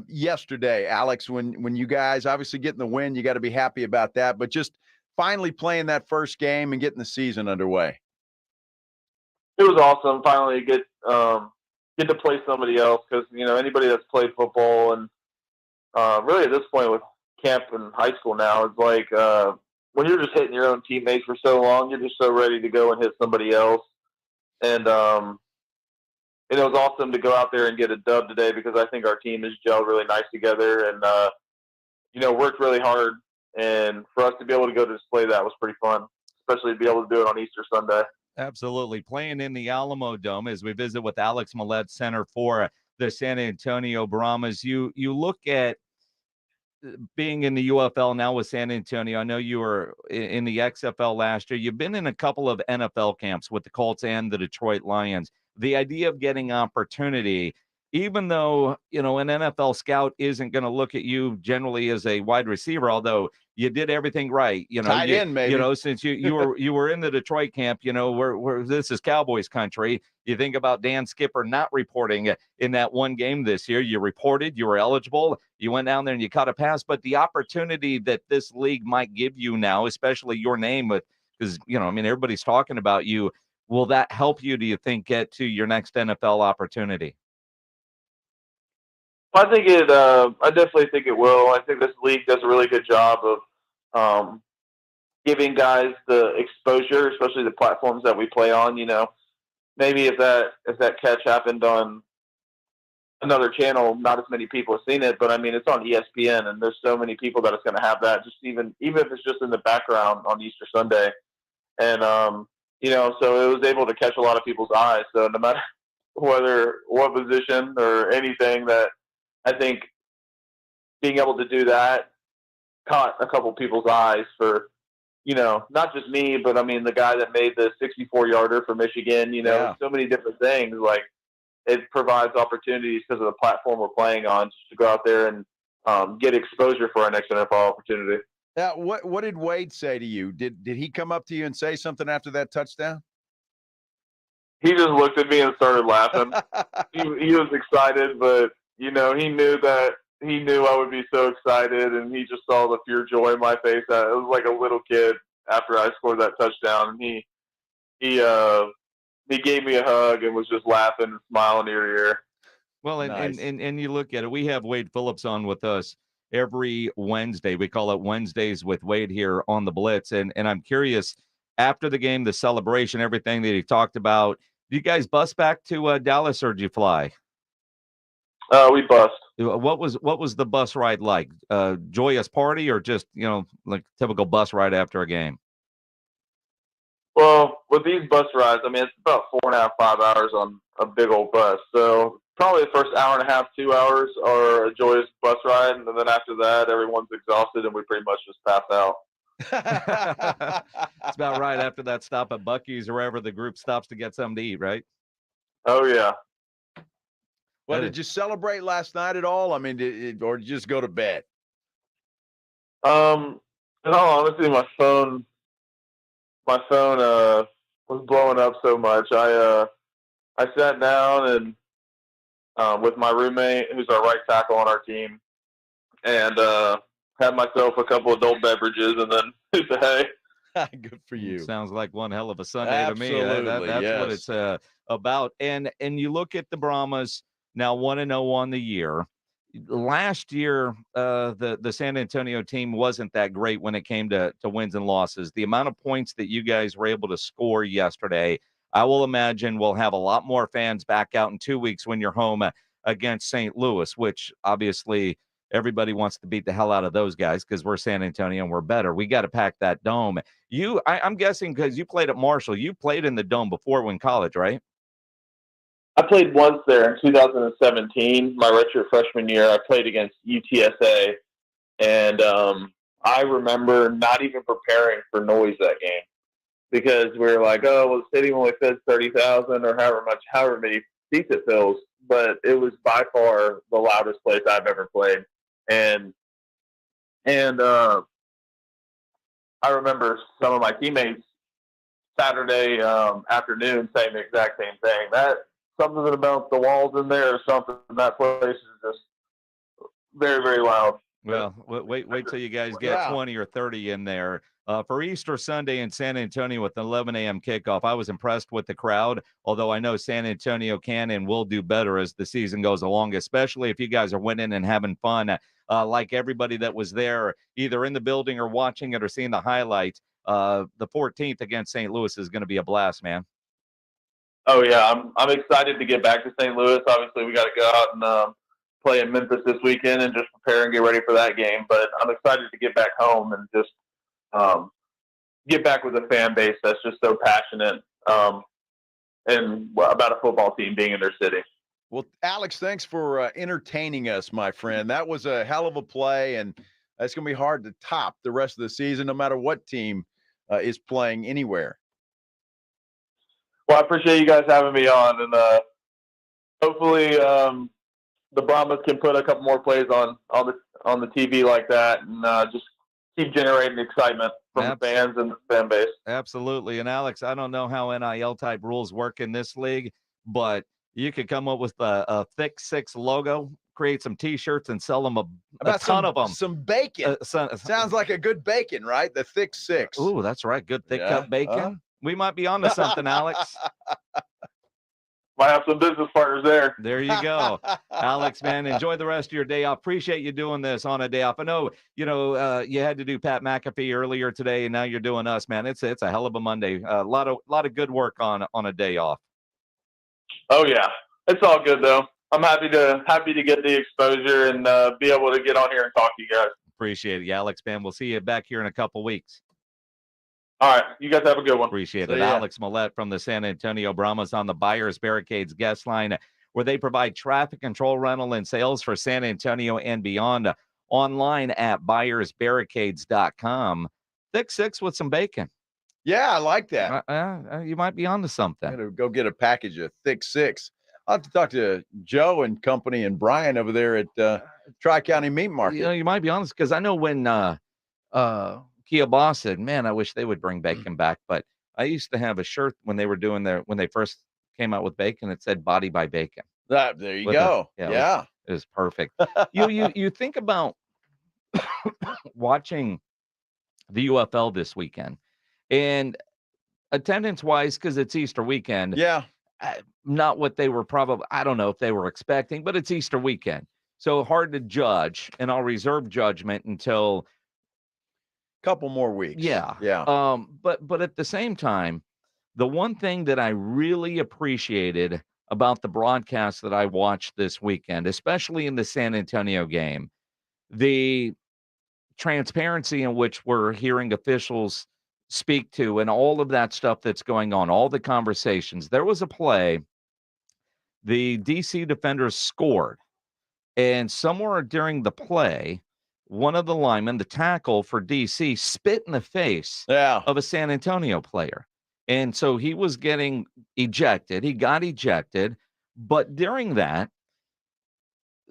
S1: yesterday, Alex? When you guys obviously getting the win, you got to be happy about that. But just finally playing that first game and getting the season underway.
S15: It was awesome. Finally get to play somebody else because anybody that's played football and really at this point with camp and high school now, it's like when you're just hitting your own teammates for so long, you're just so ready to go and hit somebody else. And it was awesome to go out there and get a dub today because I think our team has gelled really nice together and, worked really hard. And for us to be able to go to display that was pretty fun, especially to be able to do it on Easter Sunday.
S5: Absolutely. Playing in the Alamo Dome as we visit with Alex Millette, center for the San Antonio Brahmas. You look at being in the UFL now with San Antonio. I know you were in the XFL last year. You've been in a couple of NFL camps with the Colts and the Detroit Lions. the idea of getting opportunity, even though, an NFL scout isn't going to look at you generally as a wide receiver, although you did everything right,
S1: Tight end, maybe.
S5: Since you were in the Detroit camp, where this is Cowboys country. You think about Dan Skipper not reporting in that one game this year. You reported, you were eligible, you went down there and you caught a pass. But the opportunity that this league might give you now, especially your name, because everybody's talking about you. Will that help you, do you think, get to your next NFL opportunity?
S15: I think I definitely think it will. I think this league does a really good job of giving guys the exposure, especially the platforms that we play on. Maybe if that catch happened on another channel, not as many people have seen it. But I mean, it's on ESPN, and there's so many people that it's going to have that. Just even if it's just in the background on Easter Sunday, and so it was able to catch a lot of people's eyes. So no matter what position or anything, that I think being able to do that caught a couple people's eyes for, not just me, but I mean, the guy that made the 64-yarder for Michigan, so many different things. Like, it provides opportunities because of the platform we're playing on just to go out there and get exposure for our next NFL opportunity.
S1: What did Wade say to you? Did he come up to you and say something after that touchdown?
S15: He just looked at me and started laughing. he was excited, but he knew I would be so excited, and he just saw the pure joy in my face. It was like a little kid after I scored that touchdown, and he gave me a hug and was just laughing and smiling ear to ear.
S5: Well, and you look at it. We have Wade Phillips on with us every Wednesday. We call it Wednesdays with Wade here on the Blitz, and I'm curious, after the game, the celebration, everything that he talked about, do you guys bus back to Dallas, or did you fly?
S15: We bust.
S5: What was the bus ride like? Joyous party, or just like typical bus ride after a game?
S15: Well, with these bus rides, I mean, it's about 4.5, 5 hours on a big old bus. So probably the first hour and a half, 2 hours are a joyous bus ride, and then after that, everyone's exhausted, and we pretty much just pass out.
S5: It's about right after that stop at Buc-ee's or wherever the group stops to get something to eat, right?
S15: Oh yeah.
S1: Well, did you celebrate last night at all? I mean, or did you just go to bed?
S15: In all honesty, my phone was blowing up so much. I sat down and with my roommate, who's our right tackle on our team, and had myself a couple adult beverages, and then hit the hay.
S1: Good for you.
S5: Sounds like one hell of a Sunday
S1: Absolutely,
S5: to me. That's what it's about. And you look at the Brahmas now, 1-0 on the year. Last year, the San Antonio team wasn't that great when it came to wins and losses. The amount of points that you guys were able to score yesterday, I will imagine we'll have a lot more fans back out in 2 weeks when you're home against St. Louis, which obviously everybody wants to beat the hell out of those guys because we're San Antonio and we're better. We got to pack that dome. I'm guessing because you played at Marshall, you played in the dome before in college, right?
S15: I played once there in 2017, my redshirt freshman year. I played against UTSA, and I remember not even preparing for noise that game because we were like, oh, well, the stadium only fits 30,000 or however many seats it fills, but it was by far the loudest place I've ever played. And I remember some of my teammates Saturday afternoon saying the exact same thing. That something about the walls in there or something. That place is just very, very loud.
S5: Well, wait till you guys get 20 or 30 in there. For Easter Sunday in San Antonio with an 11 a.m. kickoff, I was impressed with the crowd, although I know San Antonio can and will do better as the season goes along, especially if you guys are winning and having fun like everybody that was there, either in the building or watching it or seeing the highlights. The 14th against St. Louis is going to be a blast, man.
S15: Oh, yeah. I'm excited to get back to St. Louis. Obviously, we got to go out and play in Memphis this weekend and just prepare and get ready for that game. But I'm excited to get back home and just get back with a fan base that's just so passionate and about a football team being in their city.
S1: Well, Alex, thanks for entertaining us, my friend. That was a hell of a play, and it's going to be hard to top the rest of the season, no matter what team is playing anywhere.
S15: Well, I appreciate you guys having me on, and hopefully the Brahmas can put a couple more plays on the TV like that, and just keep generating excitement from the fans and the fan base.
S5: Absolutely. And Alex, I don't know how NIL type rules work in this league, but you could come up with a thick 6 logo, create some T-shirts, and sell them a ton of them.
S1: Some bacon. Sounds like a good bacon, right? The thick 6.
S5: Ooh, that's right. Good thick cut bacon. We might be onto something, Alex.
S15: Might have some business partners there.
S5: There you go. Alex, man, enjoy the rest of your day off. Appreciate you doing this on a day off. I know, you had to do Pat McAfee earlier today, and now you're doing us, man. It's a hell of a Monday. A lot of good work on a day off.
S15: Oh yeah, it's all good though. I'm happy to get the exposure and be able to get on here and talk to you guys.
S5: Appreciate it, Alex, man. We'll see you back here in a couple weeks.
S15: All right. You guys have a good one.
S5: Appreciate
S15: See
S5: it.
S15: ya.
S5: Alex Millette from the San Antonio Brahmas on the Buyers Barricades guest line, where they provide traffic control, rental, and sales for San Antonio and beyond. Online at buyersbarricades.com. Thick 6 with some bacon.
S1: Yeah, I like that.
S5: You might be onto something.
S1: I'm going to go get a package of thick 6. I'll have to talk to Joe and company and Brian over there at Tri-County Meat Market.
S5: You might be honest, because I know when Kia Boss said, man, I wish they would bring bacon back. But I used to have a shirt when they were when they first came out with bacon, it said Body by Bacon.
S1: There you go.
S5: It was perfect. You think about watching the UFL this weekend, and attendance-wise, because it's Easter weekend.
S1: Yeah.
S5: Not what they were I don't know if they were expecting, but it's Easter weekend. So hard to judge, and I'll reserve judgment until
S1: couple more weeks.
S5: Yeah. But at the same time, the one thing that I really appreciated about the broadcast that I watched this weekend, especially in the San Antonio game, the transparency in which we're hearing officials speak to and all of that stuff that's going on, all the conversations. There was a play, the DC defenders scored, and somewhere during the play, one of the linemen, the tackle for DC, spit in the face of a San Antonio player. And so he was getting ejected. He got ejected. But during that,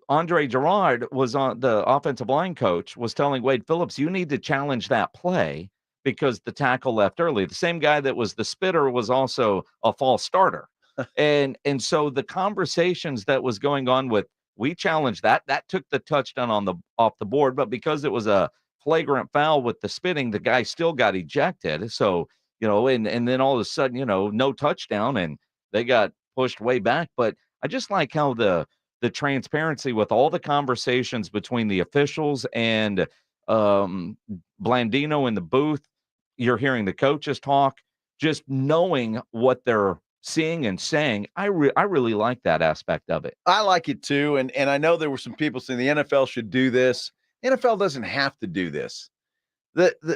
S5: Andre Gerard was on the offensive line coach, was telling Wade Phillips, you need to challenge that play because the tackle left early. The same guy that was the spitter was also a false starter. and so the conversations that was going on with, we challenged that took the touchdown off the board, but because it was a flagrant foul with the spitting, the guy still got ejected. So, and then all of a sudden, no touchdown, and they got pushed way back. But I just like how the transparency with all the conversations between the officials and Blandino in the booth. You're hearing the coaches talk, just knowing what they're seeing and saying. I really like that aspect of it.
S1: I like it too. And I know there were some people saying the NFL should do this. The NFL doesn't have to do this.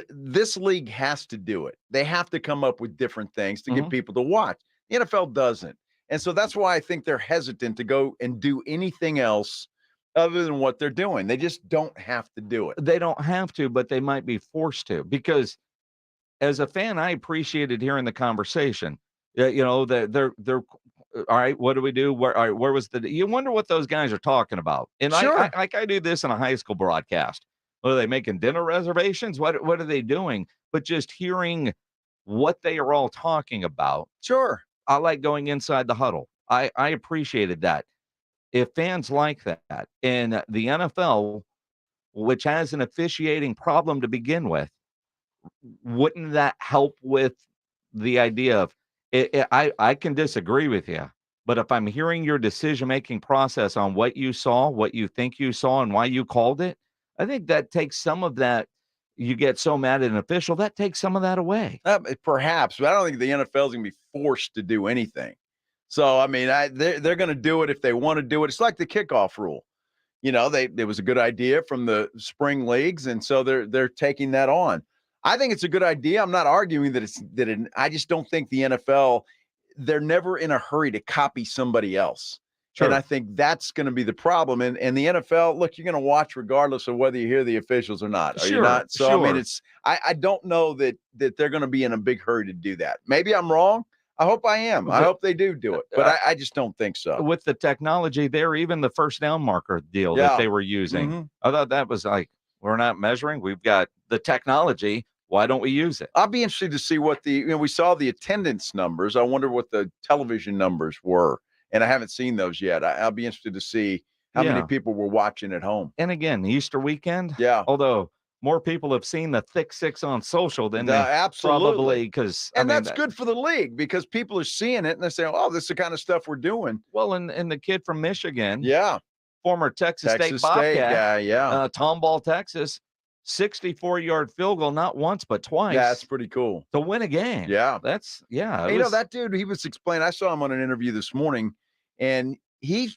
S1: This league has to do it. They have to come up with different things to get people to watch. The NFL doesn't. And so that's why I think they're hesitant to go and do anything else other than what they're doing. They just don't have to do it.
S5: They don't have to, but they might be forced to, because as a fan, I appreciated hearing the conversation. They're all right. What do we do? Where was you wonder what those guys are talking about? And
S1: sure.
S5: I do this in a high school broadcast. What are they making dinner reservations? What are they doing? But just hearing what they are all talking about.
S1: Sure.
S5: I like going inside the huddle. I appreciated that. If fans like that, and the NFL, which has an officiating problem to begin with, wouldn't that help with the idea of I can disagree with you, but if I'm hearing your decision-making process on what you saw, what you think you saw, and why you called it, I think that takes some of that. You get so mad at an official, that takes some of that away.
S1: Perhaps, but I don't think the NFL is going to be forced to do anything. So, I mean, they're going to do it if they want to do it. It's like the kickoff rule. It was a good idea from the spring leagues, and so they're taking that on. I think it's a good idea. I'm not arguing that I just don't think the NFL, they're never in a hurry to copy somebody else. Sure. And I think that's going to be the problem. And the NFL, look, you're going to watch regardless of whether you hear the officials or not. Are you not? So, sure. I mean, I don't know that they're going to be in a big hurry to do that. Maybe I'm wrong. I hope I am. I hope they do it, but I just don't think so.
S5: With the technology there, even the first down marker deal that they were using,
S1: Mhm.
S5: I thought that was like, we're not measuring. We've got the technology. Why don't we use it?
S1: I'll be interested to see what we saw the attendance numbers. I wonder what the television numbers were, and I haven't seen those yet. I'll be interested to see how many people were watching at home.
S5: And again, Easter weekend.
S1: Yeah.
S5: Although more people have seen the Thick Six on social than they
S1: Absolutely.
S5: probably because
S1: That's good for the league because people are seeing it and they're saying, "Oh, this is the kind of stuff we're doing."
S5: Well, and the kid from Michigan, former Texas State
S1: Bobcat guy,
S5: Tomball, Texas, 64-yard field goal, not once but twice.
S1: Yeah, that's pretty cool
S5: to win a game.
S1: Yeah,
S5: that's
S1: that dude. He was explaining. I saw him on an interview this morning, and he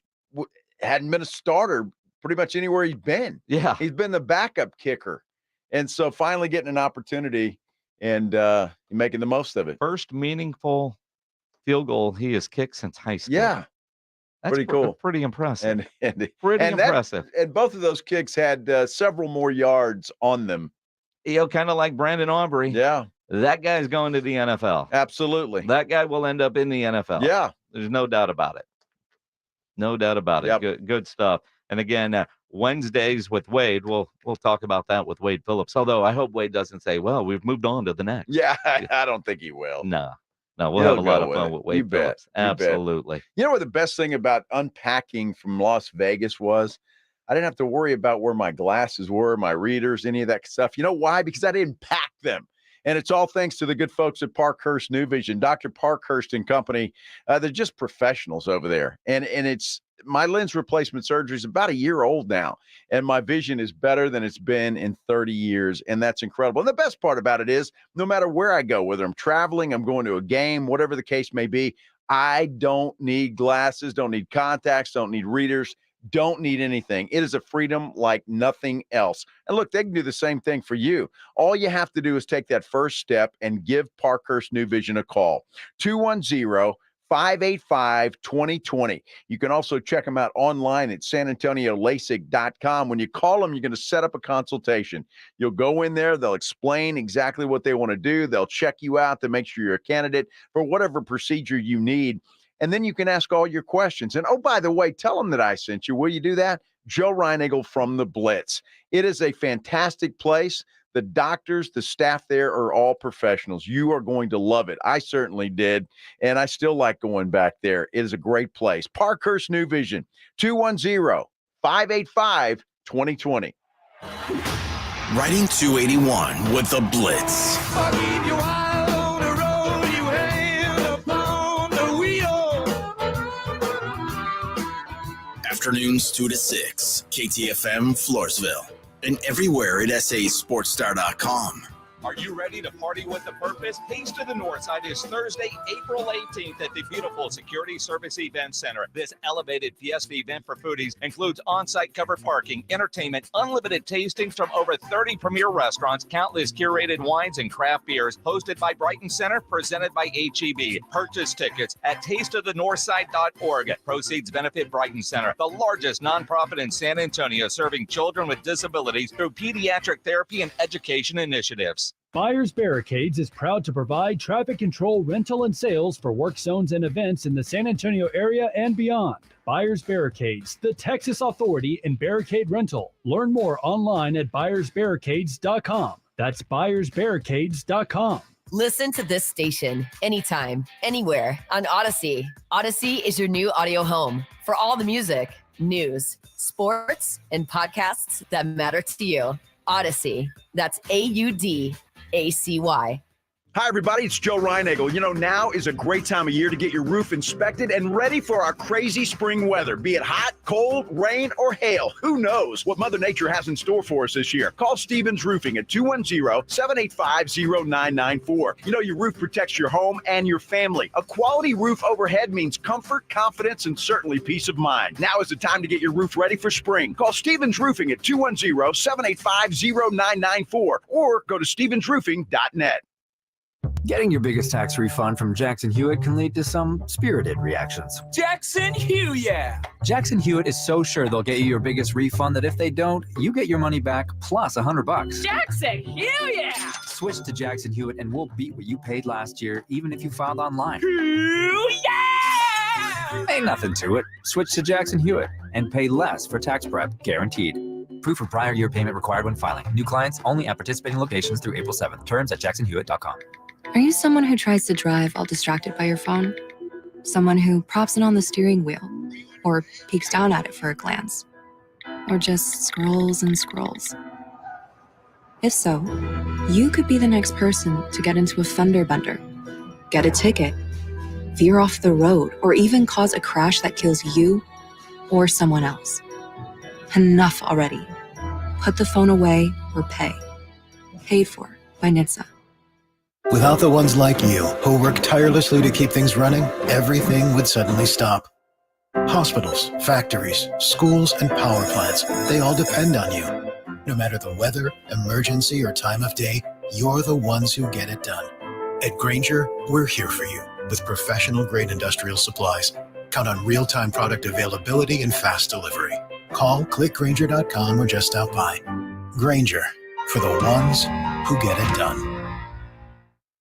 S1: hadn't been a starter pretty much anywhere he's been.
S5: Yeah,
S1: he's been the backup kicker, and so finally getting an opportunity and making the most of it.
S5: First meaningful field goal he has kicked since high school.
S1: Yeah.
S5: That's
S1: pretty cool.
S5: Pretty impressive.
S1: Pretty
S5: impressive.
S1: And both of those kicks had several more yards on them.
S5: Kind of like Brandon Aubrey.
S1: Yeah.
S5: That guy's going to the NFL.
S1: Absolutely.
S5: That guy will end up in the NFL.
S1: Yeah.
S5: There's no doubt about it. No doubt about it.
S1: Yep.
S5: Good stuff. And again, Wednesdays with Wade, we'll talk about that with Wade Phillips. Although I hope Wade doesn't say, well, we've moved on to the next.
S1: Yeah, I don't think he will.
S5: No, we'll have a lot of fun with Wade Phillips. Absolutely.
S1: You know what the best thing about unpacking from Las Vegas was? I didn't have to worry about where my glasses were, my readers, any of that stuff. You know why? Because I didn't pack them. And it's all thanks to the good folks at Parkhurst New Vision, Dr. Parkhurst and company. They're just professionals over there. And it's my lens replacement surgery is about a year old now, and my vision is better than it's been in 30 years. And that's incredible. And the best part about it is no matter where I go, whether I'm traveling, I'm going to a game, whatever the case may be, I don't need glasses, don't need contacts, don't need readers. Don't need anything. It is a freedom like nothing else. And look, they can do the same thing for you. All you have to do is take that first step and give Parkhurst New Vision a call. 210-585-2020. You can also check them out online at sanantoniolasik.com. When you call them, you're going to set up a consultation. You'll go in there. They'll explain exactly what they want to do. They'll check you out to make sure you're a candidate for whatever procedure you need. And then you can ask all your questions. And, oh, by the way, tell them that I sent you. Will you do that? Joe Reinagle from the Blitz. It is a fantastic place. The doctors, the staff there are all professionals. You are going to love it. I certainly did, and I still like going back there. It is a great place. Parkhurst New Vision, 210-585-2020.
S2: Riding 281 with the Blitz. Afternoons 2 to 6, KTFM Floresville, and everywhere at sasportstar.com.
S16: Are you ready to party with a purpose? Taste of the Northside is Thursday, April 18th at the beautiful Security Service Event Center. This elevated fiesta event for foodies includes on-site covered parking, entertainment, unlimited tastings from over 30 premier restaurants, countless curated wines and craft beers, hosted by Brighton Center, presented by HEB. Purchase tickets at tasteofthenorthside.org. Proceeds benefit Brighton Center, the largest nonprofit in San Antonio, serving children with disabilities through pediatric therapy and education initiatives.
S17: Buyers Barricades is proud to provide traffic control, rental, and sales for work zones and events in the San Antonio area and beyond. Buyers Barricades, the Texas authority in barricade rental. Learn more online at buyersbarricades.com. That's buyersbarricades.com.
S19: Listen to this station anytime, anywhere on Odyssey. Odyssey is your new audio home for all the music, news, sports, and podcasts that matter to you. Odyssey. That's AUDACY.
S1: Hi, everybody. It's Joe Reinagle. You know, now is a great time of year to get your roof inspected and ready for our crazy spring weather. Be it hot, cold, rain, or hail. Who knows what Mother Nature has in store for us this year? Call Stevens Roofing at 210-785-0994. You know, your roof protects your home and your family. A quality roof overhead means comfort, confidence, and certainly peace of mind. Now is the time to get your roof ready for spring. Call Stevens Roofing at 210-785-0994 or go to stevensroofing.net.
S20: Getting your biggest tax refund from Jackson Hewitt can lead to some spirited reactions.
S21: Jackson Hewitt!
S20: Jackson Hewitt is so sure they'll get you your biggest refund that if they don't, you get your money back plus $100.
S21: Jackson Hewitt!
S20: Switch to Jackson Hewitt and we'll beat what you paid last year, even if you filed online. Ain't nothing to it. Switch to Jackson Hewitt and pay less for tax prep, guaranteed. Proof of prior year payment required when filing. New clients only at participating locations through April 7th. Terms at jacksonhewitt.com.
S3: Are you someone who tries to drive while distracted by your phone? Someone who props it on the steering wheel or peeks down at it for a glance? Or just scrolls and scrolls? If so, you could be the next person to get into a fender bender, get a ticket, veer off the road, or even cause a crash that kills you or someone else. Enough already. Put the phone away or pay. Paid for by NHTSA.
S4: Without the ones like you, who work tirelessly to keep things running, everything would suddenly stop. Hospitals, factories, schools, and power plants, they all depend on you. No matter the weather, emergency, or time of day, you're the ones who get it done. At Grainger, we're here for you with professional-grade industrial supplies. Count on real-time product availability and fast delivery. Call, clickgrainger.com, or just stop by. Grainger, for the ones who get it done.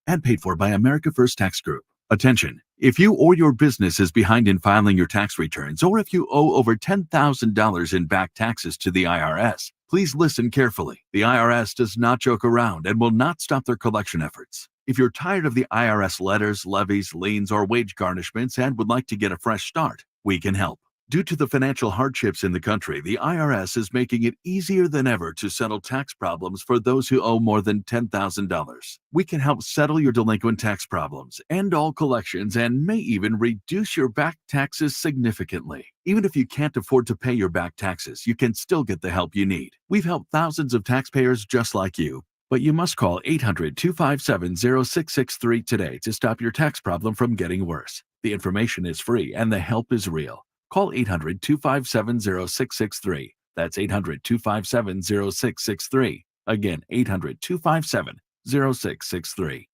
S7: Ad paid for by America First Tax Group. Attention, if you or your business is behind in filing your tax returns, or if you owe over $10,000 in back taxes to the IRS, please listen carefully. The IRS does not joke around and will not stop their collection efforts. If you're tired of the IRS letters, levies, liens, or wage garnishments and would like to get a fresh start, we can help. Due to the financial hardships in the country, the IRS is making it easier than ever to settle tax problems for those who owe more than $10,000. We can help settle your delinquent tax problems, end all collections, and may even reduce your back taxes significantly. Even if you can't afford to pay your back taxes, you can still get the help you need. We've helped thousands of taxpayers just like you. But you must call 800-257-0663 today to stop your tax problem from getting worse. The information is free and the help is real. Call 800-257-0663. That's 800-257-0663. Again, 800-257-0663.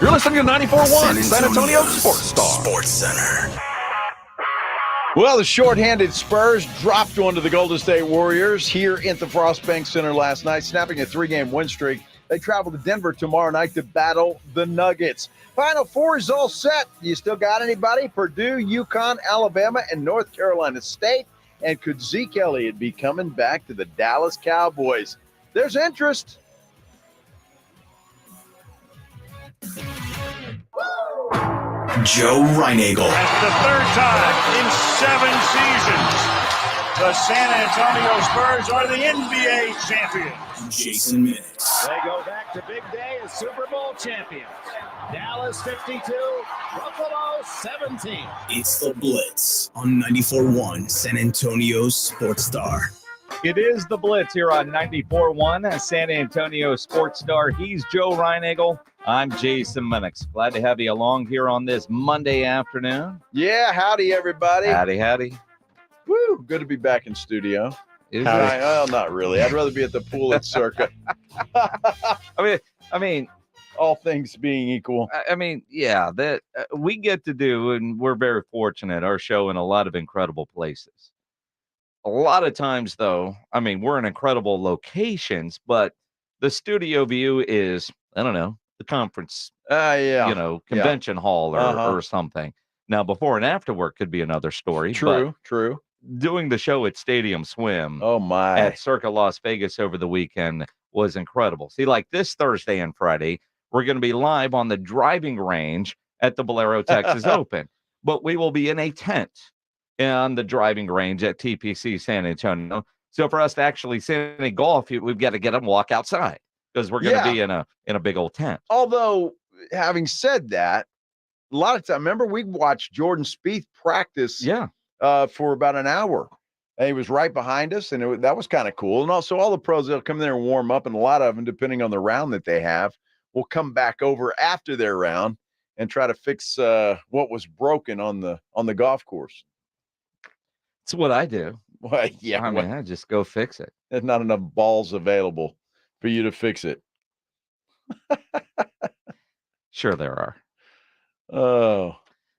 S5: You're listening to 94.1 San Antonio Sports Star.
S2: Sports Center.
S1: Well, the shorthanded Spurs dropped one to the Golden State Warriors here at the Frost Bank Center last night, snapping a 3-game win streak. They travel to Denver tomorrow night to battle the Nuggets. Final four is all set. You still got anybody? Purdue, UConn, Alabama, and North Carolina State. And could Zeke Elliott be coming back to the Dallas Cowboys? There's interest.
S2: Joe Reinagel.
S8: That's the third time in 7 seasons the San Antonio Spurs are the NBA champions.
S2: Jason Minix.
S11: They go back to big day as Super Bowl champions. Dallas 52, Buffalo 17.
S2: It's the Blitz on 94.1 San Antonio Sports Star.
S5: It is the Blitz here on 94.1 San Antonio Sports Star. He's Joe Reinagel. I'm Jason Minix. Glad to have you along here on this Monday afternoon.
S1: Yeah, howdy, everybody.
S5: Howdy.
S1: Woo, good to be back in studio.
S5: Is it?
S1: Well, not really. I'd rather be at the pool at Circa.
S5: I mean,
S1: all things being equal.
S5: Yeah, that we get to do, and we're very fortunate, our show in a lot of incredible places. A lot of times, though, we're in incredible locations, but the studio view is, I don't know, the conference, convention hall or something. Now, before and after work could be another story.
S1: True.
S5: Doing the show at Stadium Swim at Circa Las Vegas over the weekend was incredible. See, like this Thursday and Friday, we're going to be live on the driving range at the Bolero Texas Open, but we will be in a tent on the driving range at TPC San Antonio. So for us to actually see any golf, we've got to get them walk outside because we're going to be in a big old tent.
S1: Although, having said that, a lot of time, remember we watched Jordan Spieth practice for about an hour. And he was right behind us, and that was kind of cool. And also all the pros, they'll come there and warm up, and a lot of them, depending on the round that they have, will come back over after their round and try to fix what was broken on the golf course.
S5: It's what I do.
S1: Well, yeah.
S5: I just go fix it.
S1: There's not enough balls available for you to fix it.
S5: Sure there are.
S1: Oh.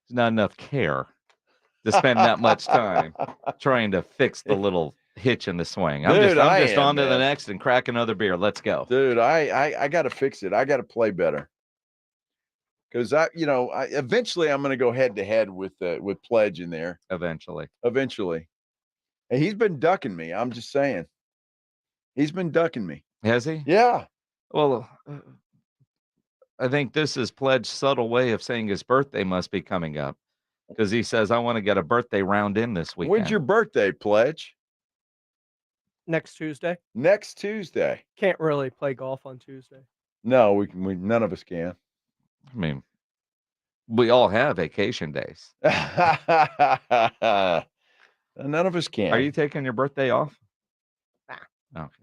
S5: There's not enough care to spend that much time trying to fix the little hitch in the swing.
S1: Dude,
S5: I'm just
S1: am,
S5: on to the
S1: man.
S5: next and crack another beer. Let's go.
S1: Dude, I got to fix it. I got to play better. Because eventually I'm going to go head to head with Pledge in there.
S5: Eventually.
S1: And he's been ducking me. I'm just saying. He's been ducking me.
S5: Has he?
S1: Yeah.
S5: Well, I think this is Pledge's subtle way of saying his birthday must be coming up, because he says, I want to get a birthday round in this weekend.
S1: When's your birthday, Pledge?
S9: Next Tuesday.
S1: Next Tuesday.
S9: Can't really play golf on Tuesday.
S1: No, we none of us can.
S5: I mean, we all have vacation days.
S1: None of us can.
S5: Are you taking your birthday off?
S9: Nah.
S5: Okay.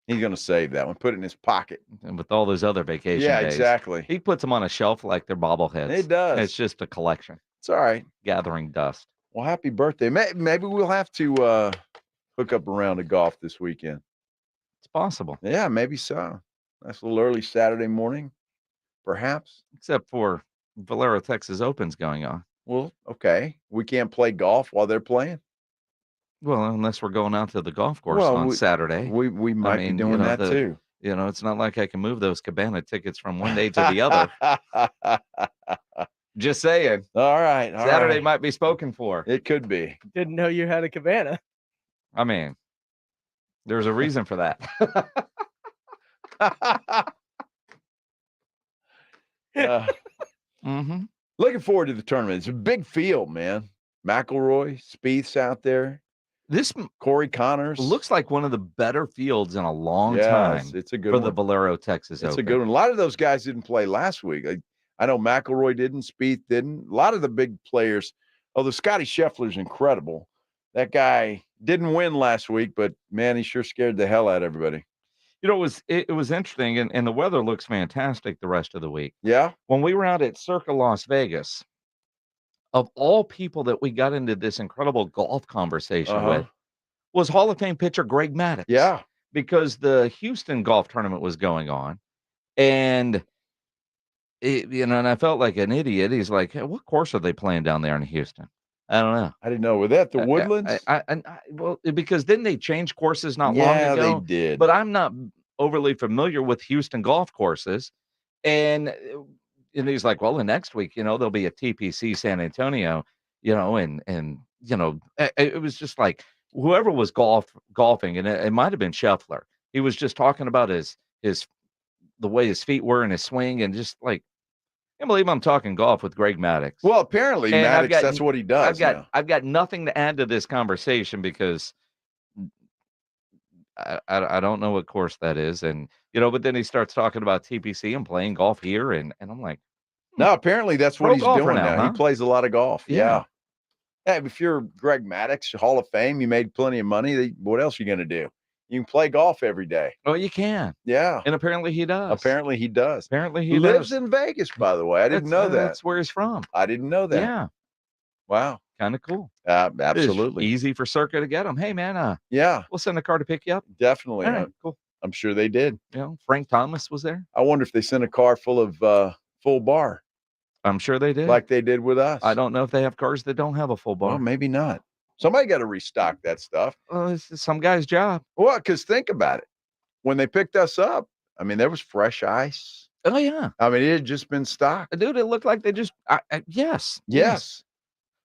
S1: He's going to save that one, put it in his pocket.
S5: And with all those other vacation
S1: Yeah,
S5: days.
S1: exactly.
S5: He puts them on a shelf like they're bobbleheads.
S1: It does.
S5: It's just a collection.
S1: It's all right.
S5: Gathering dust.
S1: Well, happy birthday. Maybe we'll have to hook up a round of golf this weekend.
S5: It's possible.
S1: Yeah, maybe so. That's a little early Saturday morning, perhaps.
S5: Except for Valero Texas Open's going on.
S1: Well, okay. We can't play golf while they're playing.
S5: Well, unless we're going out to the golf course on Saturday.
S1: We might be doing that too.
S5: You know, it's not like I can move those cabana tickets from one day to the other. Just saying.
S1: All right.
S5: Saturday might be spoken for.
S1: It could be.
S9: Didn't know you had a cabana.
S5: I mean, there's a reason for that.
S1: Looking forward to the tournament. It's a big field, man. McIlroy, Spieth's out there.
S5: This
S1: Corey Connors
S5: looks like one of the better fields in a long time.
S1: It's a good
S5: for
S1: one.
S5: the Valero Texas
S1: It's
S5: Open.
S1: a good one. A lot of those guys didn't play last week. I know McIlroy didn't, Spieth didn't. A lot of the big players, although Scotty Scheffler's incredible. That guy didn't win last week, but man, he sure scared the hell out of everybody.
S5: You know, it was interesting, and the weather looks fantastic the rest of the week.
S1: Yeah.
S5: When we were out at Circa Las Vegas, of all people that we got into this incredible golf conversation with, was Hall of Fame pitcher Greg Maddux.
S1: Yeah.
S5: Because the Houston golf tournament was going on, and and I felt like an idiot. He's like, hey, what course are they playing down there in Houston? I don't know.
S1: I didn't know. Were that the Woodlands?
S5: Well, because didn't they change courses not long
S1: Yeah,
S5: ago?
S1: they did.
S5: But I'm not overly familiar with Houston golf courses. And he's like, well, the next week, there'll be a TPC San Antonio, and it was just like whoever was golfing, and it might have been Scheffler. He was just talking about the way his feet were in his swing, and just like, I can't believe I'm talking golf with Greg Maddux.
S1: Well, apparently Maddux, that's what he does.
S5: I've got nothing to add to this conversation because I don't know what course that is, and but then he starts talking about TPC and playing golf here, and I'm like,
S1: no, apparently that's what he's doing now.
S5: Huh?
S1: He plays a lot of golf.
S5: Yeah.
S1: Hey, if you're Greg Maddux, Hall of Fame, you made plenty of money. What else are you going to do? You can play golf every day.
S5: Oh, you can.
S1: Yeah.
S5: And apparently he does.
S1: Apparently he does.
S5: He
S1: lives in Vegas, by the way. I didn't know that.
S5: That's where he's from.
S1: I didn't know that.
S5: Yeah.
S1: Wow.
S5: Kind of cool.
S1: Absolutely.
S5: It's easy for Circa to get him. Hey, man.
S1: Yeah.
S5: We'll send a car to pick you up.
S1: Definitely.
S5: All right, cool.
S1: I'm sure they did.
S5: Frank Thomas was there.
S1: I wonder if they sent a car full of full bar.
S5: I'm sure they did.
S1: Like they did with us.
S5: I don't know if they have cars that don't have a full bar.
S1: Well, maybe not. Somebody got to restock that stuff.
S5: Well, it's some guy's job.
S1: Well, because think about it. When they picked us up, I mean, there was fresh ice.
S5: Oh, yeah.
S1: I mean, it had just been stocked.
S5: Dude, it looked like they just, yes.
S1: Yes.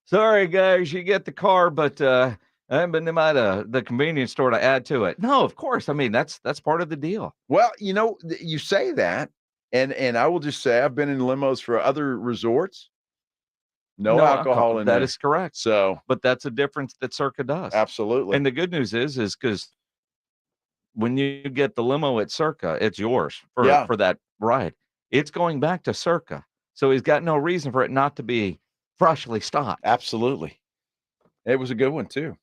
S5: Sorry, guys, you get the car, but I haven't been to the convenience store to add to it. No, of course. I mean, that's part of the deal.
S1: Well, you say that, and I will just say I've been in limos for other resorts. No alcohol in there.
S5: That is correct.
S1: So,
S5: but that's a difference that Circa does.
S1: Absolutely.
S5: And the good news is because when you get the limo at Circa, it's yours for that ride. It's going back to Circa. So he's got no reason for it not to be freshly stocked.
S1: Absolutely. It was a good one, too.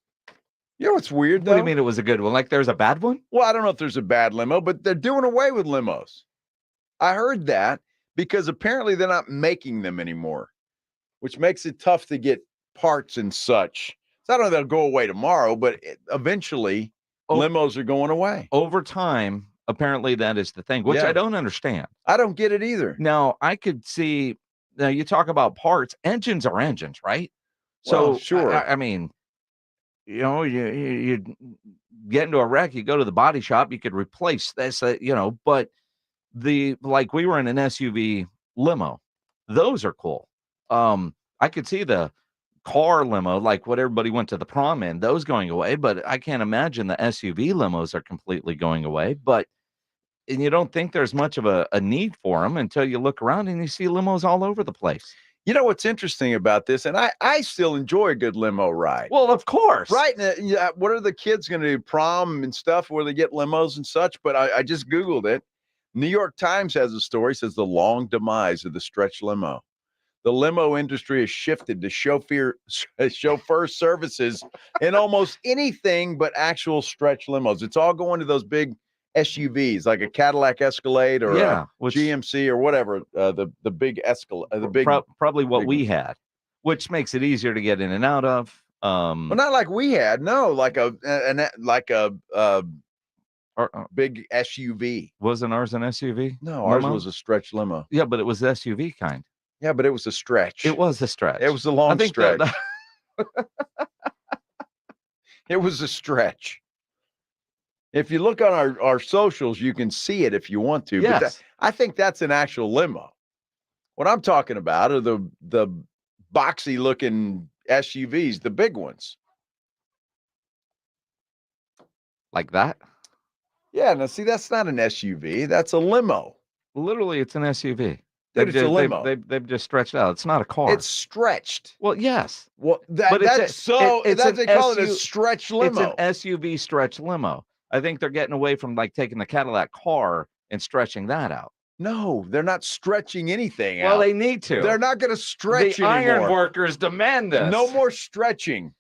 S1: You know what's weird, though?
S5: What do you mean it was a good one? Like there's a bad one?
S1: Well, I don't know if there's a bad limo, but they're doing away with limos. I heard that because apparently they're not making them anymore, which makes it tough to get parts and such. So I don't know if they'll go away tomorrow, but eventually limos are going away.
S5: Over time, apparently that is the thing, which I don't understand.
S1: I don't get it either.
S5: Now, I could see, now you talk about parts, engines are engines, right? So,
S1: sure.
S5: I mean, you get into a wreck, you go to the body shop, you could replace this, but like we were in an SUV limo. Those are cool. I could see the car limo, like what everybody went to the prom in, those going away, but I can't imagine the SUV limos are completely going away. And you don't think there's much of a need for them until you look around and you see limos all over the place.
S1: You know what's interesting about this, and I still enjoy a good limo ride.
S5: Well, of course.
S1: Right. Yeah, what are the kids going to do? Prom and stuff where they get limos and such. But I just Googled it. New York Times has a story, says the long demise of the stretch limo. The limo industry has shifted to chauffeur services in almost anything but actual stretch limos. It's all going to those big SUVs, like a Cadillac Escalade or a GMC or whatever. The big Escalade, the big
S5: probably what we had, which makes it easier to get in and out of.
S1: Well, not like we had. No, like a big SUV.
S5: Wasn't ours an SUV?
S1: No, ours was a stretch limo.
S5: Yeah, but it was the SUV kind.
S1: Yeah, but it was a stretch.
S5: It was a stretch.
S1: It was a long stretch. It was a stretch. If you look on our socials, you can see it if you want to.
S5: Yes.
S1: But I think that's an actual limo. What I'm talking about are the boxy looking SUVs, the big ones.
S5: Like that?
S1: Yeah, now see, that's not an SUV. That's a limo.
S5: Literally, it's an SUV.
S1: Dude, it's a limo.
S5: They've just stretched out. It's not a car.
S1: It's stretched.
S5: Well, yes.
S1: Well, they call it a stretch limo.
S5: It's an SUV stretch limo. I think they're getting away from like taking the Cadillac car and stretching that out.
S1: No, they're not stretching anything out.
S5: Well, they need to.
S1: They're not going to stretch
S5: the
S1: anymore.
S5: Iron workers demand this.
S1: No more stretching.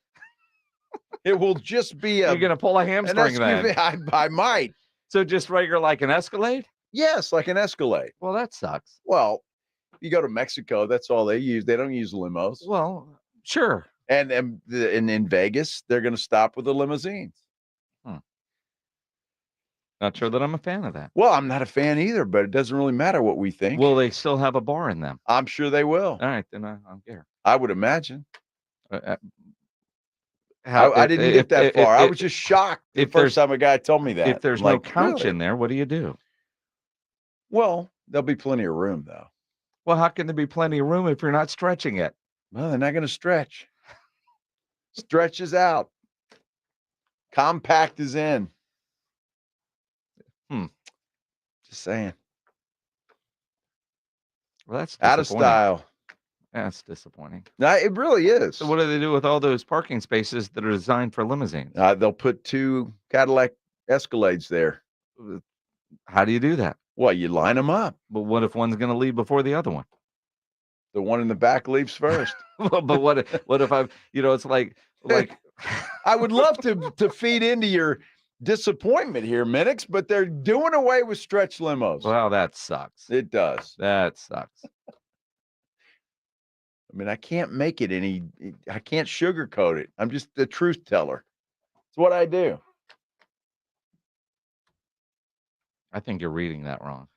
S1: It will just be
S5: You're going to pull a hamstring then.
S1: I might.
S5: So just regular like an Escalade?
S1: Yes, like an Escalade.
S5: Well, that sucks.
S1: Well, you go to Mexico, that's all they use. They don't use limos.
S5: Well, sure.
S1: And in Vegas, they're going to stop with the limousines.
S5: Not sure that I'm a fan of that.
S1: Well, I'm not a fan either, but it doesn't really matter what we think.
S5: Will they still have a bar in them?
S1: I'm sure they will.
S5: All right, then I don't care.
S1: I would imagine.
S5: I
S1: didn't get that far. I was just shocked the first time a guy told me that.
S5: If there's no couch in there, what do you do?
S1: Well, there'll be plenty of room, though.
S5: Well, how can there be plenty of room if you're not stretching it?
S1: Well, they're not going to stretch. Stretches out. Compact is in. Just saying.
S5: Well, that's
S1: out of style.
S5: That's disappointing.
S1: No, it really is.
S5: So what do they do with all those parking spaces that are designed for limousines?
S1: They'll put 2 Cadillac Escalades there.
S5: How do you do that?
S1: Well, you line them up.
S5: But what if one's going to leave before the other one?
S1: The one in the back leaves first.
S5: But what if I've, it's like
S1: I would love to feed into your disappointment here, Minix, but they're doing away with stretch limos.
S5: Well, that sucks.
S1: It does.
S5: That sucks.
S1: I mean, I can't make it I can't sugarcoat it. I'm just the truth teller. It's what I do.
S5: I think you're reading that wrong.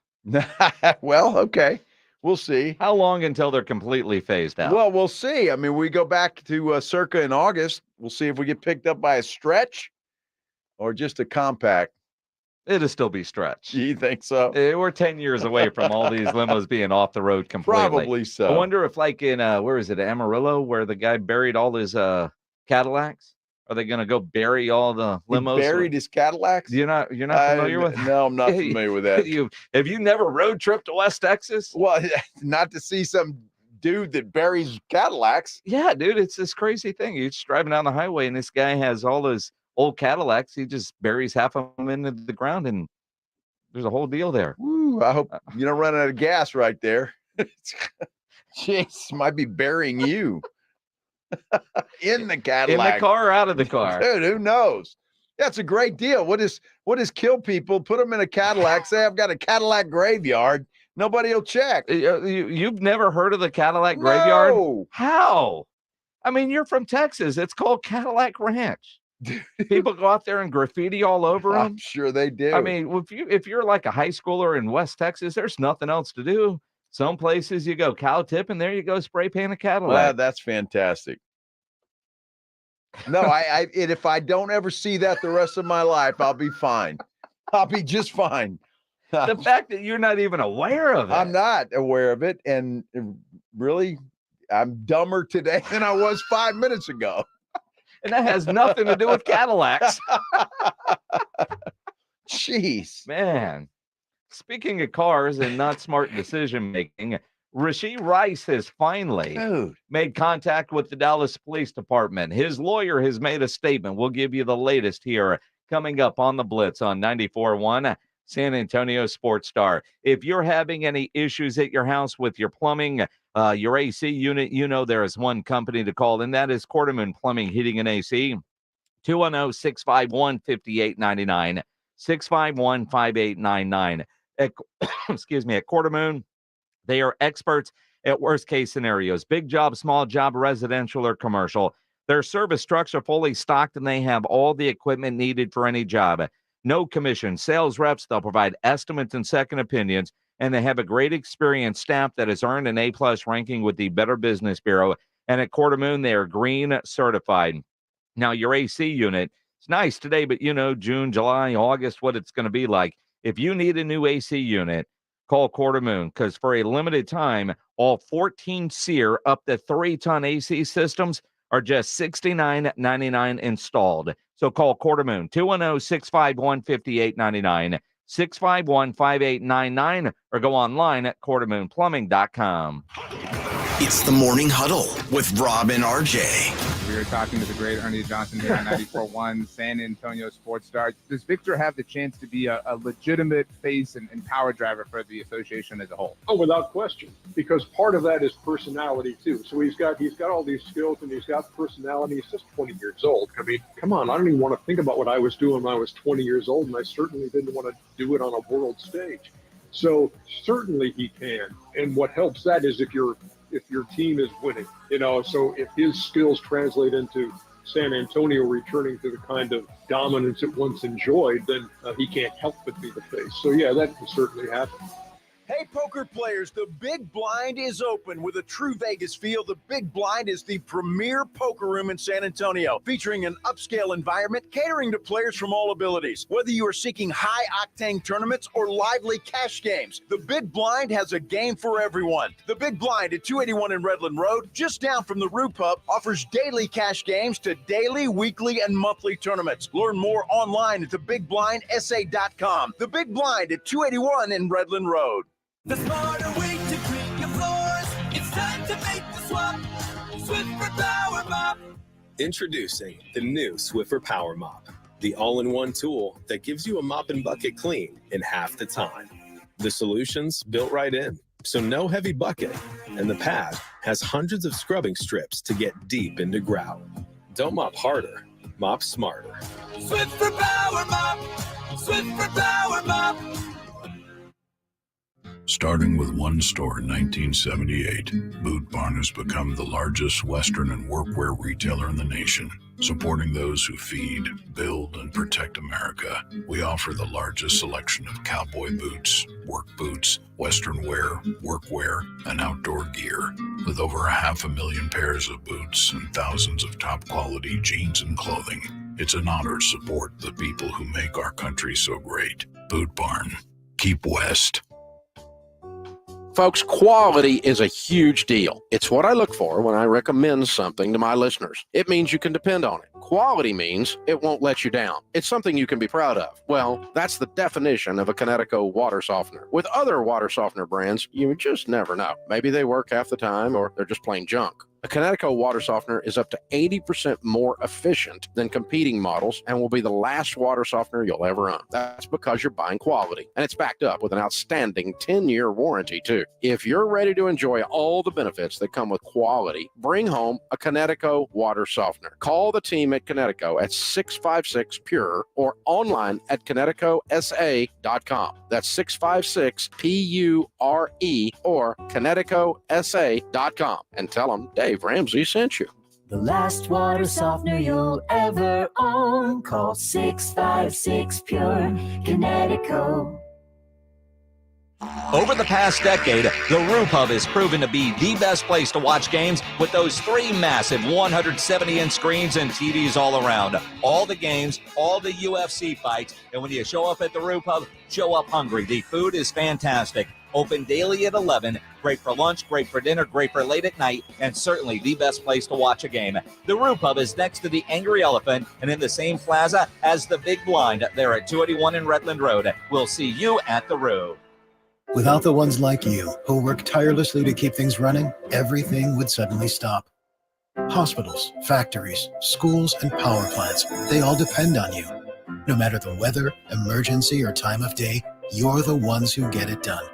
S1: Well, okay. We'll see.
S5: How long until they're completely phased out?
S1: Well, we'll see. I mean, we go back to circa in August. We'll see if we get picked up by a stretch or just a compact.
S5: It'll still be stretched.
S1: You think so?
S5: We're 10 years away from all these limos being off the road completely.
S1: Probably so.
S5: I wonder if like in, where is it, Amarillo, where the guy buried all his Cadillacs? Are they going to go bury all the limos?
S1: He buried his Cadillacs?
S5: You're not familiar with?
S1: No, I'm not familiar with that.
S5: Have you never road tripped to West Texas?
S1: Well, not to see some dude that buries Cadillacs.
S5: Yeah, dude, it's this crazy thing. You're just driving down the highway and this guy has all his old Cadillacs. He just buries half of them into the ground and there's a whole deal there.
S1: Woo, I hope you don't run out of gas right there. Jeez, might be burying you. In the Cadillac.
S5: In the car or out of the car?
S1: Dude, who knows? That's a great deal. What is kill people? Put them in a Cadillac. Say I've got a Cadillac graveyard. Nobody will check.
S5: You've never heard of the Cadillac graveyard?
S1: No.
S5: How? I mean, you're from Texas. It's called Cadillac Ranch. People go out there and graffiti all over them.
S1: I'm sure they do.
S5: I mean, if you're like a high schooler in West Texas, there's nothing else to do. Some places you go cow tip, and there you go, spray paint a Cadillac.
S1: Wow, that's fantastic. No, and if I don't ever see that the rest of my life, I'll be fine. I'll be just fine.
S5: The fact that you're not even aware of it.
S1: I'm not aware of it. And really, I'm dumber today than I was 5 minutes ago.
S5: And that has nothing to do with Cadillacs.
S1: Jeez.
S5: Man. Speaking of cars and not smart decision making, Rashee Rice has finally made contact with the Dallas Police Department. His lawyer has made a statement. We'll give you the latest here coming up on the Blitz on 94.1 San Antonio Sports Star. If you're having any issues at your house with your plumbing, your AC unit, you know there is one company to call, and that is Quartermoon Plumbing, Heating, and AC. 210-651-5899, 651-5899. Excuse me, at Quartermoon, they are experts at worst case scenarios. Big job, small job, residential or commercial. Their service trucks are fully stocked and they have all the equipment needed for any job. No commission. Sales reps, they'll provide estimates and second opinions, and they have a great experienced staff that has earned an A+ ranking with the Better Business Bureau. And at Quartermoon, they are green certified. Now, your AC unit, it's nice today, but you know, June, July, August, what it's going to be like. If you need a new AC unit, call Quartermoon, because for a limited time, all 14 SEER up to 3-ton AC systems are just $69.99 installed. So call Quartermoon, 210-651-5899, 651-5899, or go online at quartermoonplumbing.com.
S2: It's the Morning Huddle with Rob and RJ.
S12: We are talking to the great Ernie Johnson here on 94.1 San Antonio Sports Star. Does Victor have the chance to be a legitimate face and power driver for the association as a whole?
S18: Oh, without question, because part of that is personality too. So he's got all these skills and he's got personality. He's just 20 years old. I mean, come on, I don't even want to think about what I was doing when I was 20 years old, and I certainly didn't want to do it on a world stage. So certainly he can. And what helps that is if your team is winning, so if his skills translate into San Antonio returning to the kind of dominance it once enjoyed, then he can't help but be the face. So yeah, that can certainly happen.
S22: Hey, poker players, the Big Blind is open. With a true Vegas feel, the Big Blind is the premier poker room in San Antonio, featuring an upscale environment catering to players from all abilities. Whether you are seeking high-octane tournaments or lively cash games, the Big Blind has a game for everyone. The Big Blind at 281 in Redland Road, just down from the Rue Pub, offers daily cash games to daily, weekly, and monthly tournaments. Learn more online at thebigblindsa.com. The Big Blind at 281 in Redland Road.
S21: The smarter way to clean your floors. It's time to make the swap. Swiffer Power Mop.
S24: Introducing the new Swiffer Power Mop, the all-in-one tool that gives you a mop and bucket clean in half the time. The solution's built right in, so no heavy bucket, and the pad has hundreds of scrubbing strips to get deep into grout. Don't mop harder, mop smarter.
S21: Swiffer Power Mop. Swiffer Power Mop.
S25: Starting with one store in 1978, Boot Barn has become the largest Western and workwear retailer in the nation. Supporting those who feed, build, and protect America, we offer the largest selection of cowboy boots, work boots, Western wear, workwear, and outdoor gear. With over 500,000 pairs of boots and thousands of top-quality jeans and clothing, it's an honor to support the people who make our country so great. Boot Barn. Keep West.
S26: Folks, quality is a huge deal. It's what I look for when I recommend something to my listeners. It means you can depend on it. Quality means it won't let you down. It's something you can be proud of. Well, that's the definition of a Connecticut water softener. With other water softener brands, you just never know. Maybe they work half the time or they're just plain junk. A Connecticut water softener is up to 80% more efficient than competing models and will be the last water softener you'll ever own. That's because you're buying quality, and it's backed up with an outstanding 10-year warranty, too. If you're ready to enjoy all the benefits that come with quality, bring home a Connecticut water softener. Call the team at Connecticut at 656-PURE or online at ConnecticutSA.com. That's 656-PURE or ConnecticutSA.com, and tell them Dave Ramsey sent you.
S21: The last water softener you'll ever own. Call 656-PURE Connecticut.
S16: Over the past decade, the Roo Pub has proven to be the best place to watch games with those 3 massive 170-inch screens and TVs all around. All the games, all the UFC fights, and when you show up at the Roo Pub, show up hungry. The food is fantastic. Open daily at 11. Great for lunch, great for dinner, great for late at night, and certainly the best place to watch a game. The Roo Pub is next to the Angry Elephant and in the same plaza as the Big Blind there at 281 in Redland Road. We'll see you at the Roo.
S4: Without the ones like you, who work tirelessly to keep things running, everything would suddenly stop. Hospitals, factories, schools, and power plants, they all depend on you. No matter the weather, emergency, or time of day, you're the ones who get it done.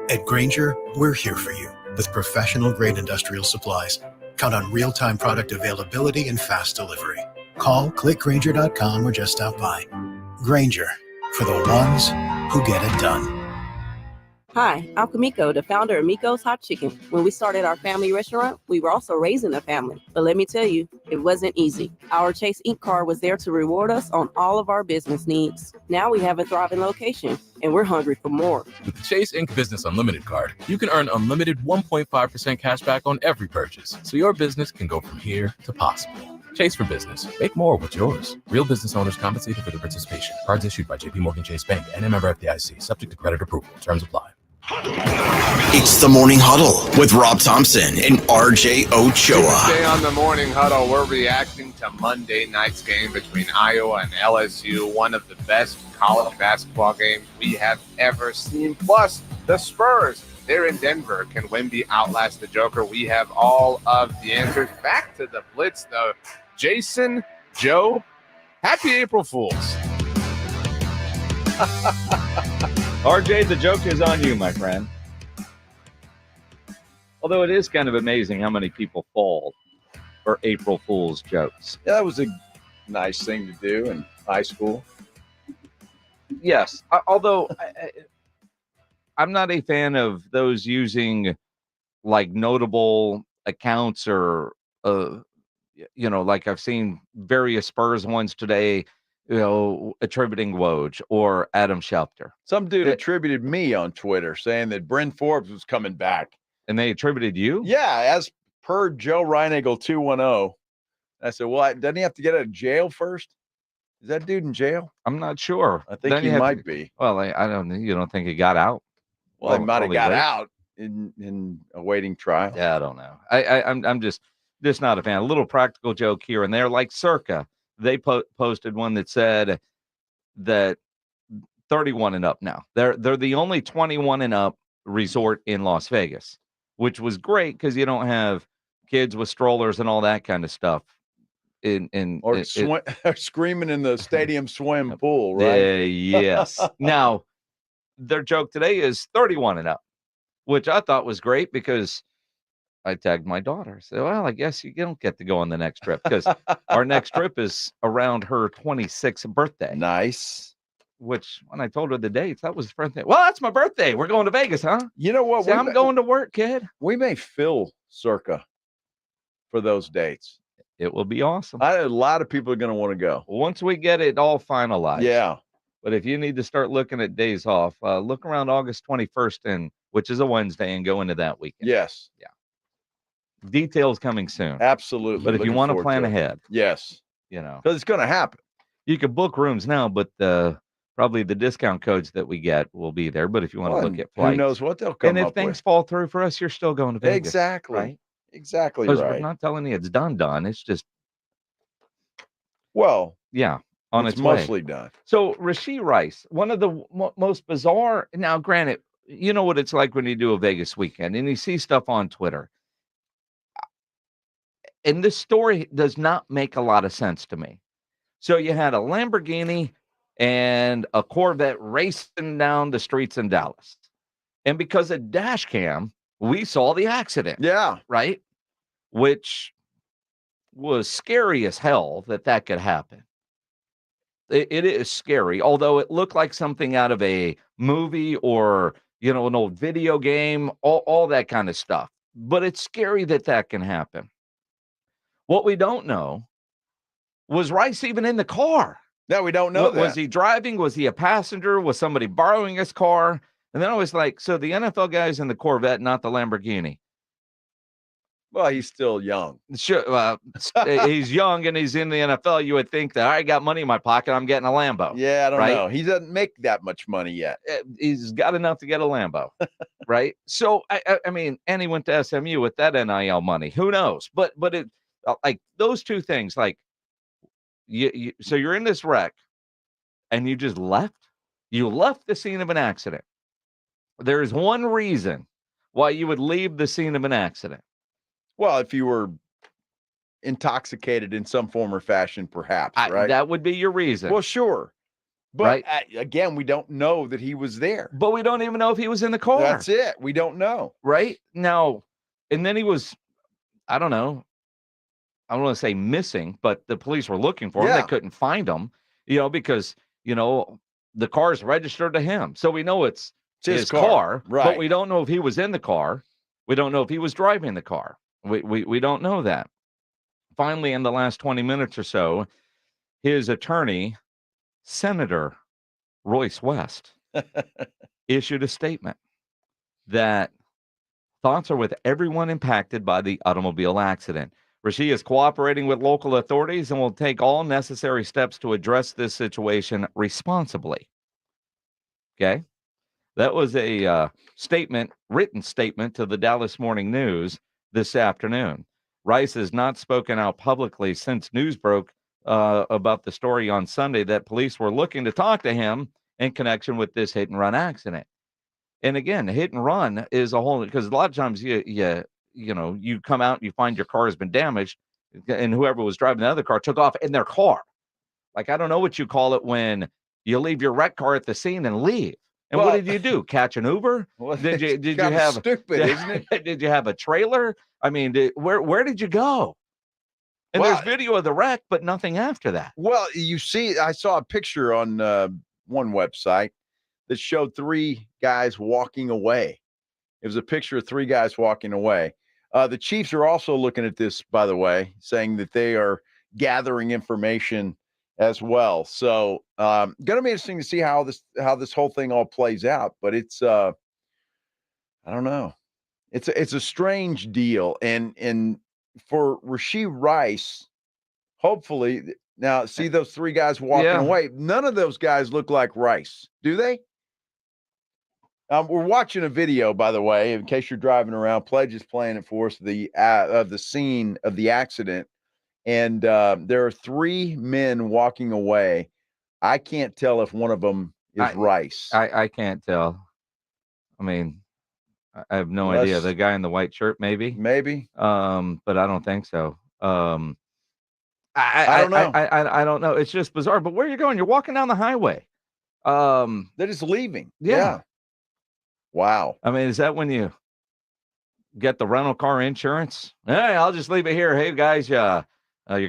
S4: At Grainger, we're here for you with professional-grade industrial supplies. Count on real-time product availability and fast delivery. Call, clickgrainger.com, or just stop by. Grainger, for the ones who get it done.
S6: Hi, I'm Kamiko, the founder of Miko's Hot Chicken. When we started our family restaurant, we were also raising a family. But let me tell you, it wasn't easy. Our Chase Inc. card was there to reward us on all of our business needs. Now we have a thriving location, and we're hungry for more.
S10: With the Chase Inc. Business Unlimited card, you can earn unlimited 1.5% cash back on every purchase, so your business can go from here to possible. Chase for Business. Make more with yours. Real business owners compensated for their participation. Cards issued by JPMorgan Chase Bank and a member FDIC. Subject to credit approval. Terms apply.
S2: It's the Morning Huddle with Rob Thompson and RJ Ochoa.
S12: Today on the Morning Huddle, we're reacting to Monday night's game between Iowa and LSU, one of the best college basketball games we have ever seen. Plus, the Spurs, they're in Denver. Can Wemby outlast the Joker? We have all of the answers. Back to the Blitz, though. Jason, Joe, happy April Fools.
S5: RJ, the joke is on you, my friend. Although it is kind of amazing how many people fall for April Fool's jokes.
S1: Yeah, that was a nice thing to do in high school.
S5: Yes, although I'm not a fan of those using like notable accounts or, like I've seen various Spurs ones today, attributing Woj or Adam Schefter.
S1: Some dude attributed me on Twitter saying that Bryn Forbes was coming back.
S5: And they attributed you?
S1: Yeah, as per Joe Reinagle 210. I said, well, doesn't he have to get out of jail first? Is that dude in jail?
S5: I'm not sure.
S1: I think he might be.
S5: Well, I don't. You don't think he got out?
S1: Well, he might have got out in awaiting trial.
S5: Yeah, I don't know. I'm just not a fan. A little practical joke here and there, like Circa. They posted one that said that 31 and up now. They're the only 21 and up resort in Las Vegas, which was great because you don't have kids with strollers and all that kind of stuff.
S1: Screaming in the stadium swim pool, right?
S5: Yes. Now, their joke today is 31 and up, which I thought was great because I tagged my daughter. So, well, I guess you don't get to go on the next trip because our next trip is around her 26th birthday.
S1: Nice.
S5: Which, when I told her the dates, that was her birthday. Well, that's my birthday. We're going to Vegas, huh?
S1: You know what?
S5: See, I'm going to work, kid.
S1: We may fill Circa for those dates.
S5: It will be awesome.
S1: A lot of people are going to want to go.
S5: Once we get it all finalized.
S1: Yeah.
S5: But if you need to start looking at days off, look around August 21st, which is a Wednesday, and go into that weekend.
S1: Yes.
S5: Yeah. Details coming soon.
S1: Absolutely.
S5: But if you want to plan ahead.
S1: Yes.
S5: Because
S1: it's going to happen.
S5: You can book rooms now, but probably the discount codes that we get will be there. But if you want to look at flights.
S1: Who knows what they'll come up with.
S5: And if things fall through for us, you're still going to Vegas.
S1: Exactly.
S5: Right?
S1: Exactly
S5: Because
S1: right.
S5: we're not telling you it's done. It's just.
S1: Well.
S5: Yeah. On its
S1: mostly
S5: way.
S1: done.
S5: So Rashee Rice, one of the most bizarre. Now, granted, you know what it's like when you do a Vegas weekend and you see stuff on Twitter. And this story does not make a lot of sense to me. So you had a Lamborghini and a Corvette racing down the streets in Dallas. And because of dash cam, we saw the accident.
S1: Yeah.
S5: Right? Which was scary as hell that could happen. It is scary, although it looked like something out of a movie or, an old video game, all that kind of stuff. But it's scary that can happen. What we don't know, was Rice even in the car?
S1: No, we don't know that.
S5: Was he driving? Was he a passenger? Was somebody borrowing his car? And then I was like, so the NFL guy's in the Corvette, not the Lamborghini.
S1: Well, he's still young.
S5: Sure, he's young and he's in the NFL. You would think that I got money in my pocket, I'm getting a Lambo.
S1: Yeah, I don't
S5: right?
S1: know. He doesn't make that much money yet.
S5: He's got enough to get a Lambo, right? So I mean, and he went to SMU with that NIL money. Who knows? But it like those two things, like so you're in this wreck, and you just left. You left the scene of an accident. There is one reason why you would leave the scene of an accident.
S1: Well, if you were intoxicated in some form or fashion, perhaps, right?
S5: That would be your reason.
S1: Well, sure. But
S5: right?
S1: Again, we don't know that he was there.
S5: But we don't even know if he was in the car.
S1: That's it. We don't know.
S5: Right? Now, and then he was, I don't know, I don't want to say missing, but the police were looking for him.
S1: Yeah.
S5: They couldn't find him, because, the car's registered to him. So we know it's his car,
S1: right?
S5: But we don't know if he was in the car. We don't know if he was driving the car. We don't know that. Finally, in the last 20 minutes or so, his attorney, Senator Royce West, issued a statement that thoughts are with everyone impacted by the automobile accident. Rasheed is cooperating with local authorities and will take all necessary steps to address this situation responsibly. Okay? That was a written statement to the Dallas Morning News this afternoon. Rice has not spoken out publicly since news broke about the story on Sunday that police were looking to talk to him in connection with this hit and run accident. And again, hit and run is a whole, because a lot of times you come out and you find your car has been damaged, and whoever was driving the other car took off in their car. Like, I don't know what you call it when you leave your wreck car at the scene and leave. And what did you do? Catch an Uber?
S1: Well,
S5: did you have
S1: stupid, isn't it?
S5: Did you have a trailer? I mean, where did you go? And there's video of the wreck, but nothing after that.
S1: Well, you see, I saw a picture on one website that showed 3 guys walking away. It was a picture of 3 guys walking away. The Chiefs are also looking at this, by the way, saying that they are gathering information as well. So, going to be interesting to see how this whole thing all plays out. But it's, I don't know, it's a strange deal, and for Rasheed Rice, hopefully, now see those 3 guys walking away. None of those guys look like Rice, do they? We're watching a video, by the way, in case you're driving around. Pledge is playing it for us, of the scene of the accident. And there are 3 men walking away. I can't tell if one of them is Rice.
S5: I can't tell. I mean, I have no idea. The guy in the white shirt, maybe.
S1: Maybe.
S5: But I don't think so. I
S1: don't know.
S5: I don't know. It's just bizarre. But where are you going? You're walking down the highway.
S1: They're just leaving.
S5: Yeah.
S1: Wow.
S5: I mean, is that when you get the rental car insurance? Hey, I'll just leave it here. Hey, guys, your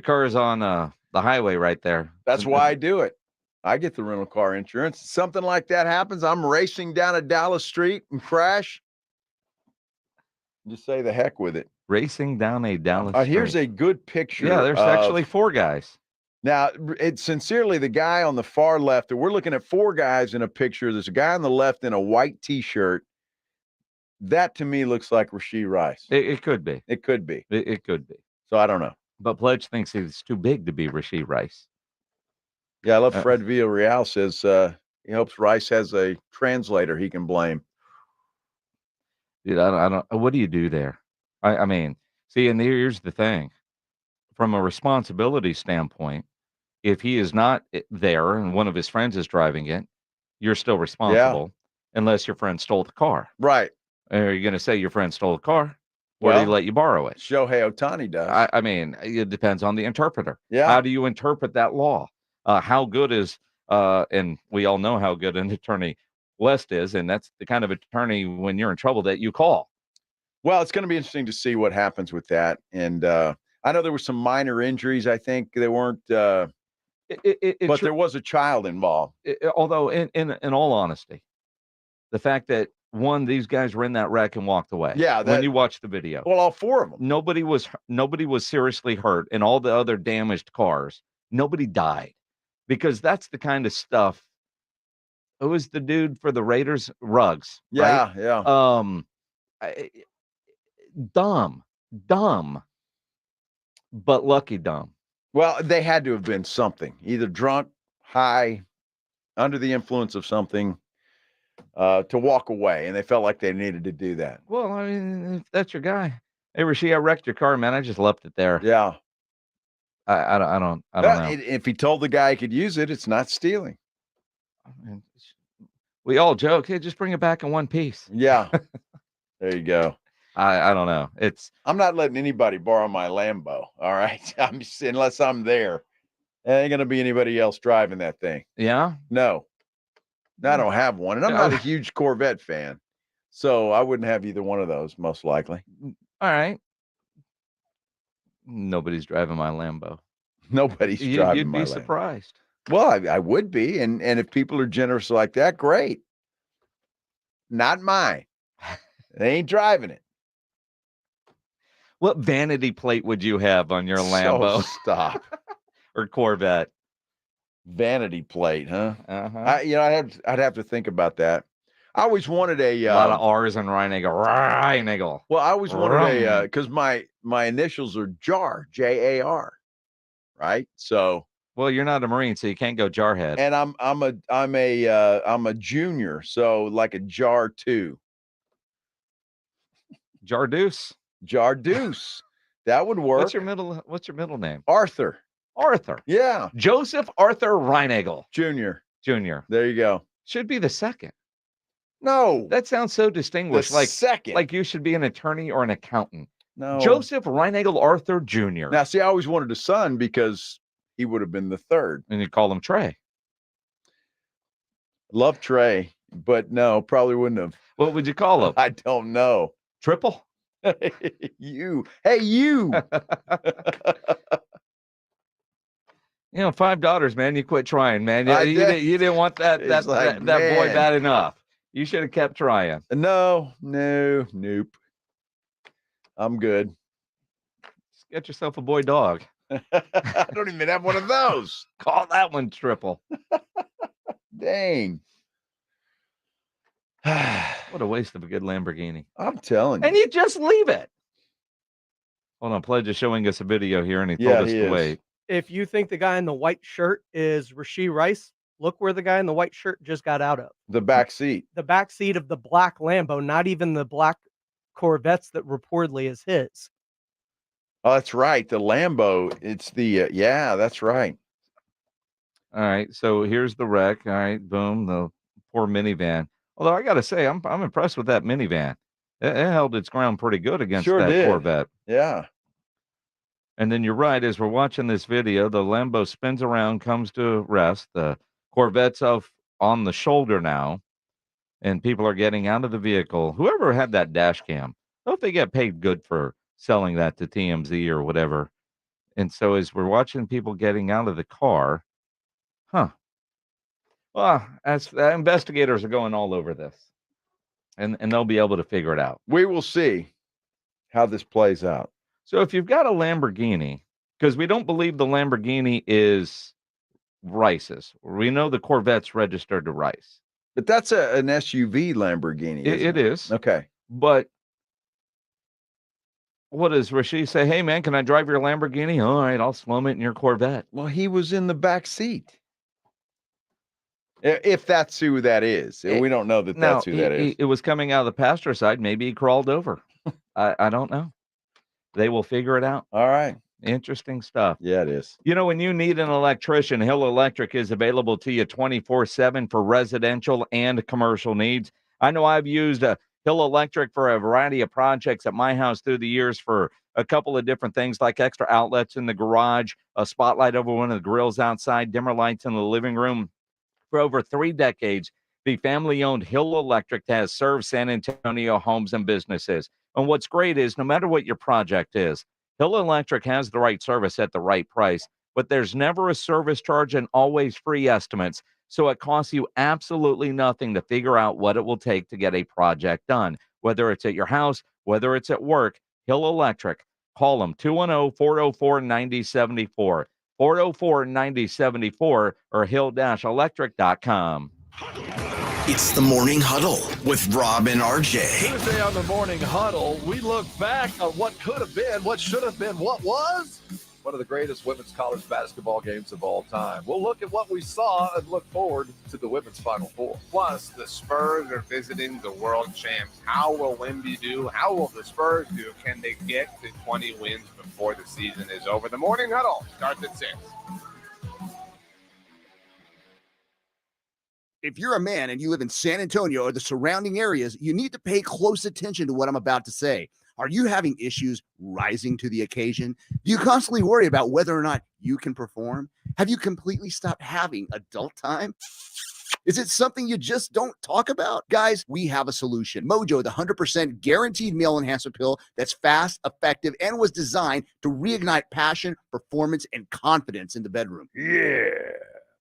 S5: car is on the highway right there.
S1: That's why I do it. I get the rental car insurance. Something like that happens, I'm racing down a Dallas street and crash. Just say the heck with it.
S5: Racing down a Dallas street.
S1: Here's a good picture.
S5: Yeah, there's actually 4 guys.
S1: Now, it's sincerely the guy on the far left. We're looking at 4 guys in a picture. There's a guy on the left in a white T-shirt. That, to me, looks like Rasheed Rice.
S5: It could be.
S1: It could be.
S5: It could be.
S1: So I don't know.
S5: But Pledge thinks he's too big to be Rasheed Rice.
S1: Yeah, I love Fred Villarreal says he hopes Rice has a translator he can blame.
S5: Dude, I don't. What do you do there? I mean, see, and here's the thing. From a responsibility standpoint, if he is not there and one of his friends is driving it, you're still responsible unless your friend stole the car.
S1: Right.
S5: Are you going to say your friend stole the car? Or do he let you borrow it?
S1: Shohei Ohtani does.
S5: I mean, it depends on the interpreter.
S1: Yeah.
S5: How do you interpret that law? How good is, and we all know how good an attorney West is, and that's the kind of attorney when you're in trouble that you call.
S1: Well, it's going to be interesting to see what happens with that. And I know there were some minor injuries. I think they weren't, but there was a child involved.
S5: Although, in all honesty, the fact that these guys were in that wreck and walked away.
S1: Yeah,
S5: when you watch the video,
S1: well, all 4 of them.
S5: Nobody was seriously hurt, and all the other damaged cars, nobody died, because that's the kind of stuff who was the dude for the Raiders? Ruggs.
S1: Yeah,
S5: right?
S1: yeah.
S5: Dumb, but lucky dumb.
S1: Well, they had to have been something, either drunk, high, under the influence of something, to walk away, and they felt like they needed to do that.
S5: Well, I mean, if that's your guy. Hey, Rasheed, I wrecked your car, man. I just left it there.
S1: Yeah.
S5: I don't
S1: Well,
S5: know.
S1: if he told the guy he could use it, it's not stealing.
S5: We all joke, hey, just bring it back in one piece.
S1: Yeah. There you go.
S5: I don't know.
S1: I'm not letting anybody borrow my Lambo. All right. Unless I'm there. There ain't gonna be anybody else driving that thing.
S5: Yeah?
S1: No. I don't have one. And I'm not a huge Corvette fan. So I wouldn't have either one of those, most likely.
S5: All right. Nobody's driving my Lambo.
S1: Nobody's driving
S5: You'd
S1: my
S5: be
S1: Lambo.
S5: surprised.
S1: Well, I would be. And if people are generous like that, great. Not mine. They ain't driving it.
S5: What vanity plate would you have on your Lambo?
S1: So stop.
S5: Or Corvette?
S1: Vanity plate, huh?
S5: Uh-huh.
S1: I'd have to think about that. I always wanted a
S5: lot of R's in Reinagel.
S1: Well, I always wanted because my initials are Jar, Jar, right? So.
S5: Well, you're not a Marine, so you can't go Jarhead.
S1: And I'm a junior, so like a Jar 2.
S5: Jardoose.
S1: Jardoose. That would work.
S5: What's your middle name?
S1: Arthur.
S5: Arthur.
S1: Yeah.
S5: Joseph Arthur Reinagel.
S1: Junior.
S5: There
S1: you go.
S5: Should be the second.
S1: No.
S5: That sounds so distinguished.
S1: The second.
S5: Like you should be an attorney or an accountant.
S1: No.
S5: Joseph Reinagel Arthur Jr.
S1: Now, see, I always wanted a son because he would have been the third.
S5: And you call him Trey.
S1: Love Trey, but no, probably wouldn't have.
S5: What would you call him?
S1: I don't know.
S5: Triple?
S1: You. Hey, you.
S5: You know, 5 daughters, man. You quit trying, man. You didn't want that boy bad enough. You should have kept trying.
S1: No, nope. I'm good.
S5: Just get yourself a boy dog.
S1: I don't even have one of those.
S5: Call that one Triple.
S1: Dang.
S5: What a waste of a good Lamborghini.
S1: I'm telling you.
S5: And you just leave it. Hold on. Pledge is showing us a video here, and he told us to wait.
S9: If you think the guy in the white shirt is Rashee Rice, look where the guy in the white shirt just got out of.
S1: The back seat.
S9: The back seat of the black Lambo, not even the black Corvettes that reportedly is his.
S1: Oh, that's right. The Lambo. It's the, yeah, that's right.
S5: All right. So here's the wreck. All right. Boom. The poor minivan. Although I got to say, I'm impressed with that minivan. It held its ground pretty good against that Corvette.
S1: Yeah.
S5: And then you're right. As we're watching this video, the Lambo spins around, comes to rest. The Corvette's off on the shoulder now, and people are getting out of the vehicle. Whoever had that dash cam, I hope they get paid good for selling that to TMZ or whatever. And so as we're watching people getting out of the car, well, as investigators are going all over this, and they'll be able to figure it out.
S1: We will see how this plays out.
S5: So if you've got a Lamborghini, because we don't believe the Lamborghini is Rice's. We know the Corvette's registered to Rice.
S1: But that's an SUV Lamborghini.
S5: It is.
S1: Okay.
S5: But what does Rashee say? Hey, man, can I drive your Lamborghini? All right, I'll slum it in your Corvette.
S1: Well, he was in the back seat. If that's who that is. We don't know that that's who that is.
S5: It was coming out of the passenger side. Maybe he crawled over. I don't know. They will figure it out.
S1: All right.
S5: Interesting stuff.
S1: Yeah, it is.
S5: You know, when you need an electrician, Hill Electric is available to you 24/7 for residential and commercial needs. I know I've used Hill Electric for a variety of projects at my house through the years for a couple of different things like extra outlets in the garage, a spotlight over one of the grills outside, dimmer lights in the living room. For over 3 decades, the family-owned Hill Electric has served San Antonio homes and businesses. And what's great is no matter what your project is, Hill Electric has the right service at the right price, but there's never a service charge and always free estimates. So it costs you absolutely nothing to figure out what it will take to get a project done, whether it's at your house, whether it's at work. Hill Electric. Call them 210-404-9074, 404-9074, or hill-electric.com.
S2: It's the Morning Huddle with Rob and RJ.
S13: Tuesday on the Morning Huddle, we look back at what could have been, what should have been, what was one of the greatest women's college basketball games of all time. We'll look at what we saw and look forward to the women's Final Four.
S12: Plus, the Spurs are visiting the world champs. How will Wemby do? How will the Spurs do? Can they get to 20 wins before the season is over? The Morning Huddle starts at 6.
S14: If you're a man and you live in San Antonio or the surrounding areas, you need to pay close attention to what I'm about to say. Are you having issues rising to the occasion? Do you constantly worry about whether or not you can perform? Have you completely stopped having adult time? Is it something you just don't talk about? Guys, we have a solution. Mojo, the 100% guaranteed male enhancement pill that's fast, effective, and was designed to reignite passion, performance, and confidence in the bedroom.
S1: Yeah.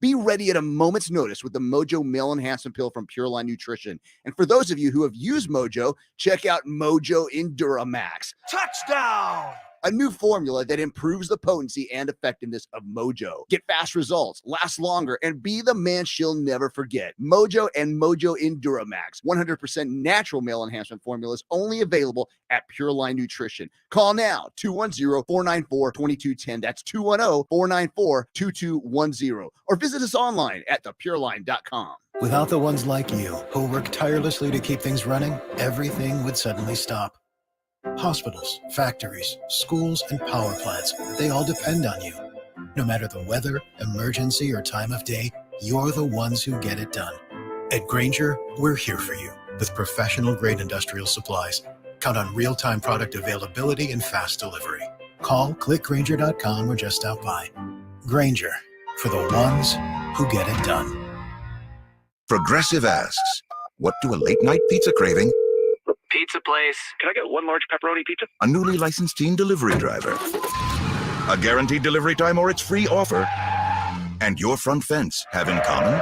S14: Be ready at a moment's notice with the Mojo Male Enhancement Pill from Pure Line Nutrition. And for those of you who have used Mojo, check out Mojo Enduramax.
S21: Touchdown!
S14: A new formula that improves the potency and effectiveness of Mojo. Get fast results, last longer, and be the man she'll never forget. Mojo and Mojo Enduramax. 100% natural male enhancement formulas only available at Pure Line Nutrition. Call now, 210-494-2210. That's 210-494-2210. Or visit us online at thepureline.com.
S4: Without the ones like you, who work tirelessly to keep things running, everything would suddenly stop. Hospitals, factories, schools, and power plants, they all depend on you. No matter the weather, emergency, or time of day, you're the ones who get it done. At Grainger, we're here for you with professional-grade industrial supplies. Count on real-time product availability and fast delivery. Call, click Grainger.com, or just stop by. Grainger, for the ones who get it done.
S15: Progressive asks, what do a late-night pizza craving,
S17: Pizza place. Can I get one large pepperoni pizza?
S15: a newly licensed teen delivery driver, a guaranteed delivery time or its free offer, and your front fence have in common?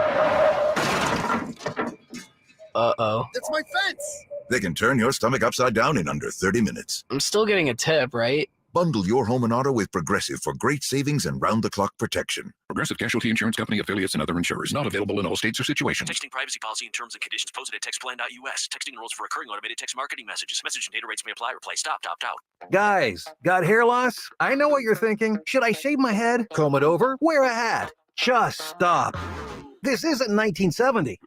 S19: Uh-oh.
S15: That's my fence! They can turn your stomach upside down in under 30 minutes.
S19: I'm still getting a tip, right?
S15: Bundle your home and auto with Progressive for great savings and round-the-clock protection.
S23: Progressive Casualty Insurance Company, affiliates, and other insurers. Not available in all states or situations.
S11: Texting privacy policy and terms and conditions posted at textplan.us. Texting enrolls for recurring automated text marketing messages. Message and data rates may apply. Reply stop, opt out.
S27: Guys, got hair loss? I know what you're thinking. Should I shave my head, comb it over, wear a hat? Just stop. This isn't 1970.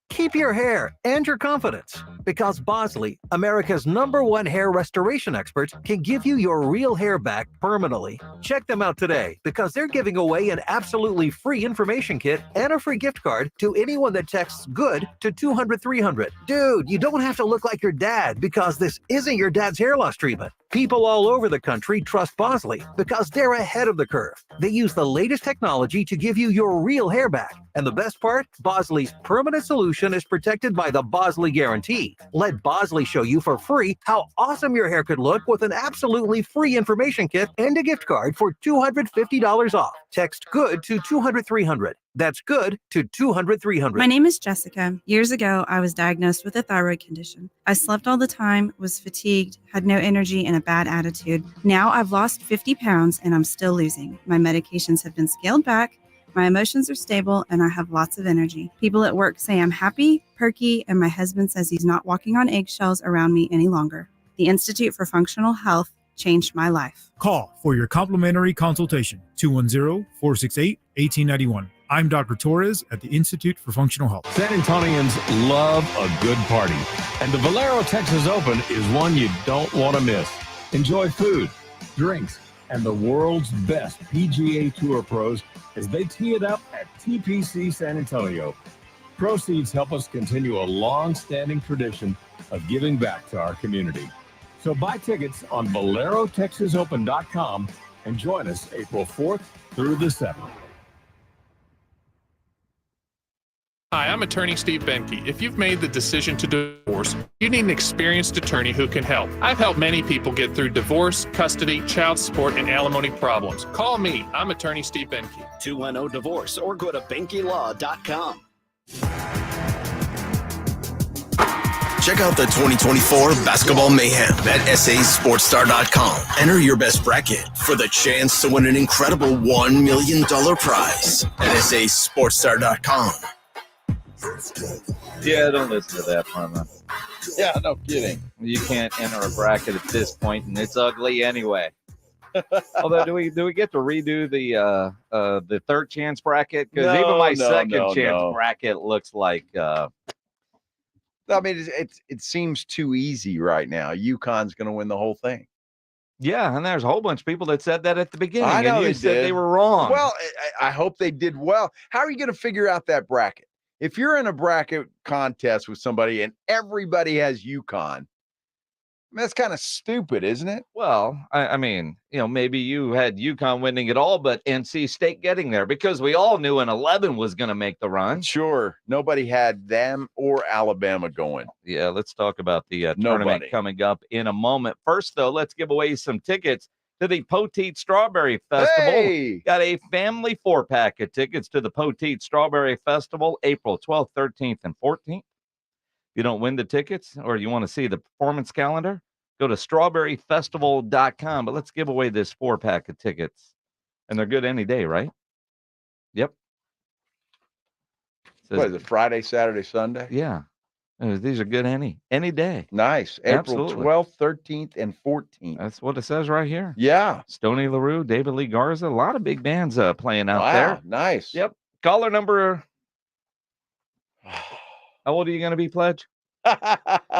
S27: Keep your hair and your confidence, because Bosley, America's #1 hair restoration expert, can give you your real hair back permanently. Check them out today, because they're giving away an absolutely free information kit and a free gift card to anyone that texts GOOD to 200-300. Dude, you don't have to look like your dad, because this isn't your dad's hair loss treatment. People all over the country trust Bosley because they're ahead of the curve. They use the latest technology to give you your real hair back. And the best part, Bosley's permanent solution is protected by the Bosley Guarantee. Let Bosley show you for free how awesome your hair could look with an absolutely free information kit and a gift card for $250 off. Text GOOD to 200-300. That's GOOD to 200-300.
S28: My name is Jessica. Years ago, I was diagnosed with a thyroid condition. I slept all the time, was fatigued, had no energy, and a bad attitude. Now I've lost 50 pounds and I'm still losing. My medications have been scaled back. My emotions are stable and I have lots of energy. People at work say I'm happy, perky, and my husband says he's not walking on eggshells around me any longer. The Institute for Functional Health changed my life.
S29: Call for your complimentary consultation, 210-468-1891. I'm Dr. Torres at the Institute for Functional Health.
S30: San Antonians love a good party, and the Valero Texas Open is one you don't want to miss. Enjoy food, drinks, and the world's best PGA Tour pros as they tee it up at TPC San Antonio. Proceeds help us continue a long-standing tradition of giving back to our community. So buy tickets on ValeroTexasOpen.com and join us April 4th through the 7th.
S31: Hi, I'm attorney Steve Benke. If you've made the decision to divorce, you need an experienced attorney who can help. I've helped many people get through divorce, custody, child support, and alimony problems. Call me. I'm attorney Steve Benke.
S11: 210-DIVORCE or go to BenkeLaw.com.
S2: Check out the 2024 Basketball Mayhem at SASportsStar.com. Enter your best bracket for the chance to win an incredible $1 million prize at SASportsStar.com.
S5: Yeah, don't listen to that, Parma.
S1: Yeah, no kidding.
S5: You can't enter a bracket at this point, and it's ugly anyway. Although, do we get to redo the third chance bracket? Because even my second chance bracket looks like.
S1: I mean, it seems too easy right now. UConn's going to win the whole thing.
S5: Yeah, and there's a whole bunch of people that said that at the beginning,
S1: I know
S5: and you said they were wrong.
S1: Well, I hope they did well. How are you going to figure out that bracket? If you're in a bracket contest with somebody and everybody has UConn, that's kind of stupid, isn't it?
S5: Well, I mean, maybe you had UConn winning it all, but NC State getting there, because we all knew an 11 was going to make the run.
S1: Sure. Nobody had them or Alabama going.
S5: Yeah, let's talk about the tournament coming up in a moment. First, though, let's give away some tickets to the Poteet Strawberry Festival.
S1: Hey!
S5: Got a family 4-pack of tickets to the Poteet Strawberry Festival, April 12th, 13th, and 14th. If you don't win the tickets or you want to see the performance calendar, go to strawberryfestival.com. But let's give away this 4-pack of tickets. And they're good any day, right? Yep.
S1: What is it, Friday, Saturday, Sunday?
S5: Yeah. These are good any day.
S1: Nice. April
S5: Absolutely.
S1: 12th, 13th, and 14th.
S5: That's what it says right here.
S1: Yeah.
S5: Stony LaRue, David Lee Garza, a lot of big bands playing out there.
S1: Nice.
S5: Yep. Caller number. How old are you going to be, Pledge?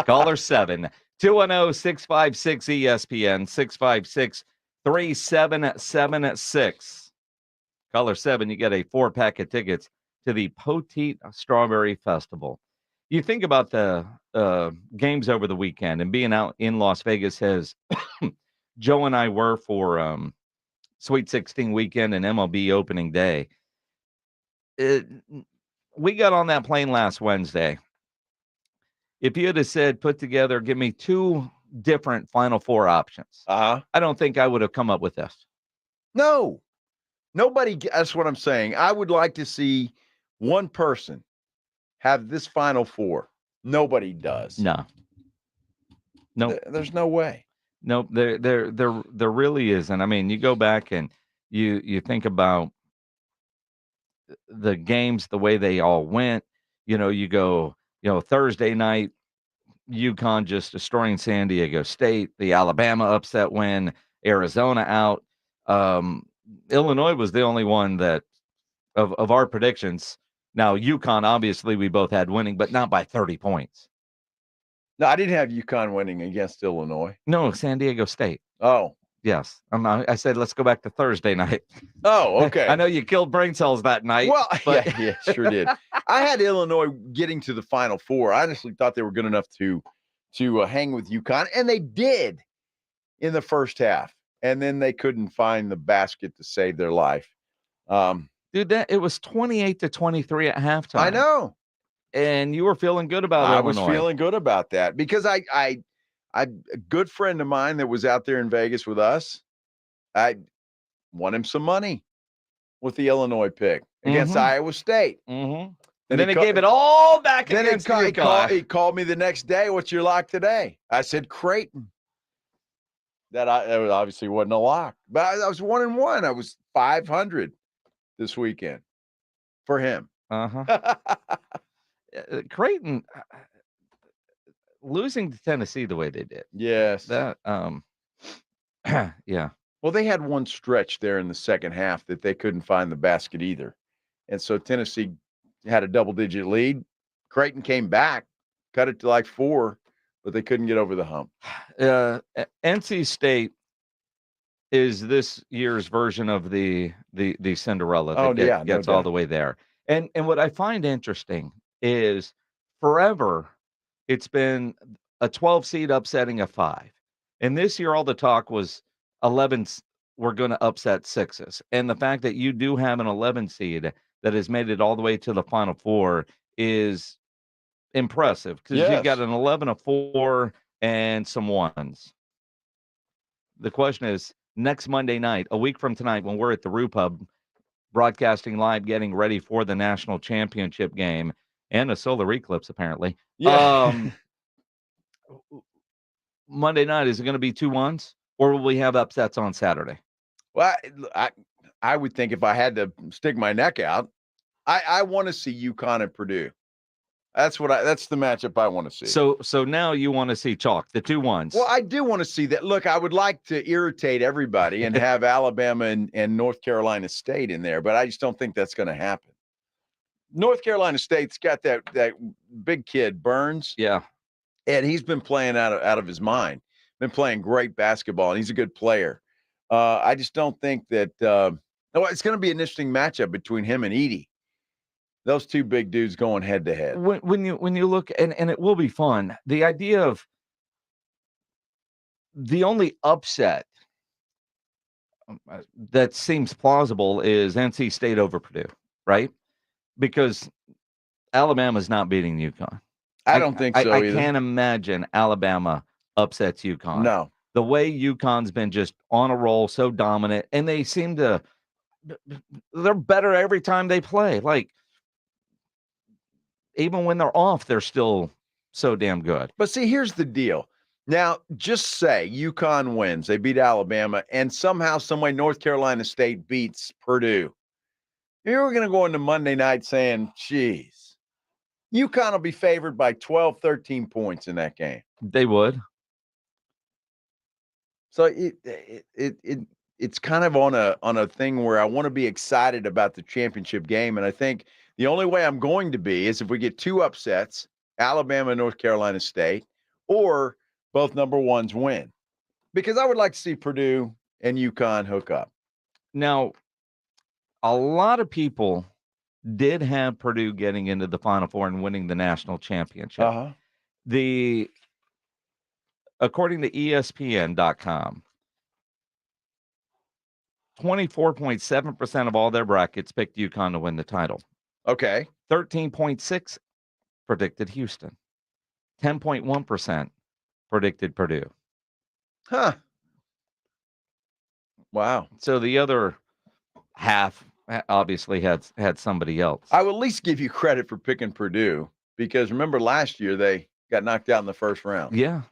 S5: Caller 7. 210-656-ESPN, 656-3776. Caller 7, you get a 4-pack of tickets to the Poteet Strawberry Festival. You think about the games over the weekend, and being out in Las Vegas as Joe and I were for Sweet 16 weekend and MLB opening day. We got on that plane last Wednesday. If you had said, put together, give me 2 different Final Four options, I don't think I would have come up with this.
S1: No. Nobody, that's what I'm saying. I would like to see one person have this Final Four. Nobody does.
S5: No.
S1: There's no way.
S5: No, there really isn't. I mean, you go back and you think about the games, the way they all went. You go, Thursday night, UConn just destroying San Diego State, the Alabama upset win, Arizona out. Illinois was the only one that of our predictions. Now, UConn, obviously, we both had winning, but not by 30 points.
S1: No, I didn't have UConn winning against Illinois.
S5: No, San Diego State.
S1: Oh.
S5: Yes. I said, let's go back to Thursday night.
S1: Oh, okay.
S5: I know you killed brain cells that night.
S1: Well,
S5: but...
S1: yeah, sure did. I had Illinois getting to the Final Four. I honestly thought they were good enough to hang with UConn, and they did in the first half. And then they couldn't find the basket to save their life.
S5: Dude, it was 28-23 at halftime.
S1: I know.
S5: And you were feeling good about Illinois.
S1: I was feeling good about that because I a good friend of mine that was out there in Vegas with us, I won him some money with the Illinois pick against Iowa State.
S5: Mm-hmm. And then he gave it all back against UConn.
S1: He called me the next day. What's your lock today? I said Creighton. That obviously wasn't a lock, but I was 1-1. I was 500 this weekend for him.
S5: Creighton losing to Tennessee the way they did.
S1: Yes.
S5: That yeah.
S1: Well, they had one stretch there in the second half that they couldn't find the basket either. And so Tennessee had a double-digit lead. Creighton came back, cut it to like 4, but they couldn't get over the hump.
S5: NC State is this year's version of the Cinderella that gets all the way there. And what I find interesting is forever it's been a 12 seed upsetting a 5. And this year all the talk was 11s were going to upset 6s. And the fact that you do have an 11 seed that has made it all the way to the Final Four is impressive because you've got an 11, a 4, and some 1s. The question is, next Monday night, a week from tonight, when we're at the Rue Pub, broadcasting live, getting ready for the national championship game and a solar eclipse, apparently.
S1: Yeah.
S5: Monday night, is it going to be 2 1s, or will we have upsets on Saturday?
S1: Well, I would think if I had to stick my neck out, I want to see UConn and Purdue. That's the matchup I want to see.
S5: So now you want to see chalk, the 2-1s.
S1: Well, I do want to see that. Look, I would like to irritate everybody and have Alabama and North Carolina State in there, but I just don't think that's going to happen. North Carolina State's got that big kid, Burns.
S5: Yeah.
S1: And he's been playing out of his mind. Been playing great basketball, and he's a good player. I just don't think that it's going to be an interesting matchup between him and Edey. Those two big dudes going head to head.
S5: When you look, and it will be fun, the idea of the only upset that seems plausible is NC State over Purdue, right? Because Alabama's not beating UConn.
S1: I don't think so
S5: I
S1: either.
S5: can't imagine Alabama upsets UConn.
S1: No.
S5: The way UConn's been just on a roll, so dominant, and they seem to they're better every time they play. Like, even when they're off, they're still so damn good.
S1: But see, here's the deal. Now, just say UConn wins. They beat Alabama, and somehow, someway, North Carolina State beats Purdue. You're going to go into Monday night saying, geez, UConn will be favored by 12, 13 points in that game.
S5: They would.
S1: So it's kind of on a thing where I want to be excited about the championship game, and I think the only way I'm going to be is if we get two upsets, Alabama and North Carolina State, or both number ones win, because I would like to see Purdue and UConn hook up.
S5: Now, a lot of people did have Purdue getting into the Final Four and winning the national championship.
S1: Uh-huh.
S5: According to ESPN.com, 24.7% of all their brackets picked UConn to win the title.
S1: Okay.
S5: 13.6% predicted Houston. 10.1% predicted Purdue.
S1: Huh. Wow.
S5: So the other half obviously had somebody else.
S1: I will at least give you credit for picking Purdue, because remember last year they got knocked out in the first round.
S5: Yeah.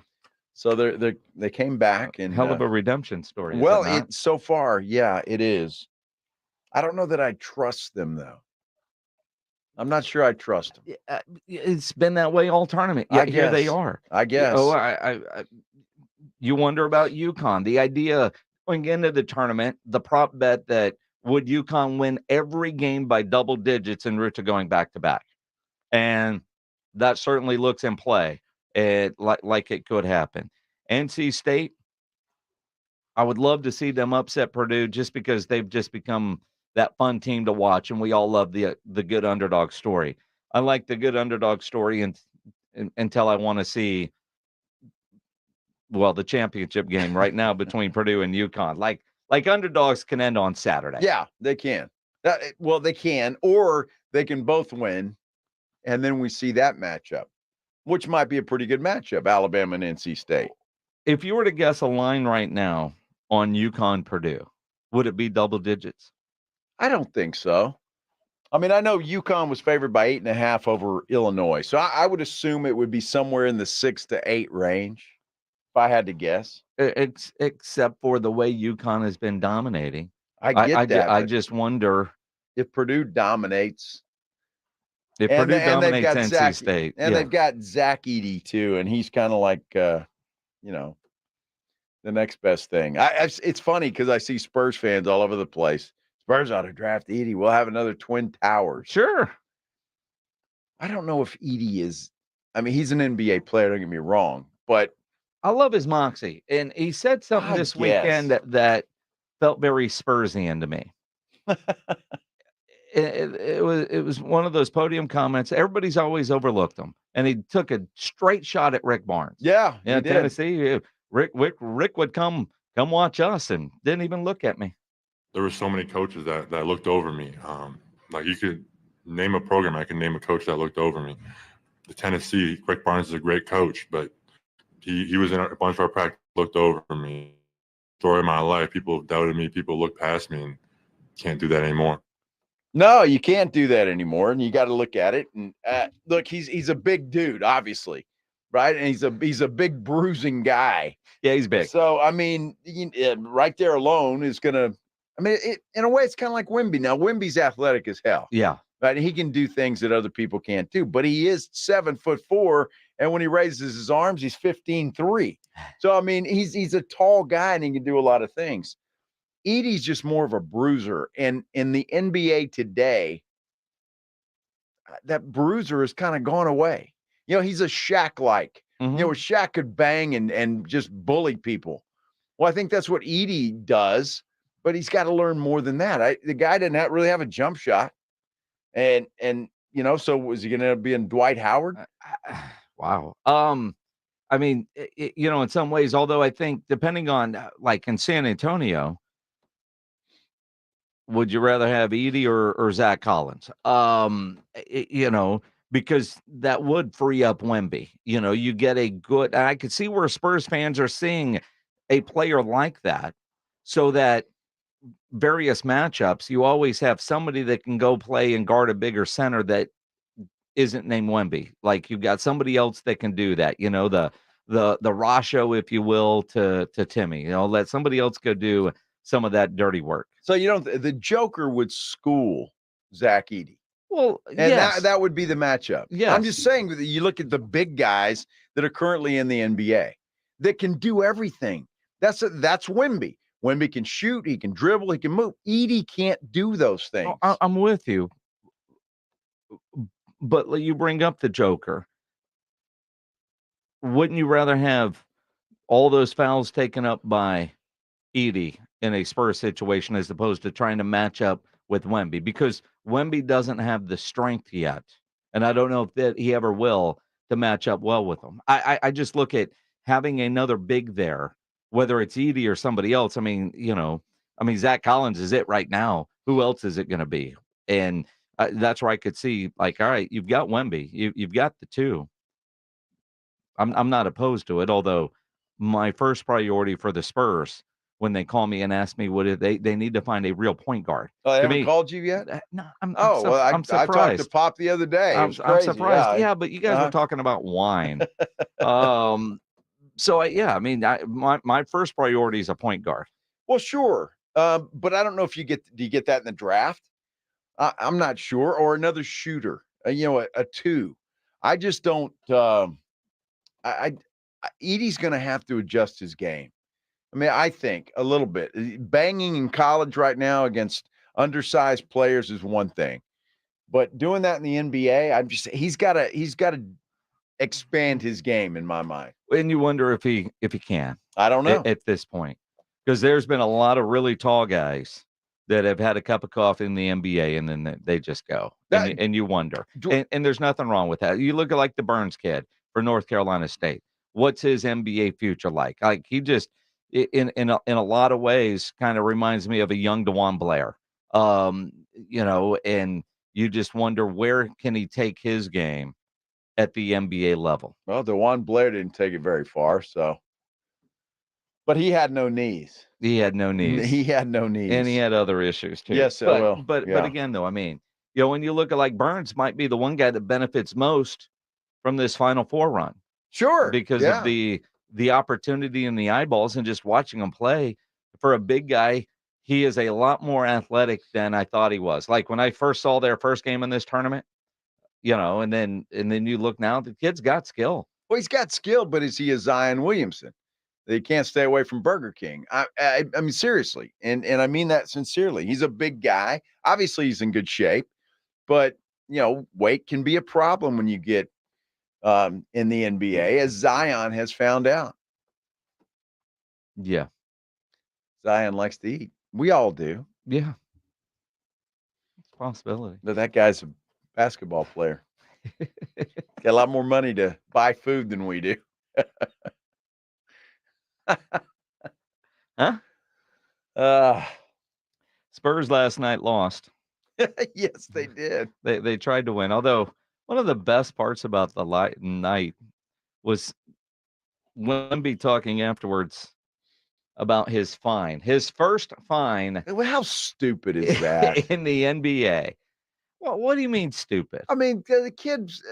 S1: So they came back, and
S5: hell of a redemption story.
S1: Well,
S5: is it not?
S1: so far, yeah, it is. I don't know that I trust them though. I'm not sure I trust them.
S5: It's been that way all tournament. Yeah, here they are.
S1: I guess.
S5: Oh, you wonder about UConn. The idea going into the tournament, the prop bet that would UConn win every game by double digits en route to going back to back, and that certainly looks in play. Like it could happen. NC State, I would love to see them upset Purdue just because they've just become that fun team to watch, and we all love the good underdog story. I like the good underdog story until I want to see, well, the championship game right now between Purdue and UConn. Like underdogs can end on Saturday.
S1: Yeah, they can. Well, they can, or they can both win, and then we see that matchup, which might be a pretty good matchup, Alabama and NC State.
S5: If you were to guess a line right now on UConn Purdue, would it be double digits?
S1: I don't think so. I mean, I know UConn was favored by 8.5 over Illinois, so I would assume it would be somewhere in the 6 to 8 range, if I had to guess.
S5: Except for the way UConn has been dominating.
S1: I get that.
S5: I just wonder
S1: if Purdue dominates.
S5: If Purdue dominates NC State.
S1: And they've got Zach Edey, too, and he's kind of like, the next best thing. It's funny because I see Spurs fans all over the place. Spurs ought to draft Edey. We'll have another Twin Towers.
S5: Sure.
S1: I don't know if Edey is – I mean, he's an NBA player, don't get me wrong, but –
S5: I love his moxie. And he said something this weekend that felt very Spursian to me. It was one of those podium comments. Everybody's always overlooked him. And he took a straight shot at Rick Barnes.
S1: Yeah,
S5: in Tennessee. Rick would come watch us and didn't even look at me.
S3: There were so many coaches that looked over me. Like you could name a program, I can name a coach that looked over me. The Tennessee, Rick Barnes is a great coach, but he was in a bunch of our practice, looked over me. Story of my life, people have doubted me, people look past me, and can't do that anymore.
S1: No, you can't do that anymore, and you got to look at it. And look, he's a big dude, obviously, right? And he's a big bruising guy.
S5: Yeah, he's big.
S1: So I mean, right there alone is gonna. I mean, in a way, it's kind of like Wemby. Now, Wemby's athletic as hell.
S5: Yeah.
S1: Right? He can do things that other people can't do, but he is 7'4", and when he raises his arms, he's 15'3". So I mean, he's a tall guy and he can do a lot of things. Edey's just more of a bruiser, and in the NBA today, that bruiser has kind of gone away. He's a Shaq-like. Shaq could bang and just bully people. Well, I think that's what Edey does, but he's got to learn more than that. The guy didn't really have a jump shot, and so was he going to be in Dwight Howard?
S5: Wow. I mean, in some ways, although I think depending on like in San Antonio, would you rather have Edey or Zach Collins? Because that would free up Wemby. You get a good. I could see where Spurs fans are seeing a player like that, so that various matchups, you always have somebody that can go play and guard a bigger center that isn't named Wemby. Like you've got somebody else that can do that. The Rasho, if you will, to Timmy. Let somebody else go do some of that dirty work.
S1: So the Joker would school Zach Edey.
S5: Well,
S1: and
S5: yes.
S1: that would be the matchup.
S5: Yes.
S1: I'm just saying that you look at the big guys that are currently in the NBA that can do everything. That's Wemby. Wemby can shoot, he can dribble, he can move. Edey can't do those things.
S5: I'm with you. But you bring up the Joker. Wouldn't you rather have all those fouls taken up by Edey in a Spurs situation as opposed to trying to match up with Wemby? Because Wemby doesn't have the strength yet. And I don't know if that he ever will to match up well with him. I just look at having another big there, whether it's Edey or somebody else. I mean, Zach Collins is it right now. Who else is it going to be? And that's where I could see, like, all right, you've got Wemby. You've got the two. I'm not opposed to it, although my first priority for the Spurs, when they call me and ask me what they need to find a real point guard.
S1: Oh, they haven't called you yet?
S5: No,
S1: I'm
S5: surprised.
S1: I talked to Pop the other day.
S5: I'm surprised. Yeah, but you guys
S1: Uh-huh.
S5: were talking about wine. So my first priority is a point guard.
S1: Well, sure. But I don't know if do you get that in the draft? I'm not sure. Or another shooter, a two. I just don't. Edey's going to have to adjust his game. I mean, I think a little bit. Banging in college right now against undersized players is one thing, but doing that in the NBA, he's got to expand his game in my mind.
S5: And you wonder if he can.
S1: I don't know
S5: at this point, because there's been a lot of really tall guys that have had a cup of coffee in the NBA and then they just go. And you wonder. And there's nothing wrong with that. You look at like the Burns kid for North Carolina State. What's his NBA future like? Like he just in a lot of ways kind of reminds me of a young DeJuan Blair. And you just wonder where can he take his game at the NBA level.
S1: Well, DeJuan Blair didn't take it very far, but he had no knees.
S5: He had no knees. And he had other issues too.
S1: Yes,
S5: but again, though, I mean, when you look at like Burns might be the one guy that benefits most from this Final Four run.
S1: Sure.
S5: Because of the opportunity and the eyeballs and just watching him play. For a big guy, he is a lot more athletic than I thought he was. Like when I first saw their first game in this tournament, and then you look now, the kid's got skill.
S1: Well, he's got skill, but is he a Zion Williamson? They can't stay away from Burger King. I mean, seriously. And I mean that sincerely. He's a big guy. Obviously, he's in good shape, but, weight can be a problem when you get in the NBA, as Zion has found out.
S5: Yeah.
S1: Zion likes to eat. We all do.
S5: Yeah. It's a possibility.
S1: But that guy's a basketball player. Got a lot more money to buy food than we do.
S5: Huh? Spurs last night lost.
S1: Yes, they did.
S5: They tried to win. Although one of the best parts about the night was Wemby talking afterwards about his fine. His first fine.
S1: How stupid is that?
S5: In the NBA. Well, what do you mean stupid?
S1: I mean, the kids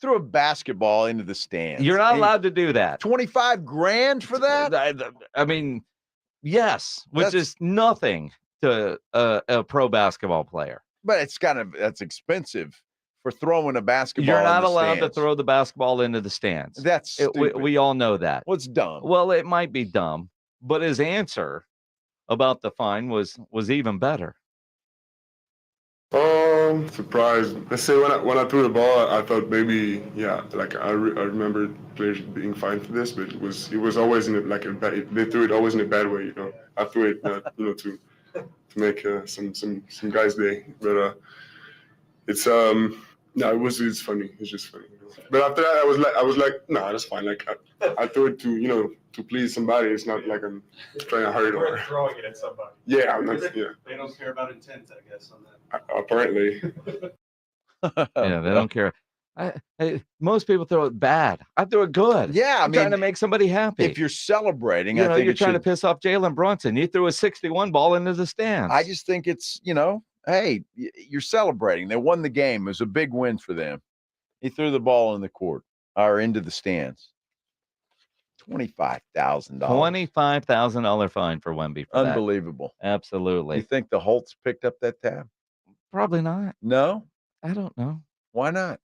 S1: threw a basketball into the stands.
S5: You're not allowed to do that.
S1: 25 grand for that?
S5: I mean, yes, which is nothing to a pro basketball player.
S1: But that's expensive for throwing a basketball.
S5: You're not
S1: in the
S5: allowed
S1: stands.
S5: to throw the basketball into the stands.
S1: That's stupid.
S5: We all know that.
S1: What's dumb?
S5: Well, it might be dumb, but his answer about the fine was even better.
S6: Surprised. Let's say when I threw the ball, I thought maybe I remember players being fined for this, but it was always in they threw it always in a bad way. I threw it to make some guys' day, but it's it's funny. It's just funny. But after that, I was like, nah, that's fine. Like I threw it to please somebody. It's not like I'm trying to hurt or
S7: throwing it at somebody.
S6: Yeah, I'm not. Yeah.
S7: They don't care about intent, I guess, on that.
S6: Apparently.
S5: Yeah, they don't care. Most people throw it bad. I throw it good.
S1: Yeah,
S5: I'm trying to make somebody happy.
S1: If you're celebrating,
S5: I think you're
S1: it
S5: trying
S1: should,
S5: to piss off Jalen Brunson. You threw a 61 ball into the stands.
S1: I just think it's, hey, you're celebrating. They won the game. It was a big win for them. He threw the ball in the court or into the stands. $25,000.
S5: $25,000 fine for Wemby. For
S1: Unbelievable.
S5: That. Absolutely.
S1: You think the Holtz picked up that tab?
S5: Probably not.
S1: No?
S5: I don't know.
S1: Why not?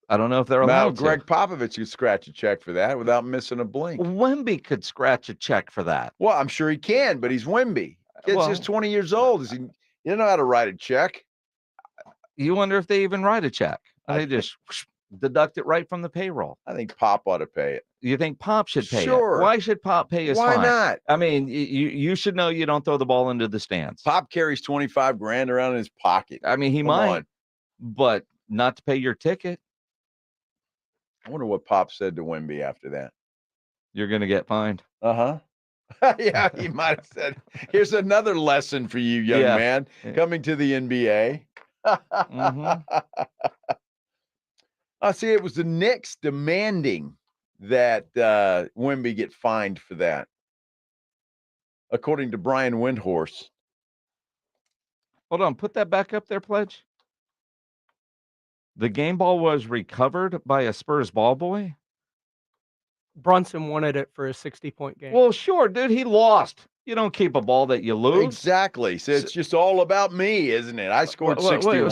S5: I don't know if they're allowed
S1: Greg
S5: to.
S1: Popovich could scratch a check for that without missing a blink.
S5: Wemby could scratch a check for that.
S1: Well, I'm sure he can, but he's Wemby. Kid's just 20 years old. He doesn't know how to write a check.
S5: You wonder if they even write a check. They just deduct it right from the payroll.
S1: I think Pop ought to pay it.
S5: You think Pop should pay
S1: Sure.
S5: it? Why should Pop pay his
S1: Why
S5: fine?
S1: not?
S5: I mean, you should know you don't throw the ball into the stands.
S1: Pop carries $25,000 around in his pocket.
S5: I mean, he
S1: Come
S5: might,
S1: on.
S5: but not to pay your ticket.
S1: I wonder what Pop said to Wemby after that.
S5: You're going to get fined.
S1: Uh-huh. Yeah, he might have said, here's another lesson for you, young man, coming to the NBA. See, it was the Knicks demanding that Wemby get fined for that, according to Brian Windhorst.
S5: Hold on, put that back up there, Pledge. The game ball was recovered by a Spurs ball boy?
S9: Brunson wanted it for a 60-point game.
S5: Well, sure, dude, he lost. You don't keep a ball that you lose.
S1: Exactly. So it's just all about me, isn't it? I scored 61.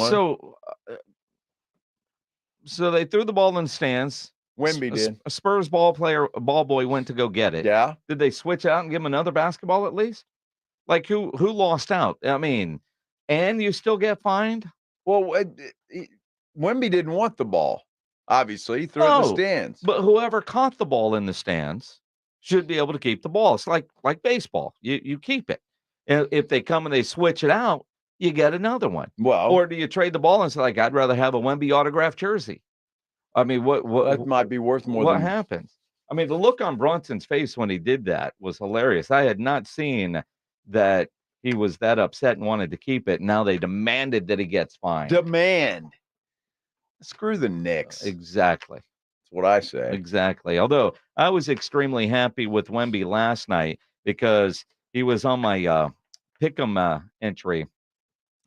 S5: So they threw the ball in the stands.
S1: Wemby did.
S5: A Spurs ball boy went to go get it.
S1: Yeah.
S5: Did they switch out and give him another basketball at least? Like who lost out? I mean, and you still get fined?
S1: Well, Wemby didn't want the ball. Obviously, he threw it in the stands.
S5: But whoever caught the ball in the stands should be able to keep the ball. It's like baseball. You keep it. And if they come and they switch it out, you get another one.
S1: Well,
S5: or do you trade the ball and say, like, I'd rather have a Wemby autographed jersey? I mean, what
S1: that might be worth more.
S5: What happens? I mean, the look on Brunson's face when he did that was hilarious. I had not seen that he was that upset and wanted to keep it. Now they demanded that he gets fined.
S1: Demand. Screw the Knicks.
S5: Exactly.
S1: That's what I say.
S5: Exactly. Although I was extremely happy with Wemby last night because he was on my pick'em entry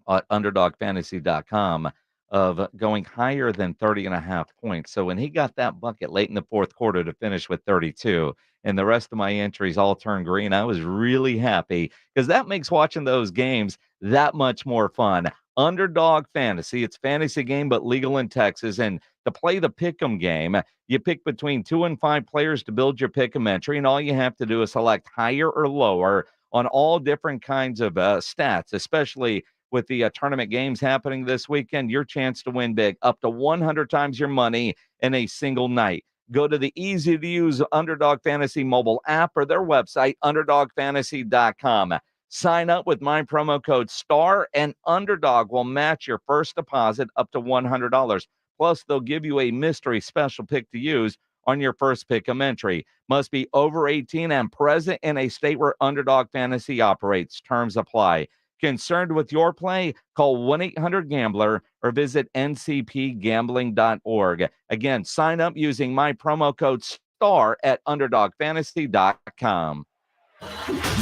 S5: at underdogfantasy.com of going higher than 30.5 points. So when he got that bucket late in the fourth quarter to finish with 32, and the rest of my entries all turned green, I was really happy because that makes watching those games that much more fun. Underdog Fantasy, it's fantasy game, but legal in Texas. And to play the pick'em game, you pick between 2 and 5 players to build your pick'em entry, and all you have to do is select higher or lower on all different kinds of stats, especially with the tournament games happening this weekend. Your chance to win big, up to 100 times your money in a single night. Go to the easy-to-use Underdog Fantasy mobile app or their website, underdogfantasy.com. Sign up with my promo code STAR, and Underdog will match your first deposit up to $100. Plus, they'll give you a mystery special pick to use on your first pick'em entry. Must be over 18 and present in a state where Underdog Fantasy operates. Terms apply. Concerned with your play? Call 1-800-GAMBLER or visit ncpgambling.org. Again, sign up using my promo code STAR at underdogfantasy.com.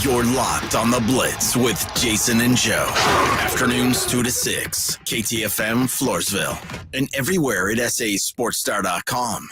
S2: You're locked on the Blitz with Jason and Joe. Afternoons 2 to 6. KTFM Floresville. And everywhere at sasportstar.com.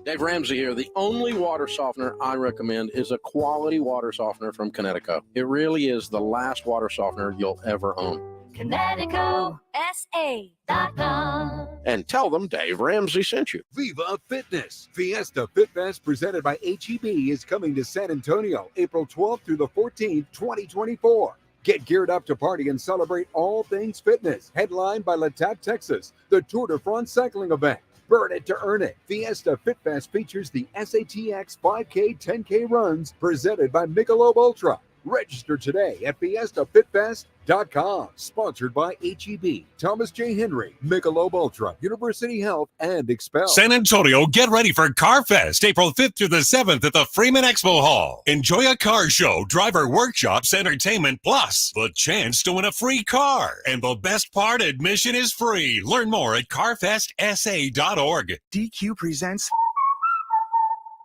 S8: Dave Ramsey here. The only water softener I recommend is a quality water softener from Connecticut. It really is the last water softener you'll ever own.
S10: ConnecticutSA.com.
S8: And tell them Dave Ramsey sent you.
S12: Viva Fitness. Fiesta Fit Fest presented by HEB is coming to San Antonio April 12th through the 14th, 2024. Get geared up to party and celebrate all things fitness. Headlined by La Tap, Texas, the Tour de France cycling event. Burn it to earn it. Fiesta Fit Fest features the SATX 5K, 10K runs presented by Michelob Ultra. Register today at fiestafitfest.com. Sponsored by HEB, Thomas J. Henry, Michelob Ultra, University Health, and Expel.
S13: San Antonio, get ready for CarFest, April 5th through the 7th at the Freeman Expo Hall. Enjoy a car show, driver workshops, entertainment, plus the chance to win a free car. And the best part, admission is free. Learn more at carfestsa.org.
S16: DQ presents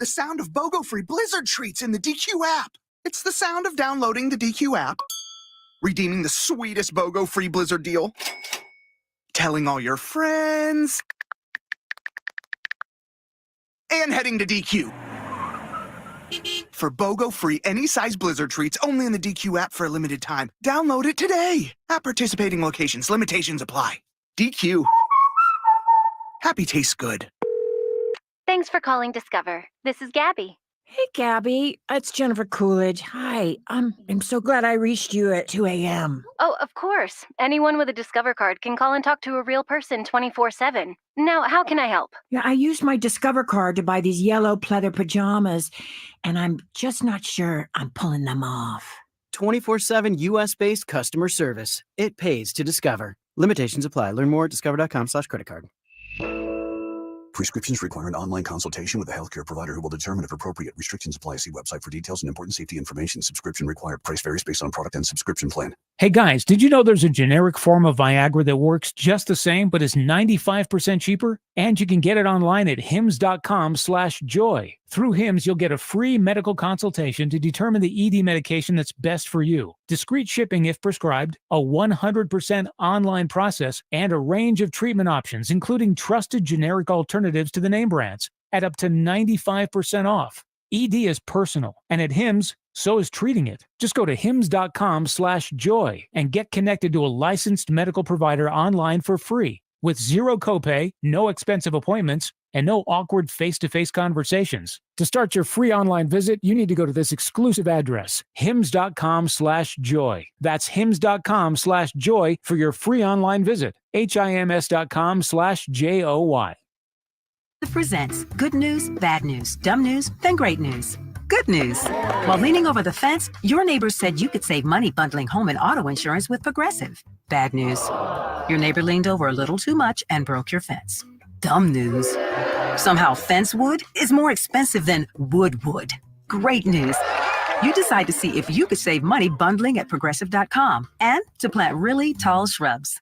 S16: the sound of BOGO-free Blizzard treats in the DQ app. It's the sound of downloading the DQ app, redeeming the sweetest BOGO free Blizzard deal, telling all your friends, and heading to DQ. For BOGO free any size Blizzard treats only in the DQ app for a limited time. Download it today. At participating locations, limitations apply. DQ. Happy tastes good.
S10: Thanks for calling Discover. This is Gabby.
S18: Hey, Gabby. It's Jennifer Coolidge. Hi. I'm so glad I reached you at 2 a.m.
S10: Oh, of course. Anyone with a Discover card can call and talk to a real person 24/7. Now, how can I help?
S18: Yeah, I used my Discover card to buy these yellow pleather pajamas, and I'm just not sure I'm pulling them off.
S20: 24/7 U.S.-based customer service. It pays to Discover. Limitations apply. Learn more at discover.com/credit card.
S21: Prescriptions require an online consultation with a healthcare provider who will determine if appropriate. Restrictions apply. See website for details and important safety information. Subscription required. Price varies based on product and subscription plan.
S29: Hey guys, did you know there's a generic form of Viagra that works just the same but is 95% cheaper? And you can get it online at hims.com/joy. Through Hims, you'll get a free medical consultation to determine the ED medication that's best for you. Discreet shipping if prescribed, a 100% online process, and a range of treatment options, including trusted generic alternatives to the name brands, at up to 95% off. ED is personal, and at Hims, so is treating it. Just go to hims.com/joy and get connected to a licensed medical provider online for free, with zero copay, no expensive appointments, and no awkward face-to-face conversations. To start your free online visit, you need to go to this exclusive address, hims.com/joy. That's hims.com/joy for your free online visit, hims.com/joy.
S22: Presents good news, bad news, dumb news, then great news. Good news. While leaning over the fence, your neighbor said you could save money bundling home and auto insurance with Progressive. Bad news. Your neighbor leaned over a little too much and broke your fence. Dumb news. Somehow fence wood is more expensive than wood. Great news. You decide to see if you could save money bundling at Progressive.com and to plant really tall shrubs.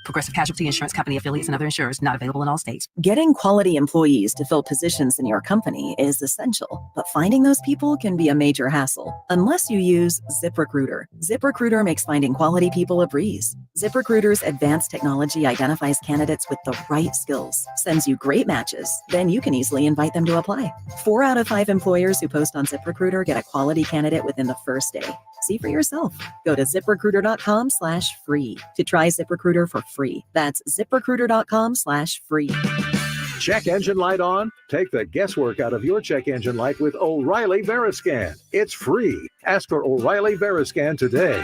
S22: Progressive Casualty Insurance Company affiliates and other insurers not available in all states.
S24: Getting quality employees to fill positions in your company is essential, but finding those people can be a major hassle unless you use ZipRecruiter. ZipRecruiter makes finding quality people a breeze. ZipRecruiter's advanced technology identifies candidates with the right skills, sends you great matches, then you can easily invite them to apply. 4 out of 5 employers who post on ZipRecruiter get a quality candidate within the first day. See for yourself. Go to ZipRecruiter.com/free to try ZipRecruiter for free. That's ZipRecruiter.com/free.
S25: Check engine light on? Take the guesswork out of your check engine light with O'Reilly Veriscan. It's free. Ask for O'Reilly Veriscan today.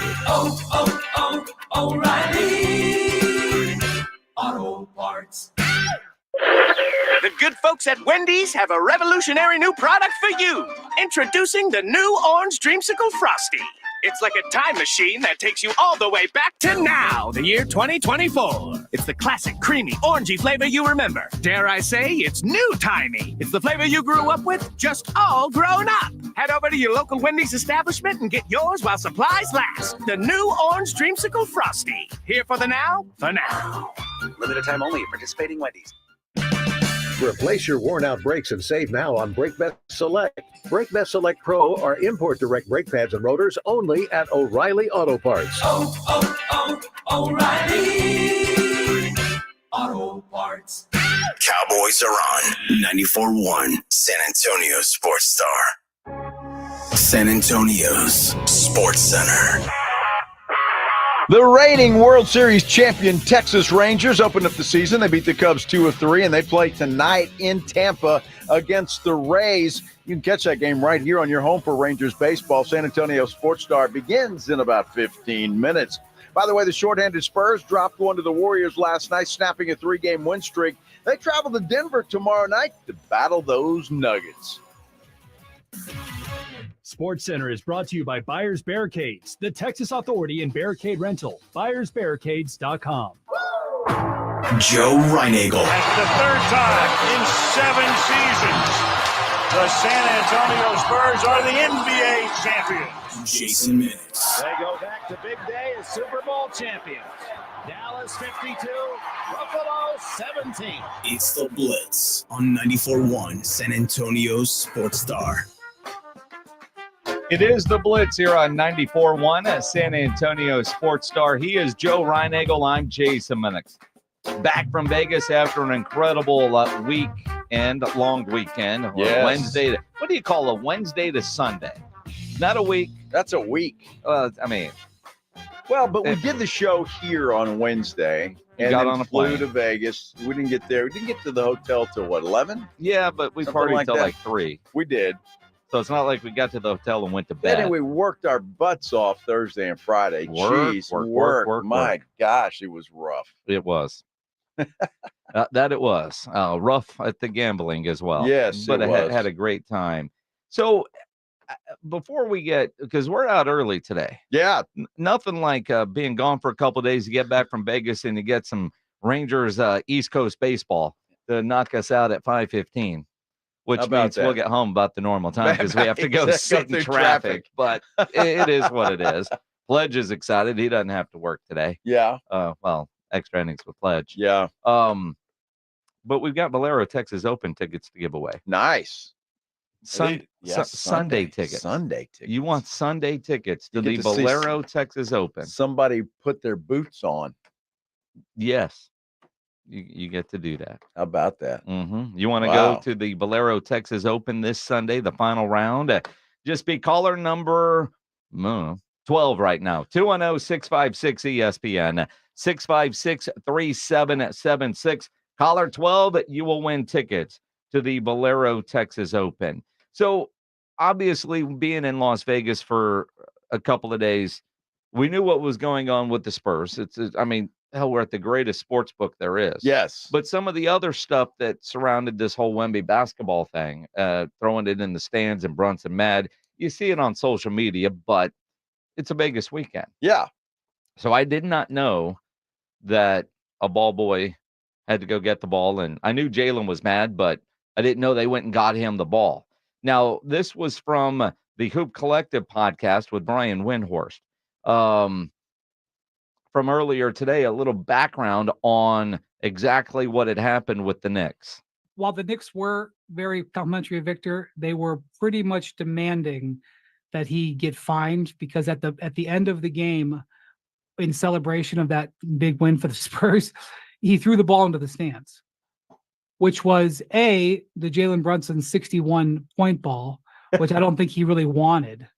S26: O'Reilly Auto Parts.
S11: The good folks at Wendy's have a revolutionary new product for you. Introducing the new Orange Dreamsicle Frosty. It's like a time machine that takes you all the way back to now, the year 2024. It's the classic, creamy, orangey flavor you remember. Dare I say, it's new-timey. It's the flavor you grew up with, just all grown up. Head over to your local Wendy's establishment and get yours while supplies last. The new Orange Dreamsicle Frosty. Here for the now, for now.
S32: Limited time only at participating Wendy's.
S25: Replace your worn-out brakes and save now on BrakeBest Select. BrakeBest Select Pro are import direct brake pads and rotors only at O'Reilly Auto Parts.
S26: O'Reilly Auto Parts.
S2: Cowboys are on 94.1 San Antonio Sports Star. San Antonio's Sports Center.
S1: The reigning World Series champion Texas Rangers opened up the season. They beat the Cubs 2 of 3, and they play tonight in Tampa against the Rays. You can catch that game right here on your home for Rangers baseball. San Antonio Sports Star begins in about 15 minutes. By the way, the shorthanded Spurs dropped one to the Warriors last night, snapping a 3-game win streak. They travel to Denver tomorrow night to battle those Nuggets.
S3: SportsCenter is brought to you by Buyers Barricades, the Texas authority in barricade rental. BuyersBarricades.com.
S2: Joe Reinagel.
S4: That's the third time in 7 seasons the San Antonio Spurs are the NBA champions.
S2: Jason Minutes.
S11: They go back to big day as Super Bowl champions. Dallas 52, Buffalo 17.
S2: It's the Blitz on 94.1 San Antonio Sports Star.
S5: It is the Blitz here on 94.1 at San Antonio Sports Star. He is Joe Reinagel. I'm Jason Minix. Back from Vegas after an incredible long weekend.
S1: Yes.
S5: Wednesday. What do you call a Wednesday to Sunday? Not a week.
S1: That's a week.
S5: Well,
S1: but we did the show here on Wednesday and
S5: got
S1: then
S5: on a
S1: flew
S5: plane
S1: to Vegas. We didn't get there. We didn't get to the hotel till what, 11?
S5: Yeah, but we
S1: Something
S5: partied
S1: like
S5: till
S1: that.
S5: like 3.
S1: We did.
S5: So it's not like we got to the hotel and went to bed.
S1: Then we worked our butts off Thursday and Friday.
S5: Work.
S1: My gosh, it was rough.
S5: It was. That it was. Rough at the gambling as well.
S1: Yes,
S5: but
S1: it
S5: I
S1: was.
S5: had a great time. So before we get, because we're out early today.
S1: Yeah.
S5: Nothing like being gone for a couple of days. You get back from Vegas and you get some Rangers East Coast baseball to knock us out at 5:15. Which means we'll get home about the normal time because we have to go sit in traffic. But it is what it is. Pledge is excited. He doesn't have to work today.
S1: Yeah.
S5: Extra innings with Pledge.
S1: Yeah.
S5: But we've got Bolero Texas Open tickets to give away.
S1: Nice.
S5: Sunday tickets.
S1: Sunday tickets.
S5: You want Sunday tickets to
S1: You
S5: the
S1: get to see
S5: Bolero Texas Open.
S1: Somebody put their boots on.
S5: Yes. You get to do that.
S1: How about that?
S5: Mm-hmm. You want to go to the Bolero Texas Open this Sunday, the final round? Just be caller number 12 right now. 210-656-ESPN, 656-3776. Caller 12, you will win tickets to the Bolero Texas Open. So obviously being in Las Vegas for a couple of days, we knew what was going on with the Spurs. Hell, we're at the greatest sports book there is.
S1: Yes.
S5: But some of the other stuff that surrounded this whole Wemby basketball thing, throwing it in the stands and Brunson mad, you see it on social media, but it's a Vegas weekend.
S1: Yeah.
S5: So I did not know that a ball boy had to go get the ball. And I knew Jalen was mad, but I didn't know they went and got him the ball. Now, this was from the Hoop Collective podcast with Brian Windhorst. From earlier today, a little background on exactly what had happened with the Knicks.
S7: While the Knicks were very complimentary of Victor, they were pretty much demanding that he get fined because at the end of the game, in celebration of that big win for the Spurs, he threw the ball into the stands, which was the Jalen Brunson 61-point ball, which I don't think he really wanted.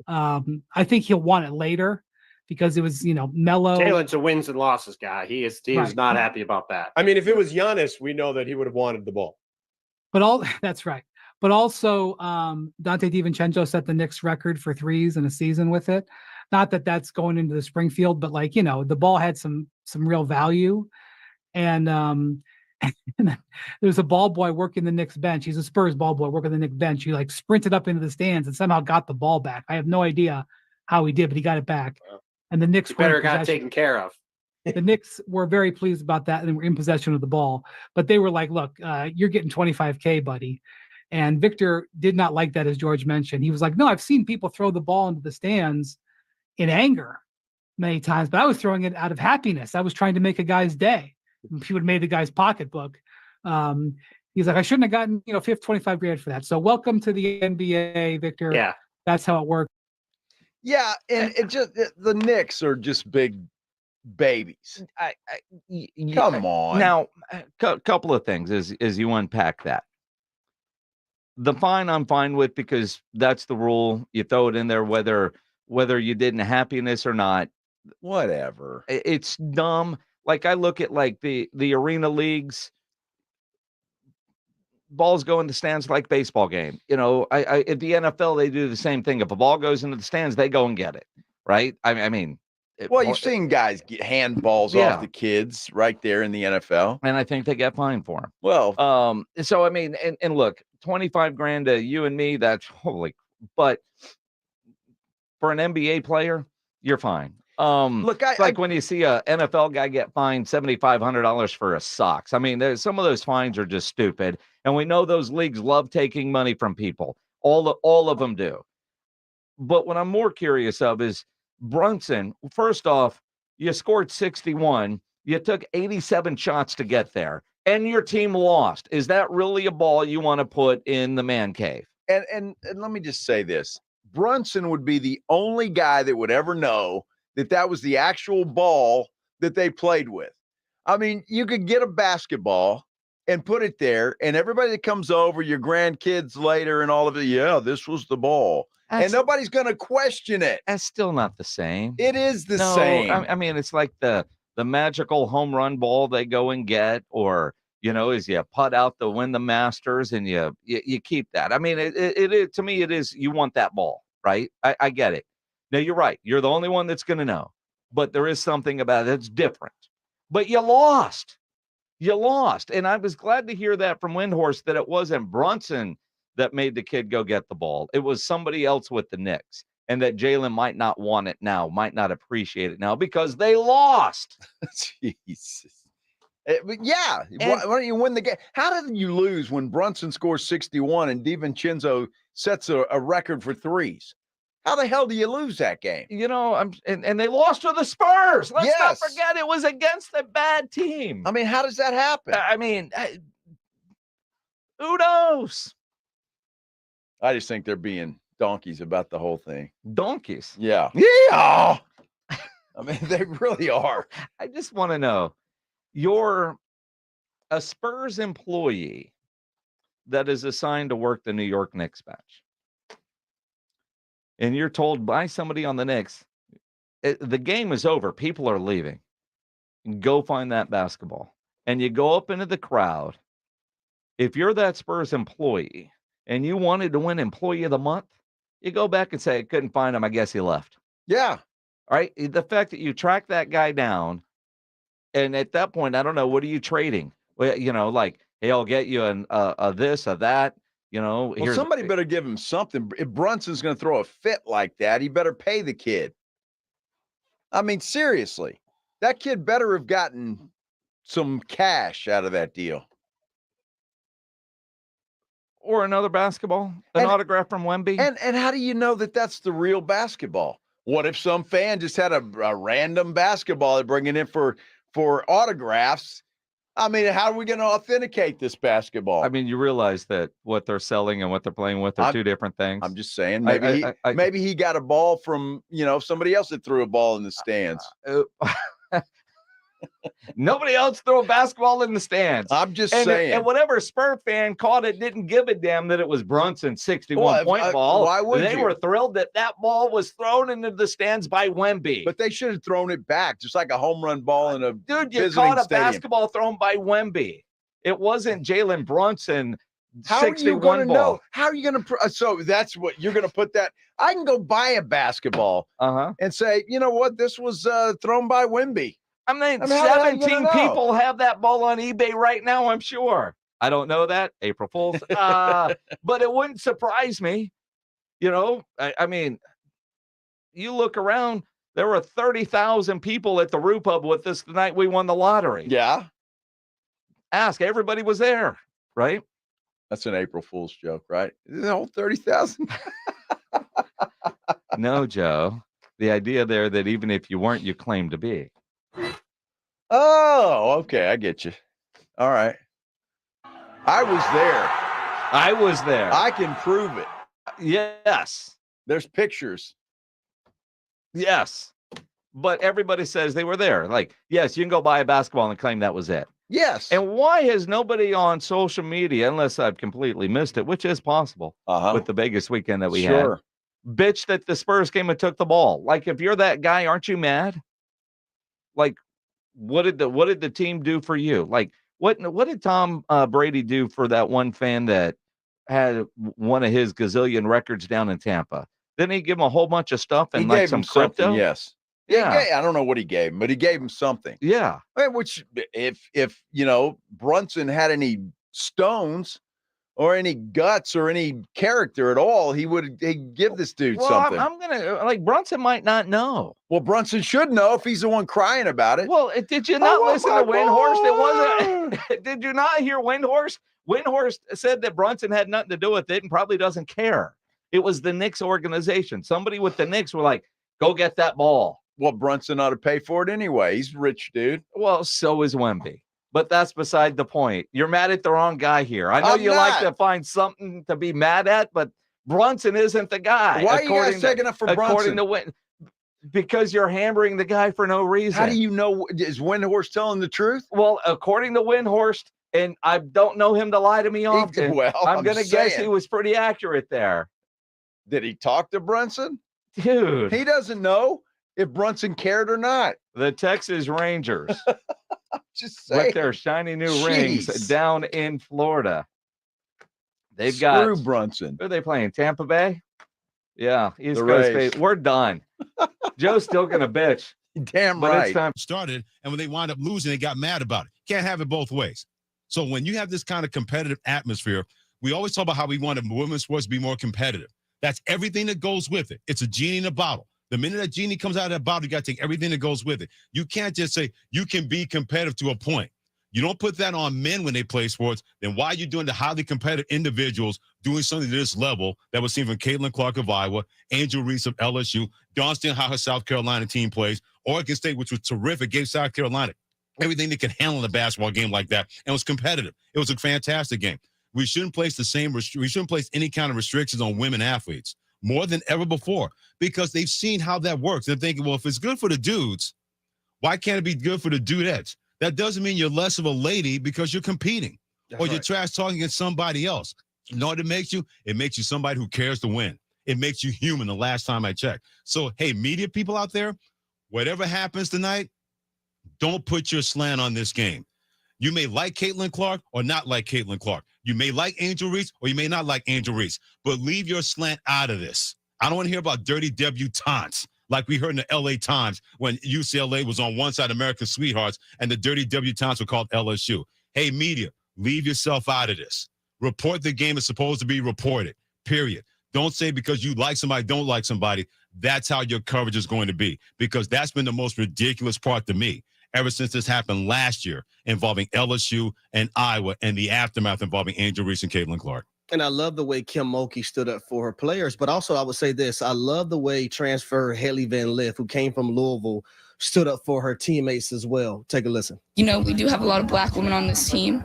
S7: I think he'll want it later. Because it was, Melo.
S14: Jalen's a wins and losses guy. He is not happy about that.
S15: I mean, if it was Giannis, we know that he would have wanted the ball.
S7: That's right. But also, Dante DiVincenzo set the Knicks record for threes in a season with it. Not that that's going into the Springfield, but the ball had some real value. And there's a ball boy working the Knicks bench. He's a Spurs ball boy working the Knicks bench. He sprinted up into the stands and somehow got the ball back. I have no idea how he did, but he got it back.
S14: Wow.
S7: And the Knicks
S14: better got taken care of.
S7: The Knicks were very pleased about that and were in possession of the ball. But they were like, look, you're getting $25K, buddy. And Victor did not like that, as George mentioned. He was like, no, I've seen people throw the ball into the stands in anger many times, but I was throwing it out of happiness. I was trying to make a guy's day. He would have made the guy's pocketbook. He's like, I shouldn't have gotten, $25,000 for that. So welcome to the NBA, Victor.
S14: Yeah.
S7: That's how it works.
S1: Yeah, and the Knicks are just big babies. Come on.
S5: Now, a couple of things as you unpack that. The fine I'm fine with because that's the rule. You throw it in there whether you did in happiness or not.
S1: Whatever.
S5: It's dumb. Like I look at like the arena leagues, balls go in the stands like baseball game. You know, I at the NFL they do the same thing. If a ball goes into the stands, they go and get it. Right? I mean,
S1: Well, you've seen guys get handballs off the kids right there in the NFL,
S5: and I think they get fined for them.
S1: Well,
S5: so I mean, and look, 25 grand to you and me, that's holy. But for an NBA player, you're fine.
S1: Look,
S5: it's like when you see a NFL guy get fined $7,500 for his socks. I mean, some of those fines are just stupid, and we know those leagues love taking money from people. All of them do. But what I'm more curious of is Brunson. First off, you scored 61. You took 87 shots to get there, and your team lost. Is that really a ball you want to put in the man cave?
S1: And let me just say this. Brunson would be the only guy that would ever know that was the actual ball that they played with. I mean, you could get a basketball and put it there, and everybody that comes over, your grandkids later and all of it, yeah, this was the ball. And nobody's going to question it.
S5: That's still not the same.
S1: It is the same.
S5: I mean, it's like the magical home run ball they go and get, or, you know, is you putt out to win the Masters and you keep that. I mean, it to me, it is, you want that ball, right? I get it. Now, you're right. You're the only one that's going to know. But there is something about it that's different. But you lost. You lost. And I was glad to hear that from Windhorst, that it wasn't Brunson that made the kid go get the ball. It was somebody else with the Knicks. And that Jalen might not want it now, might not appreciate it now because they lost.
S1: Jesus. But yeah. Why don't you win the game? How did you lose when Brunson scores 61 and DiVincenzo sets a record for threes? How the hell do you lose that game?
S5: You know, and they lost to the Spurs. Let's not forget it was against a bad team.
S1: I mean, how does that happen?
S5: I mean, who knows?
S1: I just think they're being donkeys about the whole thing.
S5: Donkeys?
S1: Yeah.
S5: Yeah.
S1: I mean, they really are.
S5: I just want to know, you're a Spurs employee that is assigned to work the New York Knicks bench. And you're told by somebody on the Knicks, the game is over. People are leaving. Go find that basketball. And you go up into the crowd. If you're that Spurs employee and you wanted to win Employee of the Month, you go back and say, I couldn't find him. I guess he left.
S1: Yeah.
S5: All right. The fact that you track that guy down, and at that point, I don't know, what are you trading? Well, you know, like, hey, I'll get you a this, a that. You know,
S1: well, somebody better give him something. If Brunson's going to throw a fit like that, he better pay the kid. I mean, seriously, that kid better have gotten some cash out of that deal.
S5: Or another basketball, an autograph from Wemby.
S1: And how do you know that that's the real basketball? What if some fan just had a random basketball they're bringing in for autographs? I mean, how are we going to authenticate this basketball?
S5: I mean, you realize that what they're selling and what they're playing with are two different things.
S1: I'm just saying, maybe he got a ball from, you know, somebody else that threw a ball in the stands.
S5: Nobody else threw a basketball in the stands.
S1: I'm just saying.
S5: And whatever Spur fan caught it didn't give a damn that it was Brunson's 61-point ball.
S1: Why would
S5: they were thrilled that ball was thrown into the stands by Wemby.
S1: But they should have thrown it back, just like a home run ball in a
S5: dude. You caught a basketball thrown by Wemby. It wasn't Jalen Brunson.
S1: How are you going to know? How are you going to? So that's what you're going to put that. I can go buy a basketball and say, you know what, this was thrown by Wemby.
S5: I mean 17 people have that ball on eBay right now, I'm sure. I don't know that. April Fools. But it wouldn't surprise me. You know, I mean, you look around, there were 30,000 people at the Roo Pub with us the night we won the lottery.
S1: Yeah.
S5: Ask, everybody was there, right?
S1: That's an April Fool's joke, right? The whole 30,000?
S5: No, Joe. The idea there that even if you weren't, you claimed to be.
S1: Oh, okay. I get you. All right. I was there. I can prove it.
S5: Yes.
S1: There's pictures.
S5: Yes. But everybody says they were there. Like, yes, you can go buy a basketball and claim that was it.
S1: Yes.
S5: And why has nobody on social media, unless I've completely missed it, which is possible with the Vegas weekend that we had, bitch that the Spurs came and took the ball? Like, if you're that guy, aren't you mad? Like, what did the team do for you? Like, what did Tom Brady do for that one fan that had one of his gazillion records down in Tampa? Didn't he give him a whole bunch of stuff and
S1: He
S5: like
S1: gave
S5: some
S1: him something,
S5: crypto?
S1: yes.
S5: Yeah.
S1: I don't know what he gave him, but he gave him something.
S5: Yeah.
S1: Which if Brunson had any stones or any guts or any character at all, he'd give this dude something.
S5: I'm gonna Brunson might not know.
S1: Well, Brunson should know if he's the one crying about it.
S5: Well, did you not listen to Windhorst? It wasn't. Did you not hear Windhorst? Windhorst said that Brunson had nothing to do with it and probably doesn't care. It was the Knicks organization. Somebody with the Knicks were like, "Go get that ball."
S1: Well, Brunson ought to pay for it anyway. He's a rich dude.
S5: Well, so is Wemby. But that's beside the point. You're mad at the wrong guy here. I know
S1: I'm
S5: you
S1: not.
S5: like to find something to be mad at, but Brunson isn't the guy.
S1: Why are you guys taking up for Brunson?
S5: Because you're hammering the guy for no reason.
S1: How do you know? Is Windhorst telling the truth?
S5: Well, according to Windhorst, and I don't know him to lie to me often, I'm going to guess he was pretty accurate there.
S1: Did he talk to Brunson?
S5: Dude.
S1: He doesn't know if Brunson cared or not.
S5: The Texas Rangers.
S1: Just saying.
S5: With their shiny new rings down in Florida. They've got
S1: Screw Brunson.
S5: Who are they playing? Tampa Bay? Yeah, East
S1: The
S5: Coast.
S1: Rays.
S5: We're done. Joe's still gonna bitch.
S1: Damn
S5: but
S1: right.
S5: It's time.
S6: Started, and when they wind up losing, they got mad about it. Can't have it both ways. So when you have this kind of competitive atmosphere, we always talk about how we want women's sports to be more competitive. That's everything that goes with it. It's a genie in a bottle. The minute that genie comes out of that bottle, you got to take everything that goes with it. You can't just say you can be competitive to a point. You don't put that on men when they play sports. Then why are you doing the highly competitive individuals doing something to this level that was seen from Caitlin Clark of Iowa, Angel Reese of LSU, Johnston, how her South Carolina team plays, Oregon State, which was terrific, gave South Carolina everything they could handle in a basketball game like that, and was competitive. It was a fantastic game. We shouldn't place we shouldn't place any kind of restrictions on women athletes more than ever before, because they've seen how that works. They're thinking, well, if it's good for the dudes, why can't it be good for the dudettes? That doesn't mean you're less of a lady because you're competing.
S15: That's
S6: or you're
S15: right.
S6: trash talking against somebody else. You know what it makes you? It makes you somebody who cares to win. It makes you human the last time I checked. So, hey, media people out there, whatever happens tonight, don't put your slant on this game. You may like Caitlin Clark or not like Caitlin Clark. You may like Angel Reese or you may not like Angel Reese, but leave your slant out of this. I don't want to hear about dirty debutantes like we heard in the LA Times when UCLA was on one side, America's Sweethearts, and the dirty debutantes were called LSU. Hey, media, leave yourself out of this. Report the game is supposed to be reported, period. Don't say because you like somebody, don't like somebody. That's how your coverage is going to be, because that's been the most ridiculous part to me ever since this happened last year involving LSU and Iowa and the aftermath involving Angel Reese and Caitlin Clark.
S8: And I love the way Kim Mulkey stood up for her players, but also I would say this. I love the way transfer Haley Van Lith, who came from Louisville, stood up for her teammates as well. Take a listen.
S9: You know, we do have a lot of Black women on this team.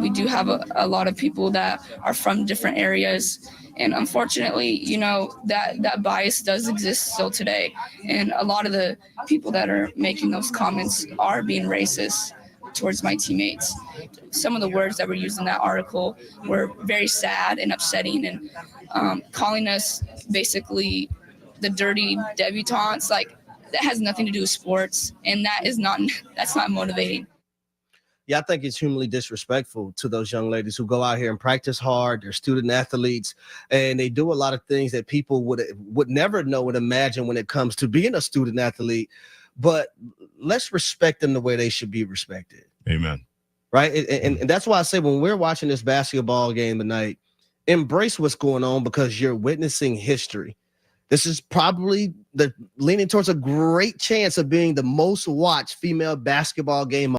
S9: We do have a lot of people that are from different areas. And unfortunately, you know, that bias does exist still today. And a lot of the people that are making those comments are being racist towards my teammates. Some of the words that were used in that article were very sad and upsetting, and calling us basically the dirty debutantes. Like, that has nothing to do with sports, and that's not motivating.
S8: Yeah, I think it's humanly disrespectful to those young ladies who go out here and practice hard. They're student athletes, and they do a lot of things that people would never know and imagine when it comes to being a student athlete. But let's respect them the way they should be respected.
S6: Amen.
S8: Right? And that's why I say when we're watching this basketball game tonight, embrace what's going on, because you're witnessing history. This is probably leaning towards a great chance of being the most watched female basketball game